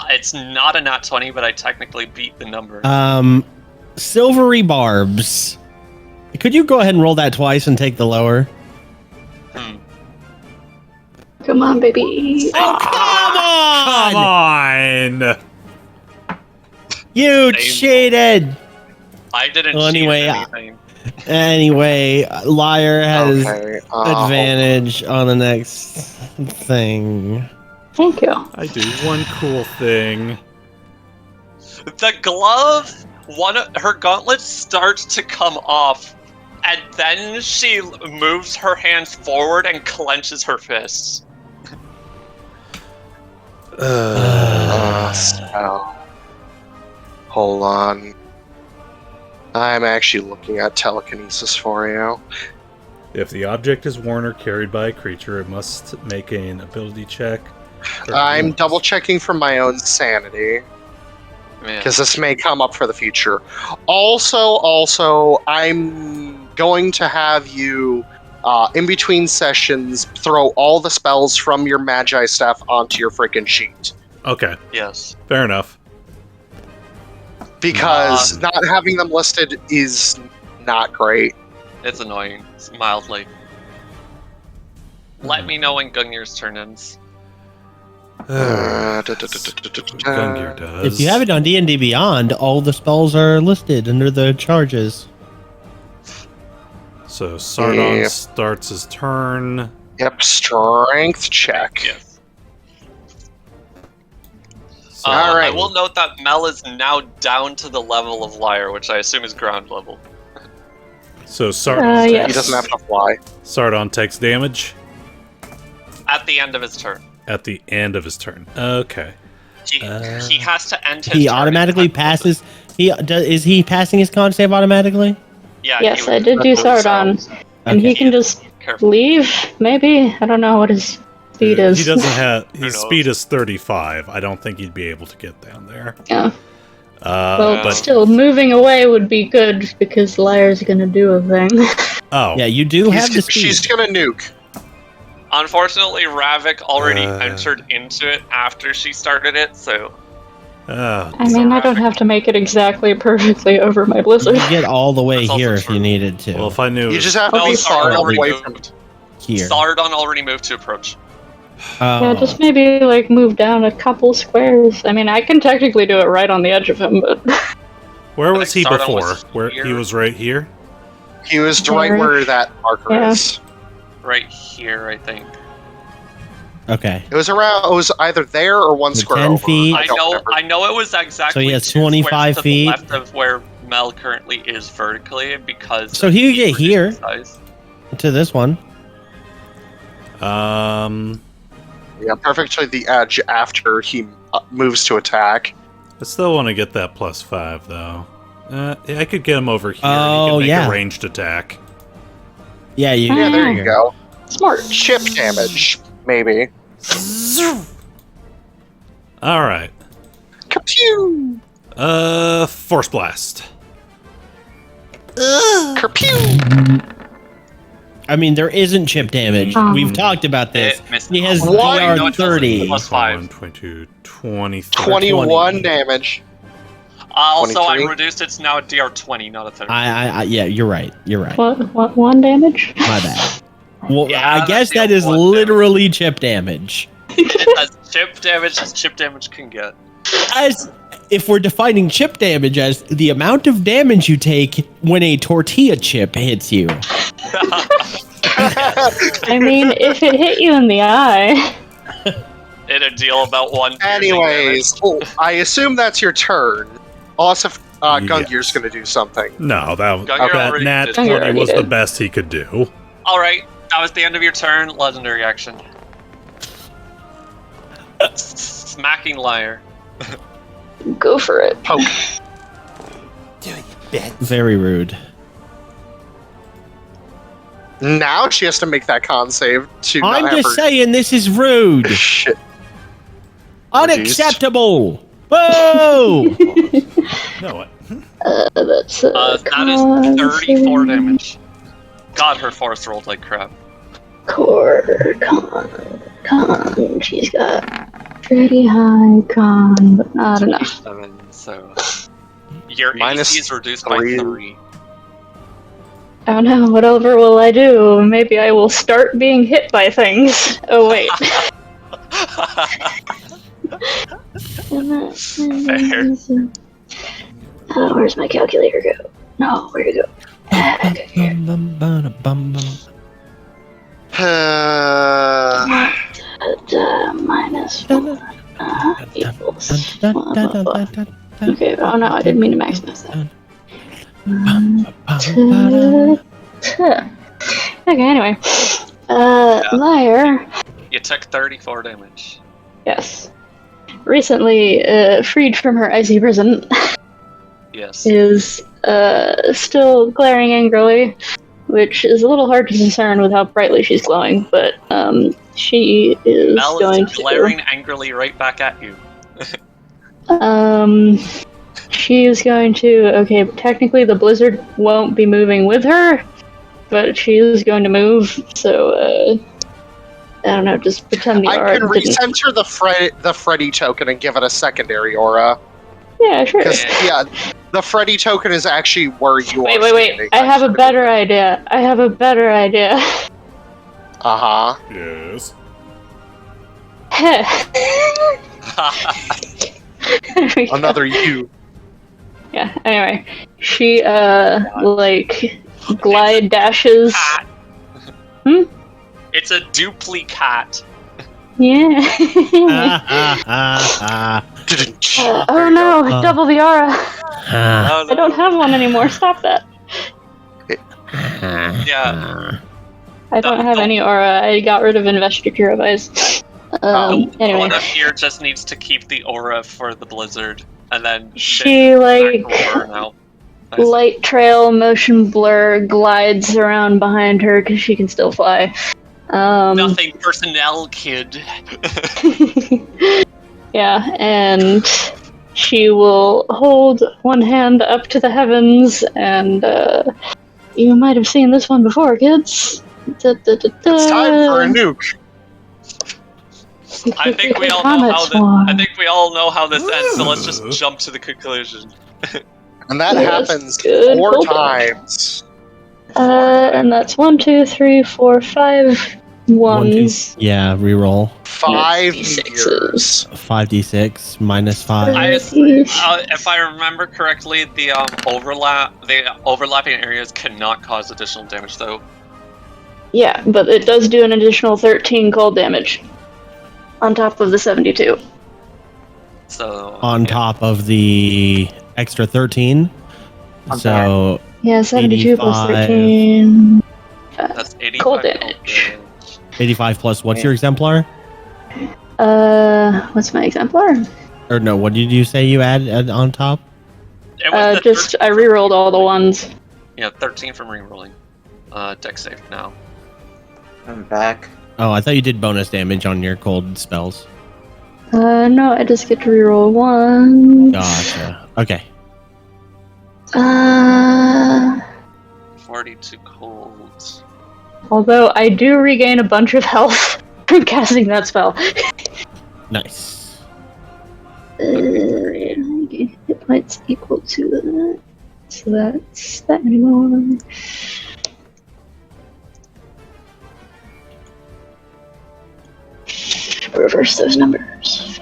It's not a nat 20, but I technically beat the number. Silvery barbs. Could you go ahead and roll that twice and take the lower? Come on, baby. Oh, come on! You cheated! I didn't Well, cheat anyway, anything. Anyway, Liar has Okay, advantage on the next thing. Thank you. I do one cool thing. The glove, her gauntlet starts to come off, and then she moves her hands forward and clenches her fists. Spell. Hold on. I'm actually looking at telekinesis for you. If the object is worn or carried by a creature, it must make an ability check. I'm double checking for my own sanity. Because this may come up for the future. Also, I'm going to have you, in between sessions, throw all the spells from your Magi staff onto your freaking sheet. Okay. Yes. Fair enough. Because not having them listed is not great. It's annoying, mildly. Let me know when Gungir's turn ends. Gungir does. If you have it on D&D Beyond, all the spells are listed under the charges. So Sardon Yep. starts his turn. Yep, strength check. Yes. So, All right. I will note that Mel is now down to the level of Liar, which I assume is ground level. So Sardon, yes. He doesn't have to fly. Sardon takes damage At the end of his turn. at the end of his turn. Okay. He has to end his He turn automatically in time. passes. Is he passing his con save automatically? Yeah, Yes, he I would- did do Sardon. And Okay. he can just Careful. leave, maybe? I don't know what his speed is. He doesn't have his knows? speed is 35. I don't think he'd be able to get down there. Yeah. Well, But still, moving away would be good because Liar's gonna do a thing. oh, Yeah, you do have the speed. She's gonna nuke. Unfortunately, Ravak already Uh. entered into it after she started it, so oh, I mean, I don't have to make it exactly perfectly over my blizzard. You get all the way That's also here if true. you needed to. well, if I knew, You just have to No, be Sardon far already away moved. from it. here. Sardon already moved to approach. Yeah, just maybe, like, move down a couple squares. I mean, I can technically do it right on the edge of him, but... where I was think he Sardon before? was Where here. he was right here. He was right where that marker Yeah. is. Right here, I think. Okay. It was either there or one So square 10 over. feet. I don't know remember. I know it was exactly So he has 2 squares 25 to feet. the left of where Mel currently is vertically because So he could get reduced here. in size. To this one. Yeah, perfectly the edge after he moves to attack. I still want to get that +5 though. I could get him over here. Oh, he could make yeah. a ranged attack. Yeah, you. Yeah, there you go. Smart. Chip damage, maybe. All right. Kapew! Force blast. Kerpew! I mean, there isn't chip damage. We've talked about this. It missed He has the What? DR No, it doesn't. 30. Plus 5. 21, 22, 23. 21 damage. Also, I 23? reduced it's now a DR20, not a 30. Yeah, you're right. You're right. What, 1 damage? My bad. Well, Yeah, I guess that's the that is one literally chip damage. It's as chip damage as chip damage can get. As if we're defining chip damage as the amount of damage you take when a tortilla chip hits you. I mean, if it hit you in the eye... It'd deal about 1 piercing Anyways, I assume that's your turn. Unless if Gungir's Yes. going to do something. No, that Gungir that already nat did. 20 Gungir was already the did. best he could do. Alright, that was the end of your turn. Legendary action. Smacking Liar. Go for it. Poke. Very rude. Now she has to make that con save to I'm not have just her... saying this is rude. Shit. Unacceptable. Whoa! No, what? That's That is 34 damage. God, her force rolled like crap. Core con. She's got pretty high con, but not enough. 7, so your Minus AC is reduced 3. by 3. Oh no, whatever will I do? Maybe I will start being hit by things. Oh wait. Oh, where's my calculator go? No, where'd it go? Minus 1 equals 1. Okay, oh no, I didn't mean to maximize that. Okay, anyway. Liar, You took 34 damage. yes. Recently freed from her icy prison, Yes. is still glaring angrily which is a little hard to discern with how brightly she's glowing, but she is Mel going is glaring angrily right back at you. to. She is going to. Okay, technically the blizzard won't be moving with her, but she is going to move. So I don't know. Just pretend the I aura can didn't. recenter the Freddy token and give it a secondary aura. Yeah, sure. Because the Freddy token is actually where you are. Wait! I have a better idea. Uh huh. Yes. Another you. Yeah. Anyway, she glide dashes. Cat. Hmm? It's a duplicate. Yeah. Oh no! Double the aura. Oh, no. I don't have one anymore. Stop that. Yeah. I don't have any aura. I got rid of Investiture of Ice. Anyway, One up here just needs to keep the aura for the blizzard, and then she burn out. Nice. light trail motion blur glides around behind her because she can still fly. Nothing personnel, kid. Yeah, and she will hold one hand up to the heavens, and you might have seen this one before, kids. It's time for a nuke. I think we all know how this ends. So let's just jump to the conclusion. And that Yes, happens good. 4 Hold on. times. And that's 1, 2, 3, 4, 5 ones. Yeah, reroll. 5 D6s. years. 5d6 minus 5. If I remember correctly, the overlapping areas cannot cause additional damage, though. Yeah, but it does do an additional 13 cold damage on top of the 72. So On top of the extra 13. I'm So Yeah, 72 plus 85. 13. that's 85 Cold damage. 85 plus what's your exemplar? What's my exemplar? Or no, what did you say you add on top? It was the I rerolled all the ones. Yeah, 13 from rerolling. Deck save now. I'm back. Oh, I thought you did bonus damage on your cold spells. No, I just get to reroll one. Gotcha. Okay. 42 cold. Although I do regain a bunch of health from casting that spell. Nice. Hit points equal to that. So that's that anymore. Reverse those numbers.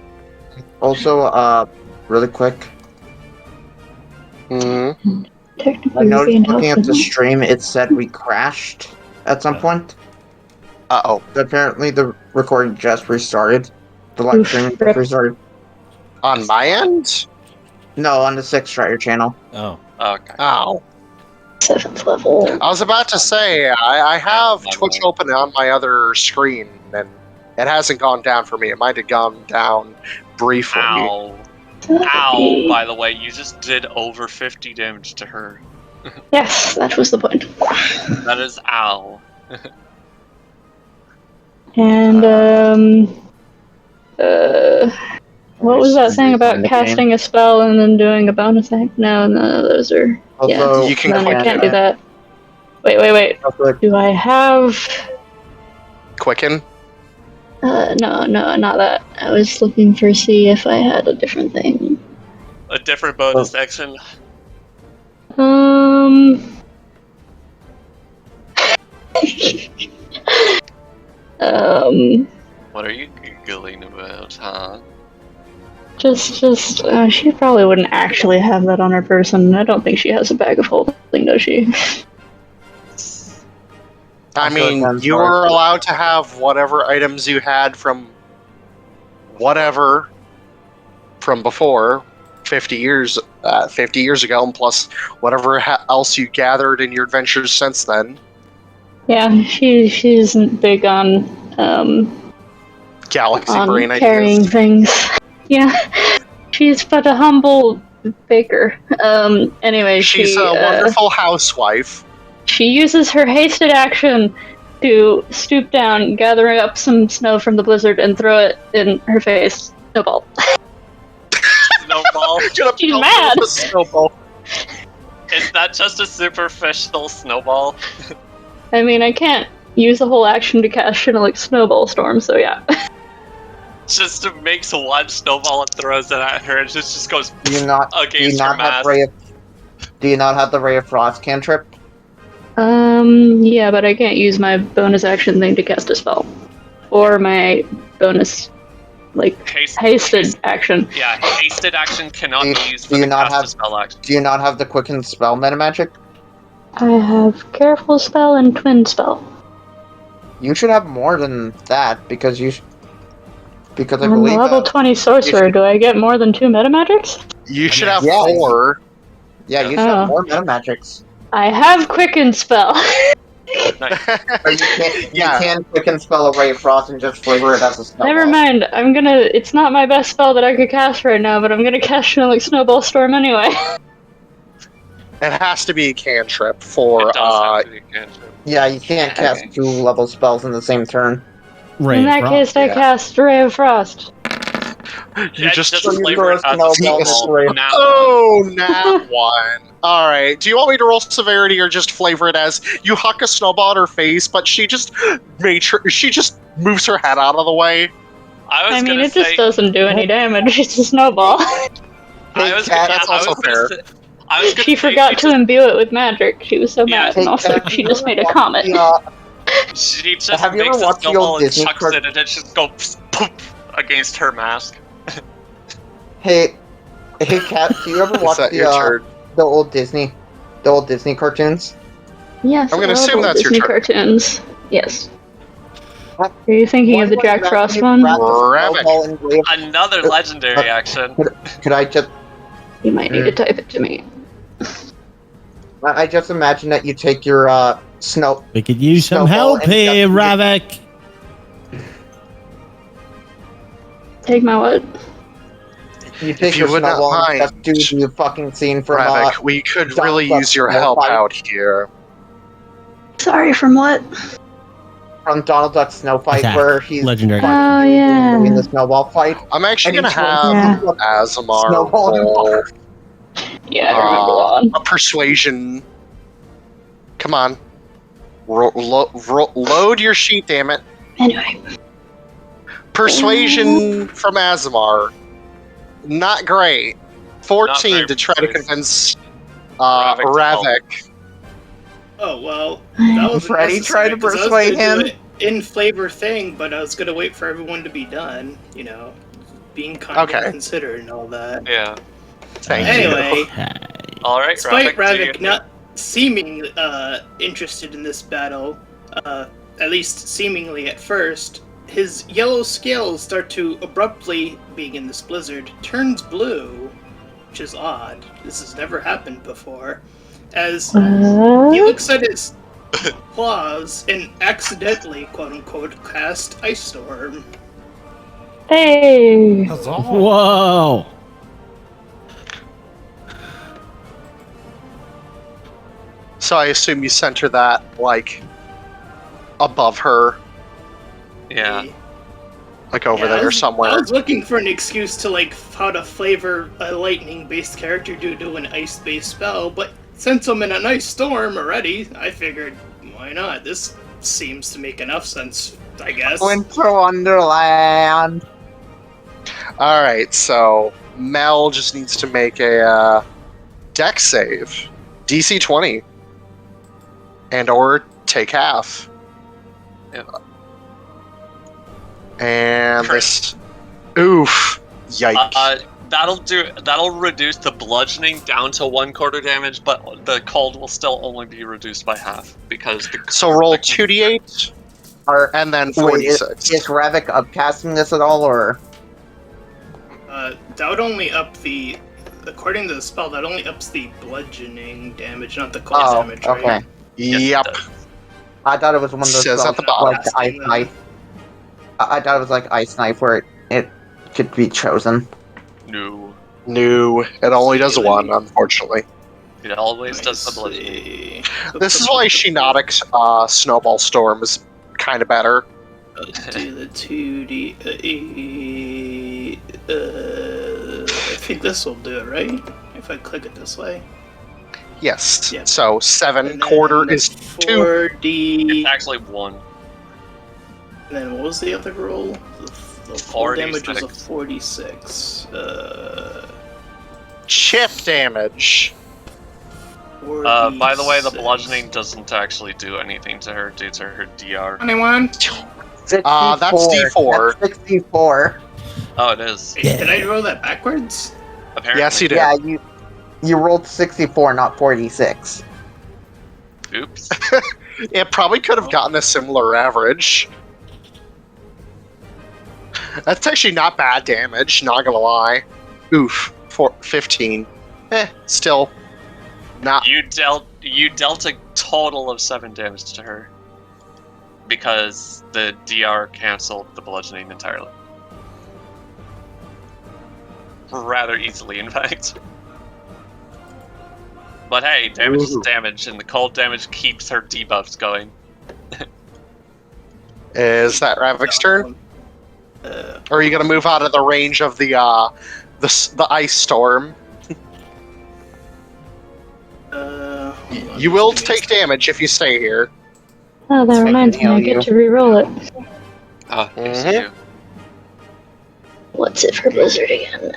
Also, really quick, Mm-hmm. Technically, I noticed regained looking health at the is- stream, it said we crashed at some point. Uh-oh. Apparently, the recording just restarted. The live Oof, stream rip. just restarted. On my end? No, on the 6th Strider channel. Oh. Okay. Ow. 7th level. I was about to say, I have Twitch open on my other screen, and it hasn't gone down for me. It might have gone down briefly. Ow. Ow, by the way, you just did over 50 damage to her. Yes, that was the point. That is ow. And what was that thing about casting a spell and then doing a bonus act? No, those are Also, You can no, I quicken can't it. do that. Wait. also, Do I have? Quicken? No, not that. I was looking for see if I had a different thing. A different bonus action. What are you giggling about, huh? She probably wouldn't actually have that on her person. I don't think she has a bag of holding, does she? I mean, you were allowed to have whatever items you had from whatever from before 50 years ago, and plus whatever else you gathered in your adventures since then. Yeah, she isn't big on Galaxy on brain carrying ideas. things. Yeah, she's but a humble baker. Anyway, She's a wonderful housewife. she uses her hasted action to stoop down, gathering up some snow from the blizzard, and throw it in her face. Snowball. Snowball. She's mad. Snowball. Is that just a superficial snowball? I mean, I can't use a whole action to cast Chinook Snowball Storm, so yeah. Just makes one snowball and throws it at her, and just goes Do you not against her mask. Do you not have the Ray of Frost cantrip? Yeah, but I can't use my bonus action thing to cast a spell. Or my bonus, hasted action. Yeah, hasted action cannot be used do for you the not cast have- a spell action. Do you not have the Quicken Spell metamagic? I have Careful Spell and Twin Spell. You should have more than that, because because I I'm a believe level 20 sorcerer. Do I get more than 2 metamagics? You should have Yeah. 4. Yeah, you should Oh. have more metamagics. I have Quicken Spell. Nice. Or you can't, Yeah. you can Quicken Spell a Ray of Frost and just flavor it as a snowball. Never mind. It's not my best spell that I could cast right now, but I'm gonna cast Chinook Snowball Storm anyway. It has to be a cantrip for It does have to be a cantrip. Yeah, you can't cast Okay. 2-level spells in the same turn. Ray In of that Frost. case, I yeah. cast Ray of Frost. You just so you flavor it throw a as a snowball snowball. in the Nat Oh, nat 1. Alright, do you want me to roll severity or just flavor it as you huck a snowball at her face, but she just moves her head out of the way? I was I mean, gonna it say, just doesn't do any damage. It's a snowball. I was Cat, gonna, that's I also was gonna fair. say- I was gonna She say forgot to imbue it with magic. She was so Yeah, mad, Hey, and also Cat, she have just you made a ever comet. She just Have you makes ever a watched the snowball old and Disney chucks it, and it just goes poof against her mask. Hey, Kat, do you ever Is watch that your turn? the old Disney cartoons? Yes, I'm gonna I love assume old that's your Disney turn. cartoons. Yes. What? Are you thinking of the Why Jack would I Frost grab one? the Ravak. snowball and wave- Another legendary action. Could I just? You might need to type it to me. I just imagine that you take your snow. We could use some Snowball help and here, just- Ravak. Take my what? You take you your would not snowball and mind, just do the fucking scene from Ravak, we could Donald really Duck use your Snow help Fight. out here. Sorry, from what? from Donald Duck's Snow Fight, Attack. where he's Legendary. Oh, yeah. doing the snowball fight. I'm actually And gonna he have turns Asemar Snowball and roll Yeah, I remember that one. a persuasion. Come on. Load your sheet, damn it. Anyway. Persuasion from Asemar. Not great. 14 very to try to persuasive. convince Ravak to help. Ravak. Oh well, that was Freddy tried to persuade him. In flavor thing, but I was gonna wait for everyone to be done. You know, being kind Okay. and considerate and all that. Yeah. Thank Anyway, All right, despite Ravak, do you- Ravik not seeming interested in this battle, at least seemingly at first, his yellow scales start to abruptly, being in this blizzard, turns blue, which is odd. This has never happened before. As he What? looks at his claws and accidentally, quote unquote, cast Ice Storm. Hey! Whoa. So I assume you center that, like, above her, Yeah. like over Yeah, I there was- I somewhere. was looking for an excuse to like how to flavor a lightning-based character due to an ice-based spell, but since I'm in an ice storm already, I figured why not? This seems to make enough sense, I guess. Winter Wonderland. Alright, so Mel just needs to make a dex save. DC 20. And or take half. Yeah. And Crit. this. Oof. Yikes. That'll reduce the bludgeoning down to 1/4 damage, but the cold will still only be reduced by half because the So roll 2d8 and then Wait, is 46. Ravik upcasting this at all, or? That would only up the, according to the spell, that only ups the bludgeoning damage, not the cold Oh, damage, right? okay. Yep. I thought it was one of those Says spells at the bottom. like Ice Knife. I thought it was like Ice Knife, where it could be chosen. No. No, it only does one, unfortunately. It always does the blood. see. This is why Shinotic Snowball Storm is kind of better. Let's do the 2D. I think this will do it, right? If I click it this way. Yes. Yep. So 7 And quarter then is 2. 4D. It's actually 1. And then what was the other roll? The full damage was a 46. 46. Chip damage. 46. By the way, the bludgeoning doesn't actually do anything to her due to her DR. 21. 64. That's D4. That's 64. Oh, it is. Did I roll that backwards? Apparently. Yes, you did. Yeah, you rolled 64, not 46. Oops. It probably could have gotten a similar average. That's actually not bad damage, not gonna lie. Oof. 15. Still not. You dealt a total of 7 damage to her. Because the DR canceled the bludgeoning entirely. Rather easily, in fact. But hey, damage is damage, and the cold damage keeps her debuffs going. Is that Ravak's turn? Or are you gonna move out of the range of the ice storm? You will take damage if you stay here. Oh, that reminds me, I heal get you. to re-roll it. Oh, thanks Mhm. to you. What's it for Blizzard again?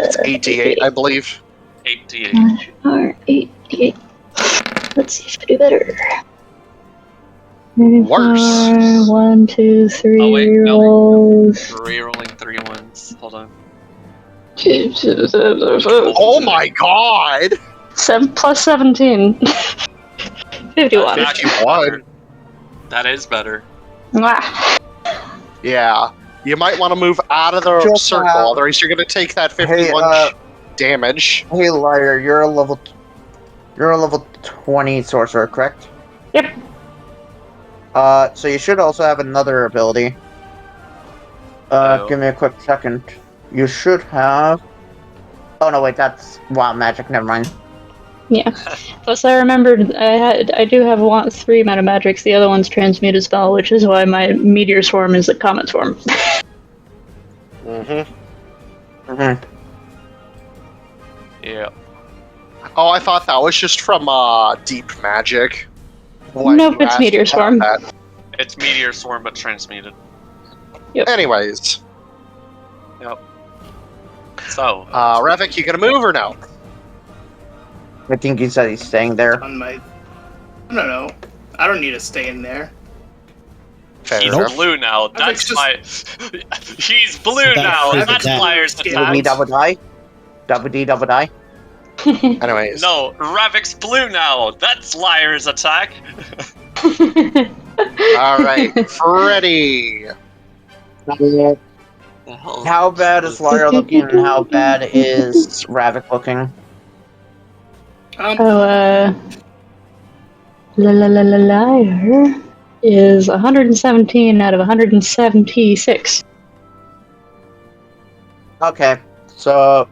It's 8d8, I believe. 8d8. 8d8. Let's see if I do better. Worse. 1, 2, 3 Oh, wait, no. rolls. Rerolling 3 ones. Hold on. Oh my god! 7 plus 17. 51. That's 51. That is better. Mwah. Yeah. You might want to move out of the Just, circle, otherwise you're gonna take that 51 damage. Hey, liar, you're a level 20 sorcerer, correct? Yep. So you should also have another ability. Oh. Give me a quick second. You should have. Oh no, wait, that's wild magic. Never mind. Yeah. Plus, I remembered I do have 3 meta magics. The other one's transmuted spell, which is why my meteor swarm is the comet swarm. Mm-hmm. Yeah. Oh, I thought that was just from deep magic. Nope, it's meteor swarm. It's Meteor Swarm, but transmuted. Anyways, So, Ravak, you gonna move or no? I think he said he's staying there. On my. I don't know. I don't need to stay in there. Fair he's enough. blue now. That's just- my. He's blue now. That's That's that. Liar's Double D, attack. double die. Double D, double die. Anyways. No, Ravak's blue now. That's Liar's attack. Alright, Freddy. How bad is Liar looking and how bad is Ravak looking? So, liar is 117 out of 176. Okay, so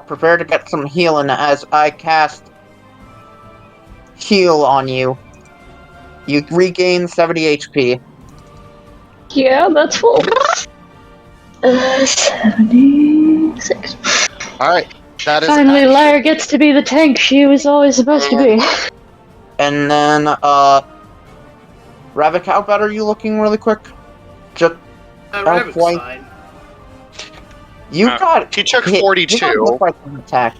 prepare to get some healing as I cast heal on you. You regain 70 HP. Yeah, that's full. 76. Alright, that is Finally, action. Liar gets to be the tank she was always supposed to be. And then, Ravak, how bad are you looking really quick? Just, Rabbit's point. fine. you got He took hit. You 42. don't look like an attack.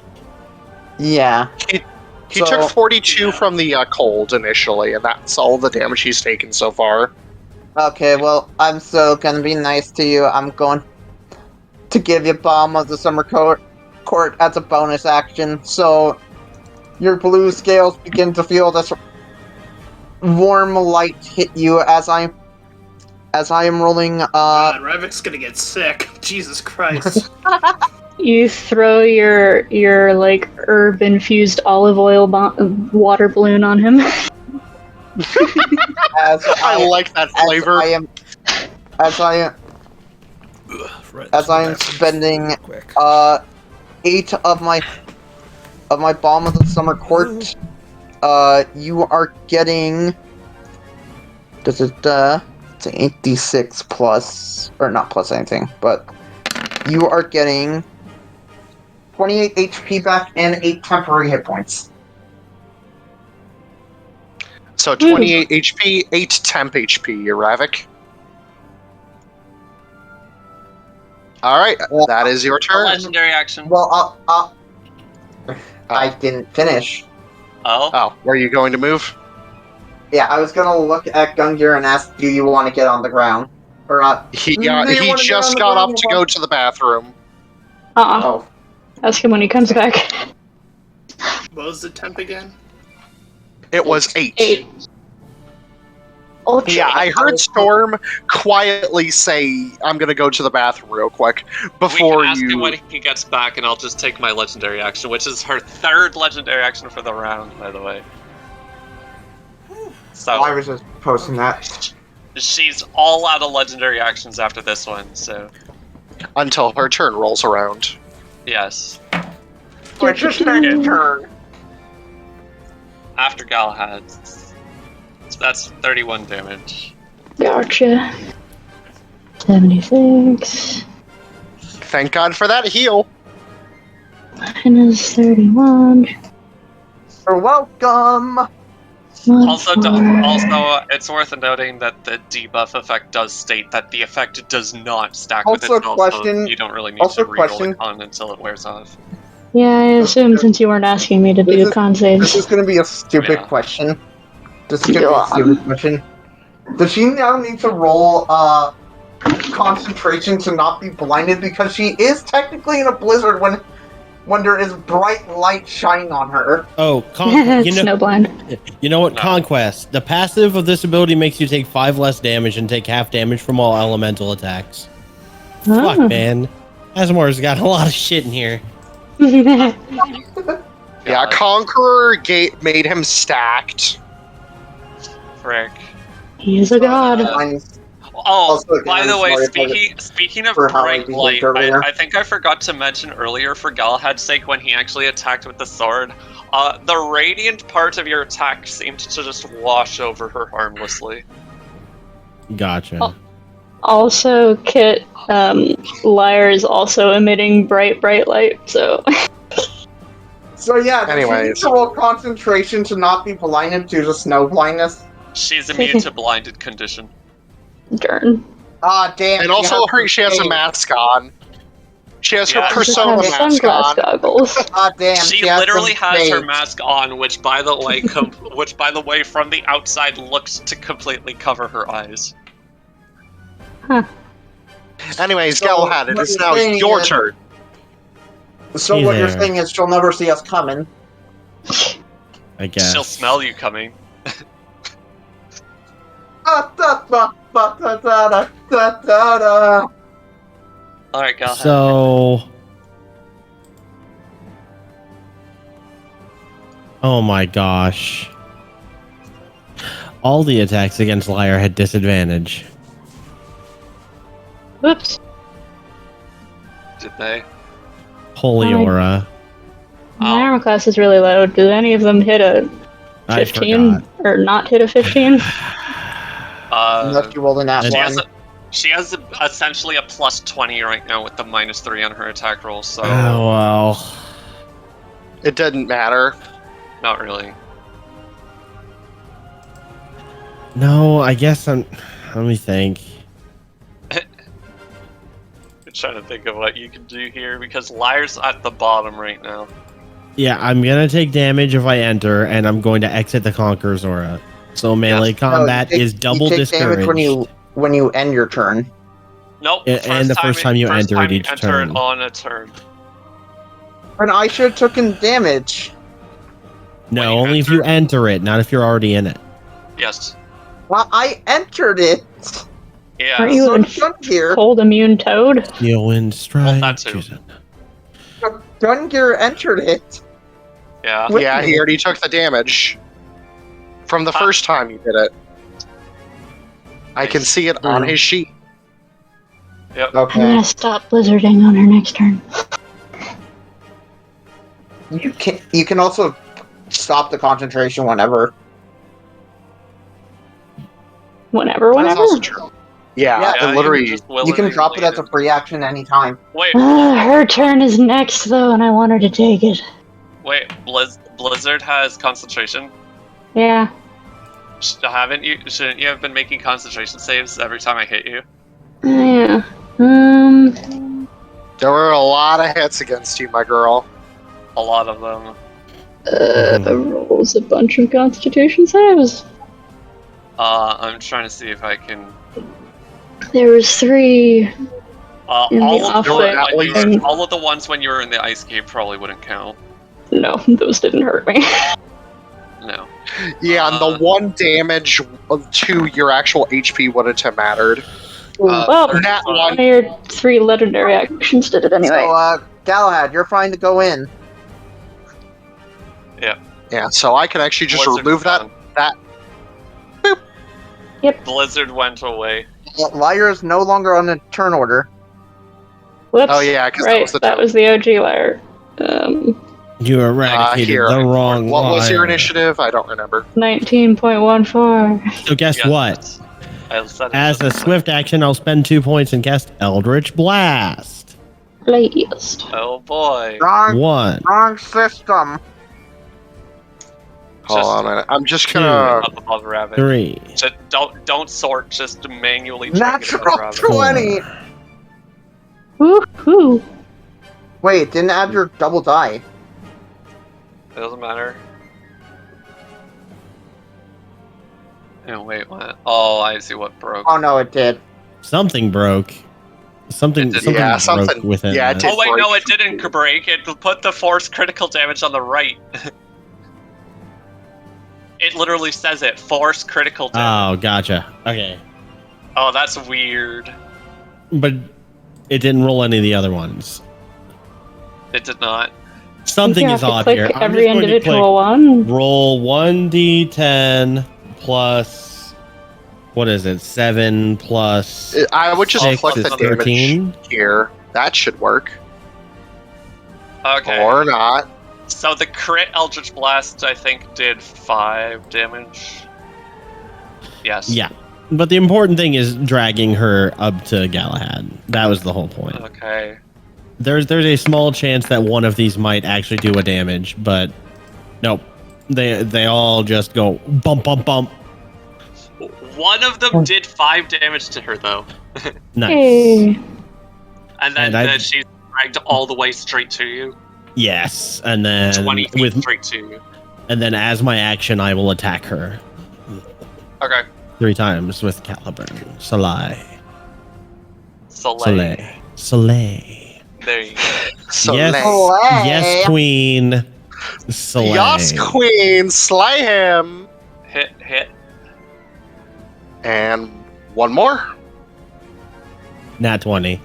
Yeah. He So- took 42 from the cold initially, and that's all the damage he's taken so far. Okay, well, I'm still gonna be nice to you. I'm going to give you Balm of the Summer Court as a bonus action, so your blue scales begin to feel this warm light hit you as I am rolling. God, Ravik's gonna get sick. Jesus Christ. You throw your like herb infused olive oil water balloon on him. As I like that flavor. As I am spending 8 of my of my Balm of the Summer Court, you are getting... It's an 8d6 plus... Or not plus anything, but... You are getting 28 HP back and 8 temporary hit points. So 28 HP, 8 temp HP, Ravak. Alright, that is your A turn. legendary action. Well, I didn't finish. Oh? Oh, were you going to move? Yeah, I was gonna look at Gungir and ask, do you want to get on the ground? Or not? He Do you wanna get just on the got ground up to or go what? to the bathroom. Oh. Ask him when he comes back. What was the temp again? It was 8. 8. Ultra. Yeah, I heard Storm quietly say, I'm gonna go to the bathroom real quick before we can ask him you... when he gets back, and I'll just take my legendary action, which is her 3rd legendary action for the round, by the way. So I was just posting that. she's all out of legendary actions after this one, so Until her turn rolls around. yes. Which is next turn. After Galahad. So that's 31 damage. Gotcha. 76. Thank God for that heal. Minus 31. You're welcome. Also, it's worth noting that the debuff effect does state that the effect does not stack with Also, itself, question- so you don't really need also to reroll question- the con until it wears off. Yeah, I assume since you weren't asking me to do This is- con This saves. is gonna be a stupid Yeah. question. This is gonna be a stupid question. Does she now need to roll, concentration to not be blinded because she is technically in a blizzard when there is bright light shining on her? Oh, It's snowblind. you know what? No. Conquest. The passive of this ability makes you take 5 less damage and take half damage from all elemental attacks. Fuck, Oh. man. Asemar's got a lot of shit in here. Yeah, God, Conqueror made him stacked. frick. He is a god. Mine's- Oh, Also, by again, the I'm way, sorry speaking of for how I bright behaved light, earlier. I think I forgot to mention earlier for Galahad's sake when he actually attacked with the sword, the radiant part of your attack seemed to just wash over her harmlessly. Gotcha. Oh. Also, Kit, Lyre is also emitting bright light, so. So yeah, does she need Anyways. to roll concentration to not be blinded due to snow blindness? She's immune to blinded condition. Darn. Ah, damn. And also, she has a mask. mask on. She has her Yeah. She just persona has mask sunglass on. goggles. Ah, damn. She has literally some has her shades. mask on, which by the way, from the outside looks to completely cover her eyes. Anyways, So, Galahad, it what is you're now saying your is- turn. So Hey what you're there. saying is she'll never see us coming. I guess. She'll smell you coming. Da, da, da, da, da, da, da, da, da. All right, Galahad. So. Oh my gosh. All the attacks against Lyre had disadvantage. Whoops. Did they? Holy I- aura. My armor class is really low. Did any of them hit a I 15? forgot. Or not hit a 15? Unless you rolled a nat and- one. She has essentially a plus 20 right now with the -3 on her attack roll, so Oh well. It didn't matter. not really. No, I guess I'm. Let me think. I'm trying to think of what you can do here because Lyre's at the bottom right now. Yeah, I'm gonna take damage if I enter, and I'm going to exit the Conqueror's aura. So melee combat No, you take- is double you take discouraged. damage when you end your turn. Nope. And the first time you enter it each enter turn. it on a turn. And I should have taken damage. No, When you only if you enter it, not if you're already in it. Yes. Well, I entered it. Yeah. Aren't you So in Gungir, cold immune toad? You win strike. that too. choose it. Gungir entered it. Yeah. Wait Yeah, a he minute. already took the damage from the first time you did it. I can see it on his sheet. I'm Okay. gonna stop blizzarding on her next turn. You can also stop the concentration whenever. Whenever. That's also true. Yeah, Yeah, and literally. You can drop it as a free action anytime. Wait, Her turn is next, though, and I want her to take it. wait. Blizzard has concentration. Yeah. Shouldn't you have been making concentration saves every time I hit you? Yeah. There were a lot of hits against you, my girl. A lot of them. Rolls a bunch of Constitution saves. I'm trying to see if I can. There was 3. In the All of the ones when you were in the ice cave probably wouldn't count. No, those didn't hurt me. No. Yeah, and the 1 damage to your actual HP wouldn't have mattered. Well, That one one. of your 3 legendary actions did it anyway. So, Galahad, you're fine to go in. Yeah, so I can actually just Blizzard's remove gone. that. Blizzard went away. Lyra is no longer on the turn order. Whoops. Oh, yeah, 'cause that right, was the that was the OG Lyre. You eradicated Here. the wrong What was your wire. initiative? I don't remember. 19.14. So guess Yeah, what? I said it As a just- swift action, I'll spend 2 points and cast Eldritch Blast. Blast. Oh boy. One. Wrong system. Hold Just on a minute. I'm just two, gonna. up above Ravak. 3. Just don't sort. Just manually drag it above Natural Ravak. 20. Woohoo. Wait, didn't add your double die. It doesn't matter. Oh wait, what? Oh, I see what broke. Oh no, it did. Something broke. Something, It did- something yeah, broke something- within yeah, it that. did. Oh wait, no, break. it didn't break. It put the force critical damage on the right. It literally says it. Force critical damage. Oh, gotcha. Okay. Oh, that's weird. But it didn't roll any of the other ones. It did not. Something you is have to odd click here. I'm every just going to individual click one. roll 1d10 plus, what is it, 7 plus I would just 6 click is the damage 13. here. That should work. Okay. Or not. So the crit Eldritch Blast, I think, did 5 damage. Yes. Yeah. But the important thing is dragging her up to Galahad. That was the whole point. Okay. There's a small chance that one of these might actually do a damage, but nope. They all just go bump bump bump. One of them did 5 damage to her, though. Nice. Hey. And then And I- she's dragged all the way straight to you. Yes, and then 20 feet with straight to you. and then as my action, I will attack her Okay. 3 times with Caliburn. Soleil. Soleil. Soleil. There you go. So yes, Soleil. yes, Queen. Soleil. Yas, Queen, slay him. Hit. And one more. Nat 20.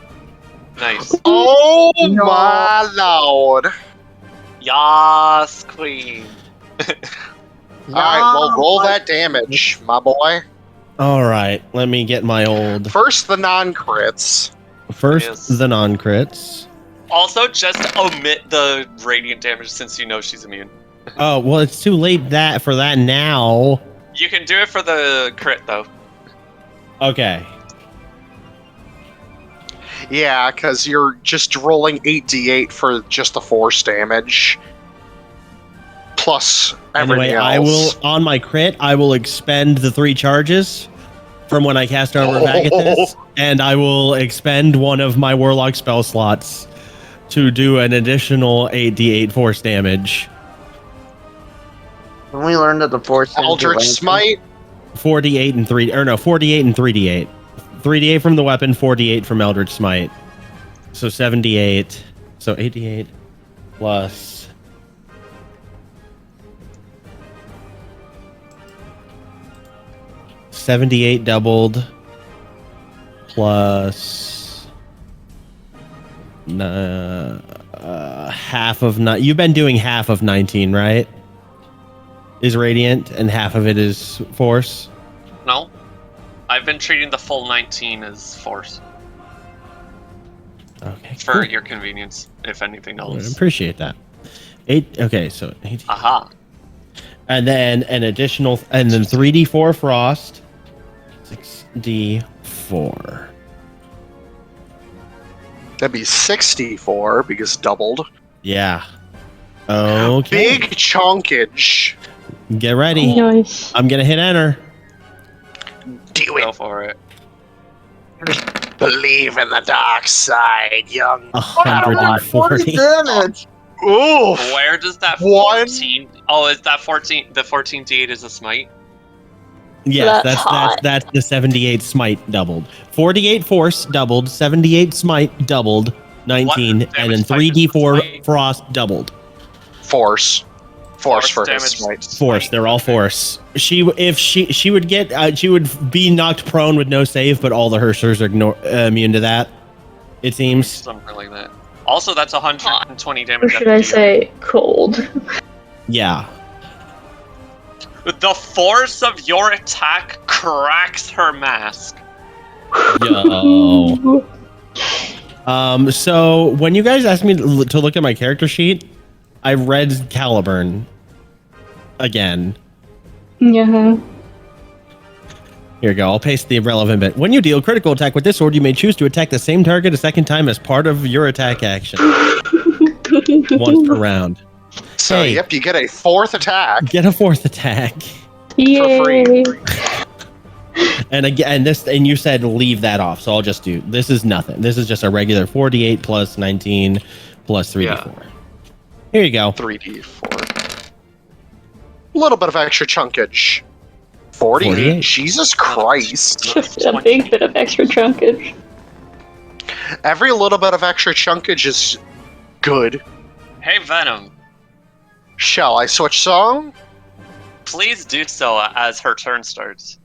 Nice. Oh No. my lord. Yas, queen. Alright, well, roll that damage, my boy. All right, let me get my old First, the non crits. first Yes. the non-crits. Also, just omit the radiant damage since you know she's immune. Oh, well, it's too late for that now. You can do it for the crit, though. Okay. Yeah, because you're just rolling 8d8 for just the force damage. Plus everything Anyway, else. I will on my crit. I will expend the 3 charges from when I cast over Vagathus, and I will expend one of my warlock spell slots to do an additional 8d8 force damage. When we learned that the force. Eldritch Smite. 48 and 3d8. 3d8 from the weapon, 48 from Eldritch Smite. So 78. So 88 plus 78 doubled plus half of you've been doing half of 19, right? Is radiant and half of it is force. No? I've been treating the full 19 as force. Okay, For cool. your convenience, if anything I else. appreciate that. 8. Okay, so 18. Aha. And then an additional, and then 3d4 frost. 6d4. That'd be 64 because doubled. Yeah. Okay. Big chonkage. Get ready. Nice. I'm gonna hit enter. Do Go it. for it. Believe in the dark side, young. 140. damage. Ooh. Where does that One. 14? Oh, is that 14? The 14 d8 is a smite. Yes, That's hot. that's the 78 smite doubled. 48 force doubled, 78 smite doubled, 19, What and then damage 3d4 smite? frost doubled. Force for his damage. smite. Force, they're all force. She would get she would be knocked prone with no save, but all the Herrschers are immune to that. It seems. Something like that. Also, that's 120 Or damage. should I say cold? Yeah. The force of your attack cracks her mask. Yo. So when you guys asked me to look at my character sheet, I read Caliburn again. Yeah. Here we go. I'll paste the relevant bit. When you deal critical attack with this sword, you may choose to attack the same target a second time as part of your attack action. Once per round. So, Hey. yep, you get a fourth attack. Get a fourth attack. Yay. And again, and you said leave that off, so I'll just do. This is nothing. This is just a regular 48 plus 19 plus 3d4. Here you go. 3d4. A little bit of extra chunkage. 48. 48. Jesus Christ. Just a big bit of extra chunkage. Every little bit of extra chunkage is good. Hey, Venom. Shall I switch song? Please do so as her turn starts.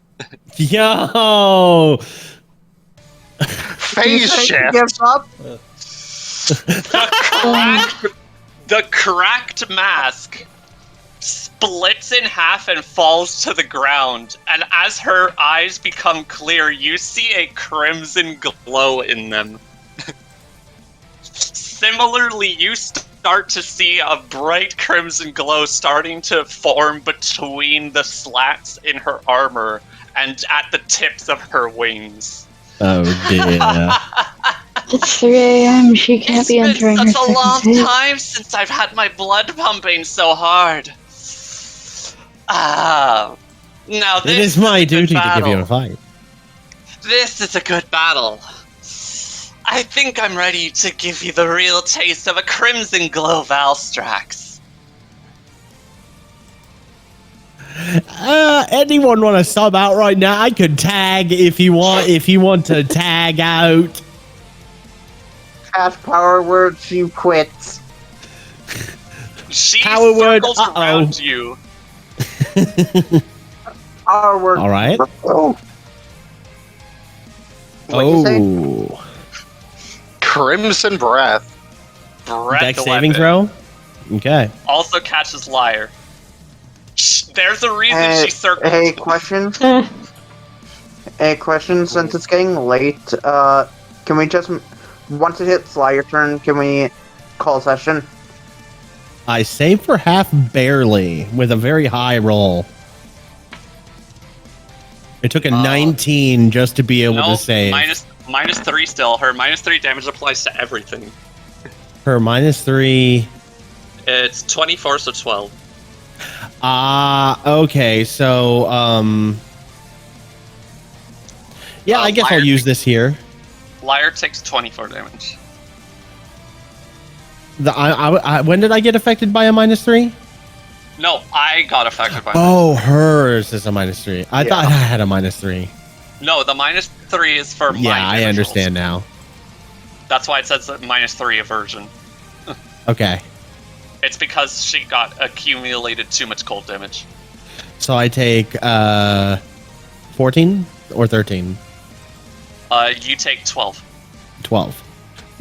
Yo. Phase shift. Gives up. The cracked mask splits in half and falls to the ground, and as her eyes become clear, you see a crimson glow in them. Similarly, you start to see a bright crimson glow starting to form between the slats in her armor and at the tips of her wings. Oh dear. It's 3 a.m. She can't It's be been entering her such a second long phase. time since I've had my blood pumping so hard. Ah, now this It is my a good duty to give you battle. a fight. This is a good battle. I think I'm ready to give you the real taste of a Crimson Glow Valstrax. Anyone want to sub out right now? I could tag if you want. If you want to tag out. Cast power word, she quits. She Power word, circles uh-oh. around you. Power word. All right. Oh. What'd you say? Oh. Crimson Breath. Breath Dex the saving weapon. throw. Okay. Also catches Liar. There's a reason she circles. Hey, question. Eh, A question. Since it's getting late, can we just once it hits your turn, can we call session? I saved for half barely with a very high roll. It took a 19 just to be able No, to save. minus 3 still. Her minus 3 damage applies to everything. Her -3. It's 24, so 12. Okay. So, yeah, I guess I'll Liar use this here. Liar takes 24 damage. When did I get affected by a -3? No, I got affected by Oh, hers is a -3. I thought I had a -3. No, the minus 3 is for Yeah, my I damage understand rolls. now. That's why it says that minus 3 aversion. Okay. It's because she got accumulated too much cold damage. So I take 14 or 13? You take 12. 12.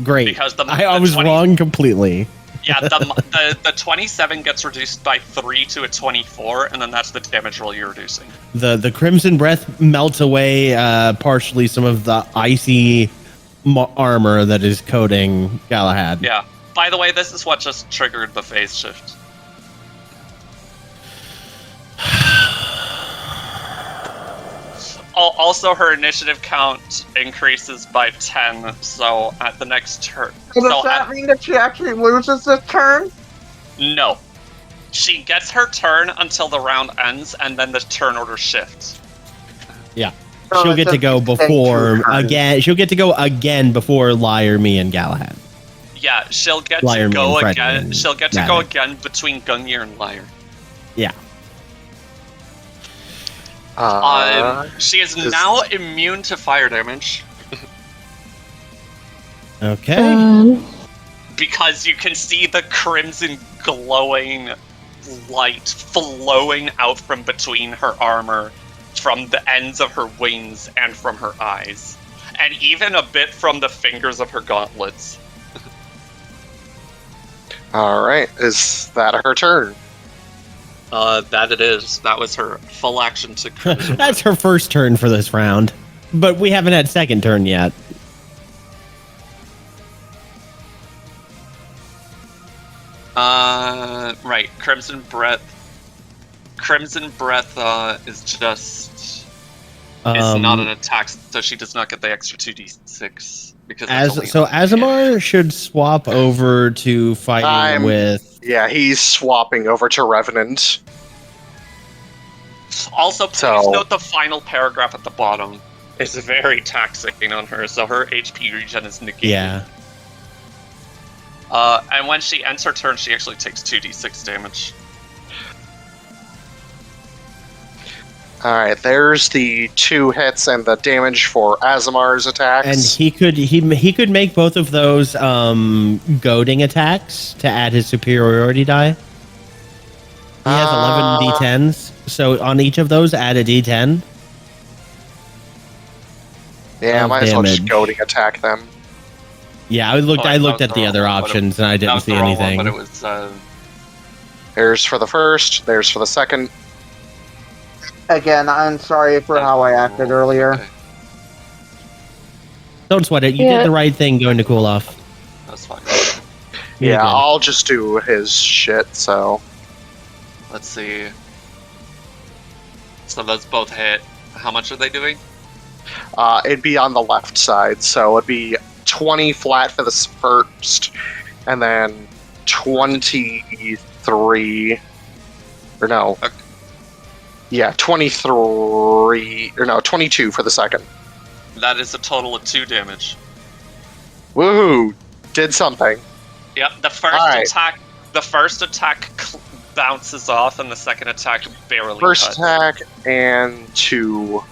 Great. Because I was 20 wrong completely. Yeah, the 27 gets reduced by 3 to a 24, and then that's the damage roll you're reducing. The Crimson Breath melts away partially some of the icy armor that is coating Galahad. Yeah, By the way, this is what just triggered the phase shift. Also, her initiative count increases by 10, so at the next turn... So does that mean that she actually loses this turn? No. She gets her turn until the round ends, and then the turn order shifts. Yeah. So She'll it's get to a go distinct before turn. again. She'll get to go again before Liar, me, and Galahad. Yeah, she'll get Liar, to me, go and Fredrick again. and She'll get to go Ravak. again between Gungir and Liar. Yeah. She is now immune to fire damage Okay. because you can see the crimson glowing light flowing out from between her armor, from the ends of her wings, and from her eyes, and even a bit from the fingers of her gauntlets. Alright, is that her turn? That it is. That was her full action to crimson. That's her first turn for this round, but we haven't had second turn yet. Right. Crimson Breath. Crimson Breath is just is not an attack, so she does not get the extra 2d6 because that's only Asemar should swap over to fighting with. Yeah, he's swapping over to Revenant. Also, please note the final paragraph at the bottom is very taxing on her, so her HP regen is negated. Yeah. And when she ends her turn, she actually takes 2d6 damage. Alright, there's the 2 hits and the damage for Asemar's attacks. And he could make both of those goading attacks to add his superiority die. He has 11 d10s, so on each of those, add a d10. Yeah, of might as well just damage. goading attack them. Yeah, I looked at the other options and I didn't see anything. But it was There's for the first, there's for the second. Again, I'm sorry for how I acted earlier. Okay, Don't sweat it. You Yeah. did the right thing going to cool off. that's fine. You're Yeah, good. I'll just do his shit, so. Let's see. So those both hit. How much are they doing? It'd be on the left side, so it'd be 20 flat for the first, and then 23. Or no. Okay. Yeah, 23. Or no, 22 for the second. That is a total of 2 damage. Woohoo! Did something. Yep, the first Alright. attack. The first attack bounces off, and the second attack barely. First cuts. attack and 2.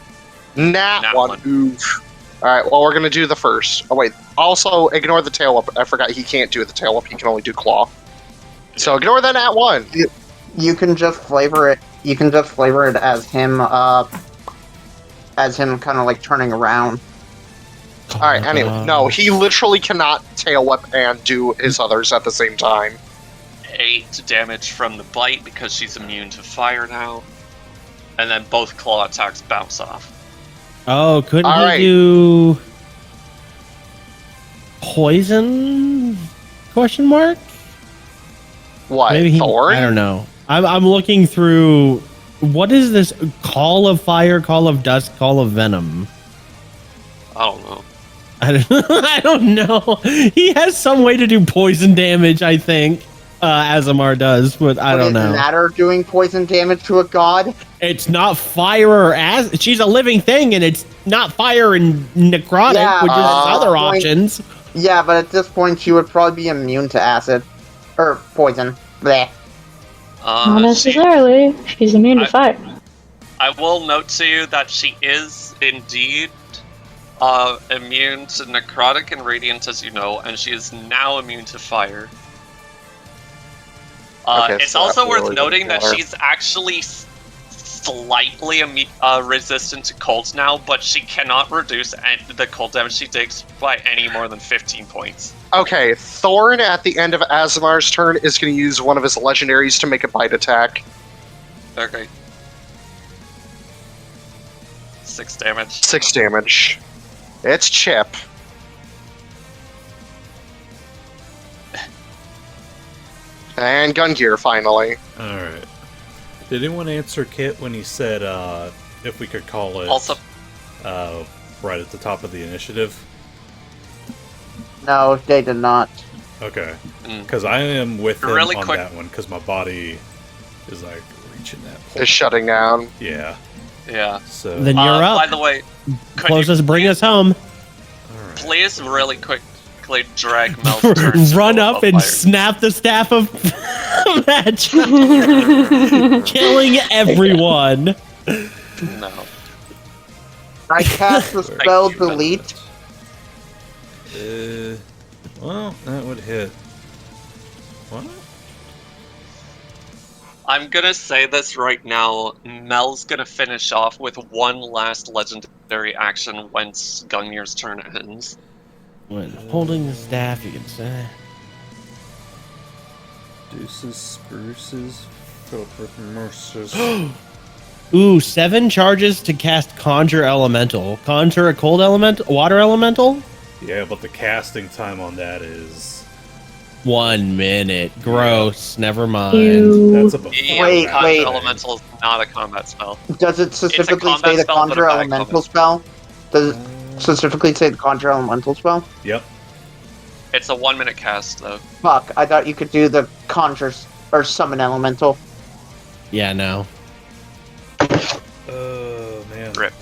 Nat Nat 1. one. Oof. Alright, well, we're gonna do the first. Oh, wait. Also, ignore the tail whip. I forgot he can't do the tail whip, he can only do claw. So ignore that Nat 1. You can just flavor it. You can just flavor it as him kind of like turning around. Alright, anyway. No, he literally cannot tail whip and do his others at the same time. 8 damage from the bite because she's immune to fire now. And then both claw attacks bounce off. Oh, couldn't All he right. do poison? Question mark? What? Maybe Thorn? I don't know. I'm looking through. What is this? Call of Fire, Call of Dust, Call of Venom. I don't know. I don't know. He has some way to do poison damage, I think. Asemar does, but I don't Does it know. matter doing poison damage to a god? It's not fire or she's a living thing, and it's not fire and necrotic, Yeah, which is his other point- options. Yeah, but at this point she would probably be immune to acid. Or poison. Bleh. Not She, necessarily. She's immune to fire. I will note to you that she is indeed immune to necrotic and radiant, as you know, and she is now immune to fire. Okay, It's so also that worth really noting that doesn't matter. she's actually slightly resistant to cold now, but she cannot reduce the cold damage she takes by any more than 15 points. Okay, Thorn at the end of Asemar's turn is going to use one of his legendaries to make a bite attack. Okay. 6 damage. 6 damage. It's Chip. And Gungir, finally. Alright. Did anyone answer Kit when he said if we could call it Also, right at the top of the initiative? No, they did not. Okay. Mm. Because I am with him Really on quick- that one, because my body is like reaching that point. Is shutting down. Yeah. yeah. So. Then you're By up. the way, could Close you us, bring us home. Alright. please really quickly drag Mel's turn to Run go up above and fire? snap the staff of match, killing everyone. No. I cast the spell delete. Well, that would hit. What? I'm gonna say this right now. Mel's gonna finish off with one last legendary action once Gungir's turn ends. When holding the staff, you can say. Deuces, spruces, filled with mercers. Ooh, 7 charges to cast Conjure Elemental. Conjure a cold element, water elemental? Yeah, but the casting time on that is 1 minute. Gross. Never mind. that's a Yeah, Wait, Conjure wait. Elemental is not a combat spell. Does it specifically combat say the spell, but a conjure bad elemental combat. spell? Does it specifically say the conjure elemental spell? Yep. It's a 1 minute cast though. Fuck, I thought you could do the conjure or summon elemental. Yeah, no. Oh man. Rip.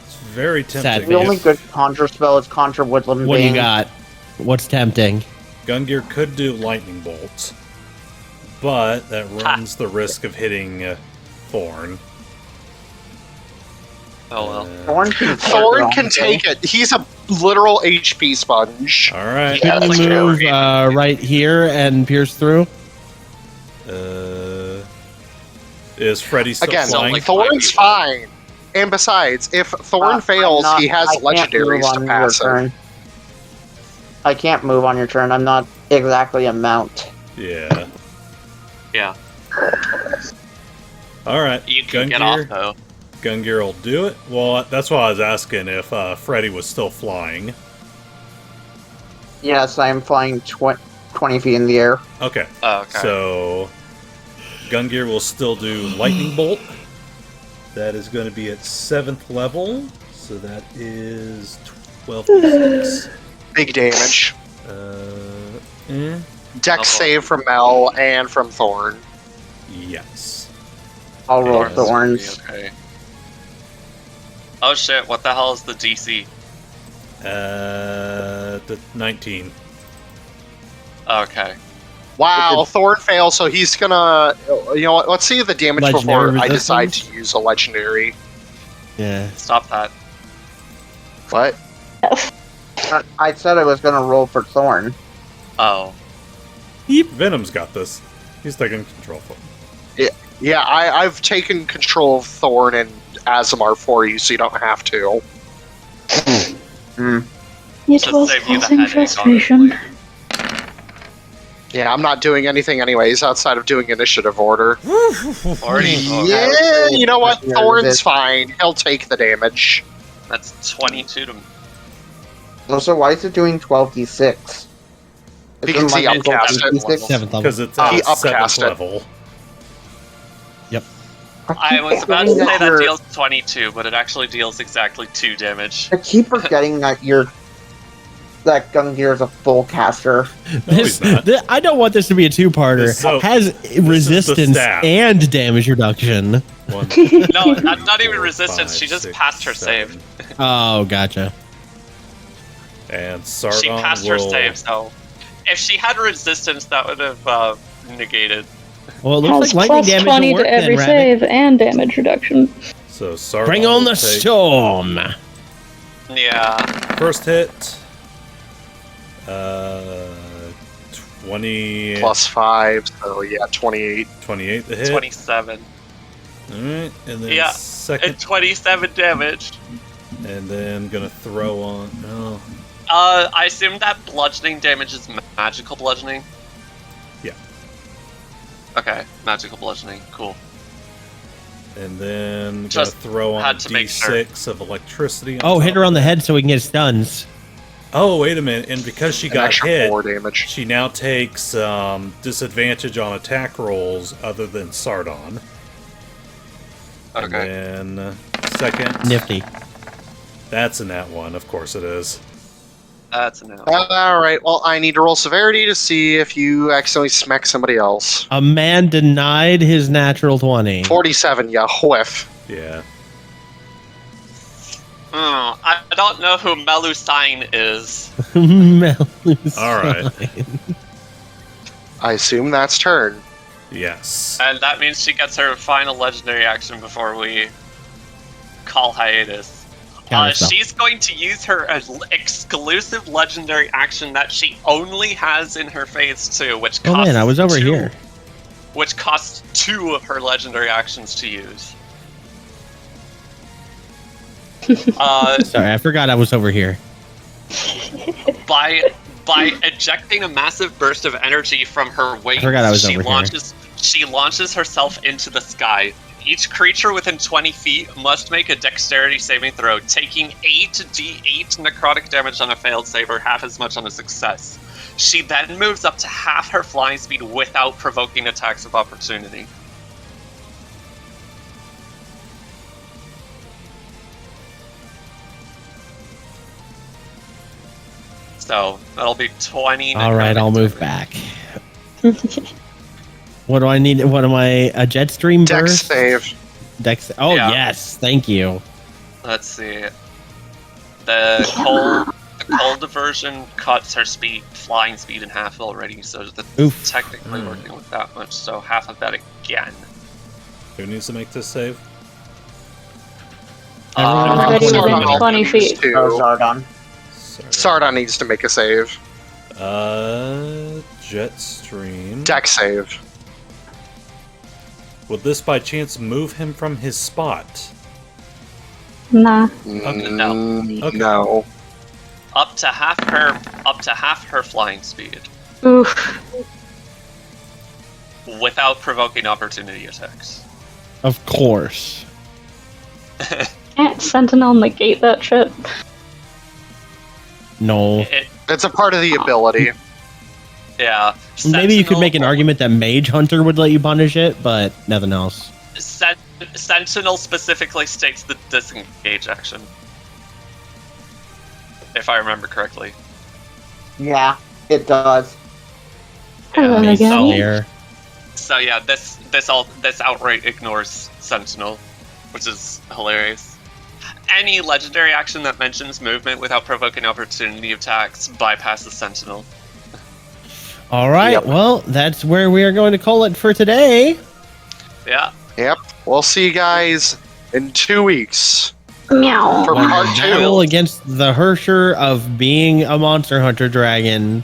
It's very Sad tempting. The only If good conjure spell is conjure woodland What do you bane. got? What's tempting? Gungir could do lightning bolts, but that runs the risk of hitting Thorn. Oh well. Thorn can, Thorn can take it. He's a literal HP sponge. All right. Yeah, Can that's you like move right here and pierce through? Is Freddy still Again, flying? like- Thorn's fine. And besides, if Thorn fails, he has I can't move legendaries on to your pass him. turn. I can't move on your turn. I'm not exactly a mount. Yeah. Yeah. All right. You can get off Gungir. though. Gungir will do it. Well, that's why I was asking if Freddy was still flying. Yes, I am flying 20 feet in the air. Okay. Oh, okay. So Gungir will still do lightning bolt. That is going to be at 7th level. So that is 12d6. Big damage. Dex Oh. save from Mel and from Thorn. Yes. I'll roll Thorn's gonna be thorns. Okay. Oh shit! What the hell is the DC? The 19. Okay. Wow, Thorn fails, so he's gonna. You know what? Let's see the damage Legendary before I decide resistance? to use a legendary. Yeah. Stop that. What? I said I was gonna roll for thorn. Oh. Venom's got this. He's taking control for him. Yeah, I've taken control of Thorn and Asemar for you, so you don't have to. It Just was save you the causing headache, frustration. honestly. Yeah, I'm not doing anything anyways outside of doing initiative order. Already. Oh, Yeah, you know what? Yeah, Thorn's it- fine. He'll take the damage. That's 22 to. Also, why is it doing 12d6? Because Isn't he lightning bolt upcast it. 12d6? 7th level. Because it's He at 7th upcast it. level. I was about to say that you're- deals 22, but it actually deals exactly 2 damage. I keep forgetting that that Gungir is a full caster. No, he's not. I don't want this to be a two-parter. So, Has is the resistance staff. and damage reduction. 1, No, not even resistance. 5, She just 6, passed her 7. save. Oh, gotcha. And Sargon She passed will... her save, so if she had resistance, that would have negated. Well, it looks Has like lightning plus damage 20 will work to every then, Ravak. save and damage reduction. So Sargon Bring on will the take storm. Yeah. First hit. 20... Plus 5, so yeah, 28. 28 the hit. 27. Alright, and then Yeah, second... And 27 damage. And then gonna throw on... No. I assume that bludgeoning damage is magical bludgeoning? Yeah. Okay, magical bludgeoning. Cool. And then gonna Just throw on had to make sure. D6 of electricity. Oh, hit her on the head so we can get stuns. Oh, wait a minute. And because she An got extra hit, 4 damage. she now takes disadvantage on attack rolls other than Sardon. Okay. And then second. Nifty. That's a nat 1, of course it is. That's enough. Alright, well, I need to roll severity to see if you accidentally smack somebody else. A man denied his natural 20. 47, yeah, whiff. Yeah. I don't know who Melusine is. All right. I assume that's turn. Yes. And that means she gets her final legendary action before we call hiatus. Counterspell. She's going to use her exclusive legendary action that she only has in her phase 2, which costs Oh man, I was over here. Which costs 2 of her legendary actions to use. Sorry, I forgot I was over here. By ejecting a massive burst of energy from her wings, forgot I was over here. she launches herself into the sky. Each creature within 20 feet must make a dexterity saving throw, taking 8d8 necrotic damage on a failed save or half as much on a success. She then moves up to half her flying speed without provoking attacks of opportunity. So that'll be 20. All right, I'll move back. What do I need? What am I? A jet stream Dex burst? save. Dex. Oh Yeah. yes, thank you. Let's see. The cold diversion cuts her flying speed in half already, so that's Oof. technically working with that much. So half of that again. Who needs to make this save? Everybody Sardon within also 20 needs feet. to- Oh, Zardon. Sardon needs to make a save. Jet stream. Dex save. Would this by chance move him from his spot? Nah. No. Okay. No. Up to half her flying speed Oof. without provoking opportunity attacks. Of course. Can't Sentinel negate that shit? No. It's a part of the ability. Yeah. Maybe you could Sentinel- make an argument that Mage Hunter would let you punish it, but nothing else. Sentinel specifically states the disengage action. If I remember correctly. Yeah, it does. And then Mage again, Slayer. So yeah, this outright ignores Sentinel, which is hilarious. Any legendary action that mentions movement without provoking opportunity attacks bypasses Sentinel. All right. Yep. Well, that's where we are going to call it for today. Yeah. Yep. We'll see you guys in 2 weeks meow. for part 2. Battle against the Herrscher of being a monster hunter dragon.